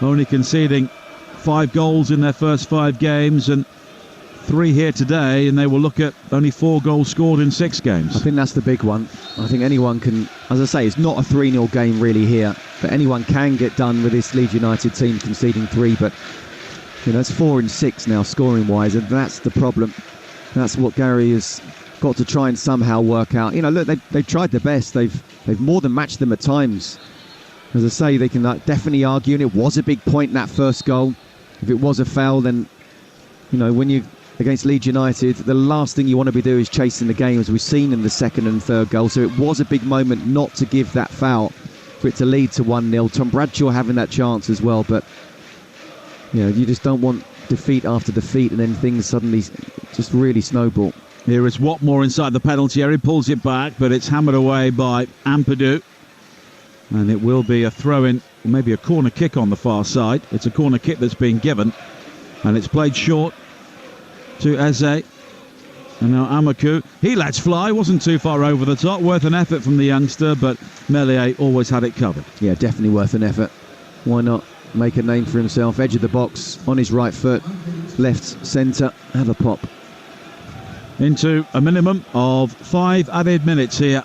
only conceding 5 goals in their first 5 games and 3 here today, and they will look at only 4 goals scored in 6 games. I think that's the big one. I think anyone can, as I say, it's not a 3-0 game really here, but anyone can get done with this Leeds United team conceding 3, but you know, it's 4 in 6 now scoring wise, and that's the problem. That's what Gary has got to try and somehow work out. You know, look, they've tried their best. They've more than matched them at times. As I say, they can definitely argue, and it was a big point in that first goal. If it was a foul, then, you know, when you against Leeds United, the last thing you want to be doing is chasing the game, as we've seen in the second and third goal. So it was a big moment not to give that foul, for it to lead to 1-0. Tom Bradshaw having that chance as well, but you know, you just don't want defeat after defeat, and then things suddenly just really snowball. Here is Watmore inside the penalty area, pulls it back, but it's hammered away by Ampadu, and it will be a throw-in, maybe a corner kick on the far side. It's a corner kick that's been given, and it's played short to Eze, and now Amaku, he lets fly, wasn't too far over the top, worth an effort from the youngster, but Meslier always had it covered. Yeah, definitely worth an effort. Why not make a name for himself? Edge of the box, on his right foot, left centre, have a pop. Into a minimum of 5 added minutes here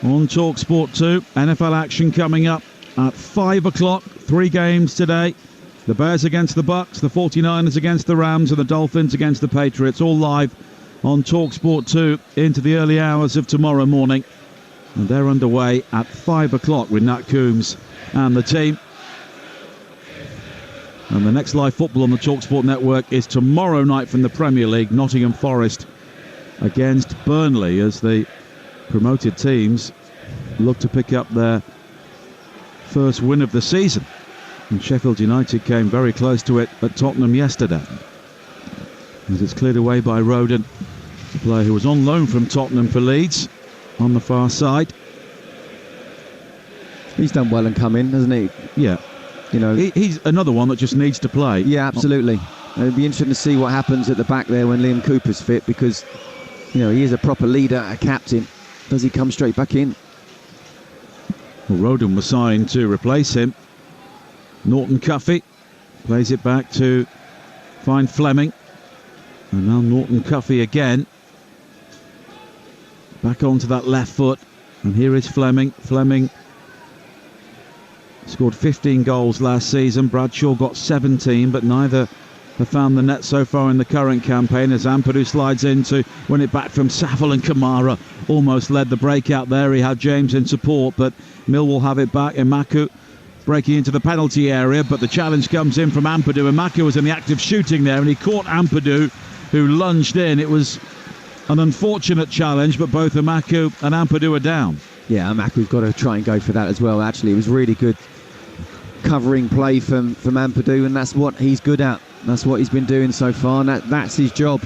on Talksport 2. NFL action coming up at 5 o'clock. 3 games today. The Bears against the Bucks, the 49ers against the Rams, and the Dolphins against the Patriots. All live on Talksport 2 into the early hours of tomorrow morning. And they're underway at 5 o'clock with Nat Coombs and the team. And the next live football on the Talksport network is tomorrow night from the Premier League. Nottingham Forest against Burnley, as the promoted teams look to pick up their first win of the season. And Sheffield United came very close to it at Tottenham yesterday, as it's cleared away by Roden, the player who was on loan from Tottenham for Leeds, on the far side. He's done well and come in, hasn't he? Yeah. You know, he's another one that just needs to play. Yeah, absolutely. It'd be interesting to see what happens at the back there when Liam Cooper's fit, because you know, he is a proper leader, a captain. Does he come straight back in? Well, Roden was signed to replace him. Norton Cuffy plays it back to find Fleming, and now Norton Cuffy again back onto that left foot, and here is Fleming. Fleming scored 15 goals last season. Bradshaw got 17, but neither have found the net so far in the current campaign, as Ampadu slides in to win it back from Saville, and Kamara almost led the breakout there. He had James in support, but Millwall have it back. Emaku breaking into the penalty area, but the challenge comes in from Ampadu. Emaku was in the act of shooting there, and he caught Ampadu, who lunged in. It was an unfortunate challenge, but both Emaku and Ampadu are down. Yeah, Emaku's got to try and go for that as well. Actually, it was really good covering play from Ampadu, and that's what he's good at. That's what he's been doing so far, and that's his job.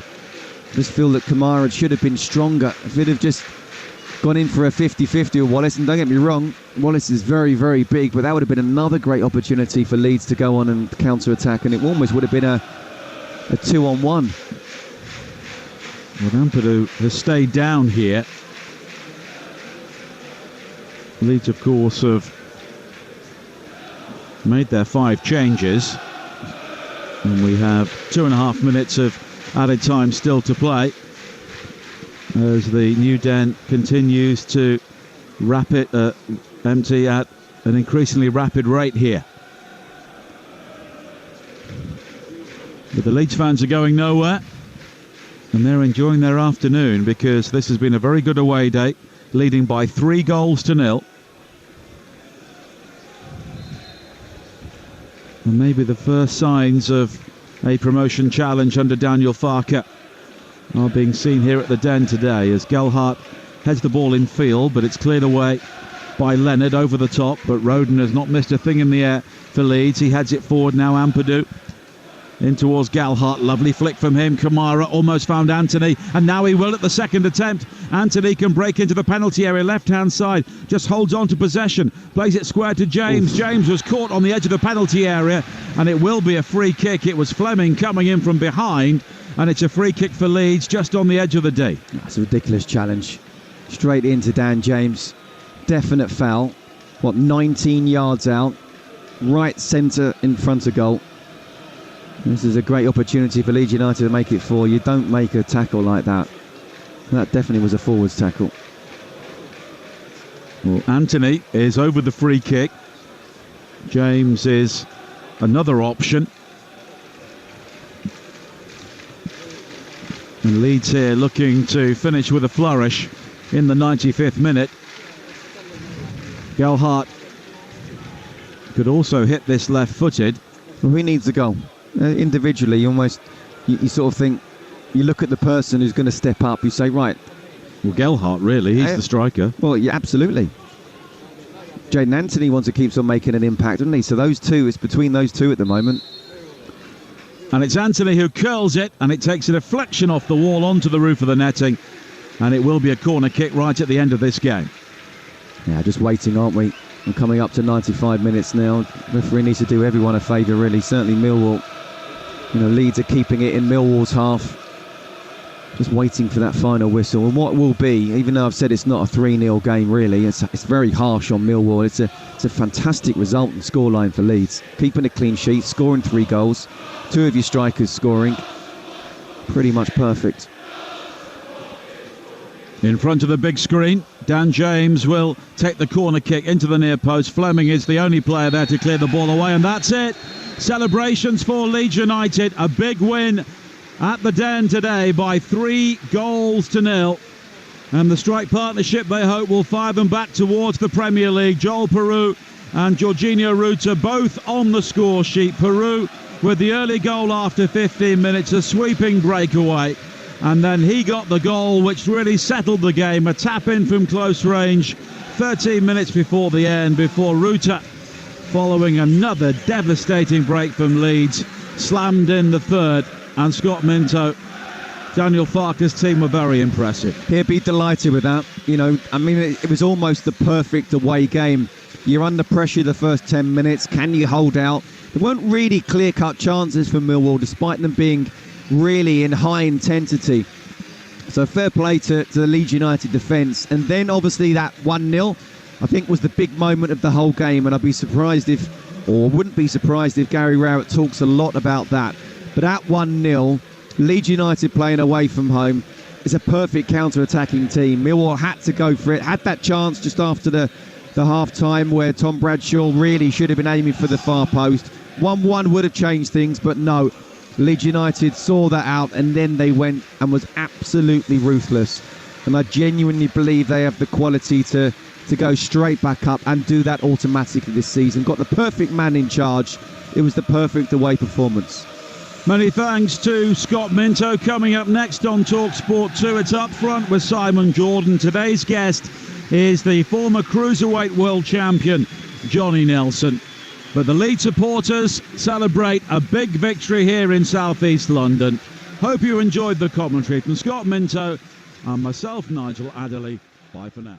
Just feel that Kamara should have been stronger. If he'd have just gone in for a 50-50 with Wallace, and don't get me wrong, Wallace is very, very big, but that would have been another great opportunity for Leeds to go on and counter-attack, and it almost would have been a 2-on-1. Well, Ampadu has stayed down here. Leeds, of course, have made their 5 changes, and we have 2.5 minutes of added time still to play, as the New Den continues to empty at an increasingly rapid rate here. But the Leeds fans are going nowhere, and they're enjoying their afternoon because this has been a very good away day, leading by 3-0. And maybe the first signs of a promotion challenge under Daniel Farke are being seen here at the Den today as Gelhardt heads the ball in field, but it's cleared away by Leonard over the top. But Roden has not missed a thing in the air for Leeds. He heads it forward now. Ampadu in towards Gelhardt. Lovely flick from him. Kamara almost found Anthony, and now he will at the second attempt. Anthony can break into the penalty area, left-hand side, just holds on to possession, plays it square to James. Oof. James was caught on the edge of the penalty area, and it will be a free kick. It was Fleming coming in from behind, and it's a free kick for Leeds just on the edge of the D. That's a ridiculous challenge. Straight into Dan James. Definite foul. 19 yards out, right centre in front of goal. This is a great opportunity for Leeds United to make it 4. You don't make a tackle like that. That definitely was a forwards tackle. Well, Anthony is over the free kick. James is another option. And Leeds here looking to finish with a flourish in the 95th minute. Gelhardt could also hit this left-footed. Well, who needs the goal? Individually, you sort of think, you look at the person who's going to step up, you say, right. Well, Gelhardt, really, he's the striker. Well, yeah, absolutely. Jaden Anthony wants to keep on making an impact, doesn't he? So those two, it's between those two at the moment. And it's Anthony who curls it, and it takes a deflection off the wall onto the roof of the netting, and it will be a corner kick right at the end of this game. Yeah, just waiting, aren't we? We're coming up to 95 minutes now. Referee needs to do everyone a favour, really. Certainly Millwall. Leeds are keeping it in Millwall's half. Just waiting for that final whistle. And what will be, even though I've said it's not a 3-0 game, really, it's very harsh on Millwall. It's a fantastic result and scoreline for Leeds. Keeping a clean sheet, scoring 3 goals. 2 of your strikers scoring. Pretty much perfect. In front of the big screen, Dan James will take the corner kick into the near post. Fleming is the only player there to clear the ball away, and that's it. Celebrations for Leeds United. A big win at the Den today by 3-0. And the strike partnership, they hope, will fire them back towards the Premier League. Joel Peru and Jorginho Ruta both on the score sheet. Peru with the early goal after 15 minutes, a sweeping breakaway. And then he got the goal which really settled the game. A tap in from close range 13 minutes before the end, before Ruta, following another devastating break from Leeds, slammed in the third. And Scott Minto, Daniel Farke's team were very impressive. He'd be delighted with that. It was almost the perfect away game. You're under pressure the first 10 minutes. Can you hold out? There weren't really clear-cut chances for Millwall, despite them being really in high intensity. So fair play to the Leeds United defence. And then obviously that 1-0, I think, was the big moment of the whole game. And I'd be surprised wouldn't be surprised if Gary Rowett talks a lot about that. But at 1-0, Leeds United playing away from home is a perfect counter-attacking team. Millwall had to go for it, had that chance just after the half-time where Tom Bradshaw really should have been aiming for the far post. 1-1 would have changed things, but no. Leeds United saw that out, and then they went and was absolutely ruthless. And I genuinely believe they have the quality to go straight back up and do that automatically this season. Got the perfect man in charge. It was the perfect away performance. Many thanks to Scott Minto. Coming up next on Talksport 2, it's Up Front with Simon Jordan. Today's guest is the former Cruiserweight World Champion, Johnny Nelson. But the Leeds supporters celebrate a big victory here in South East London. Hope you enjoyed the commentary from Scott Minto and myself, Nigel Adderley. Bye for now.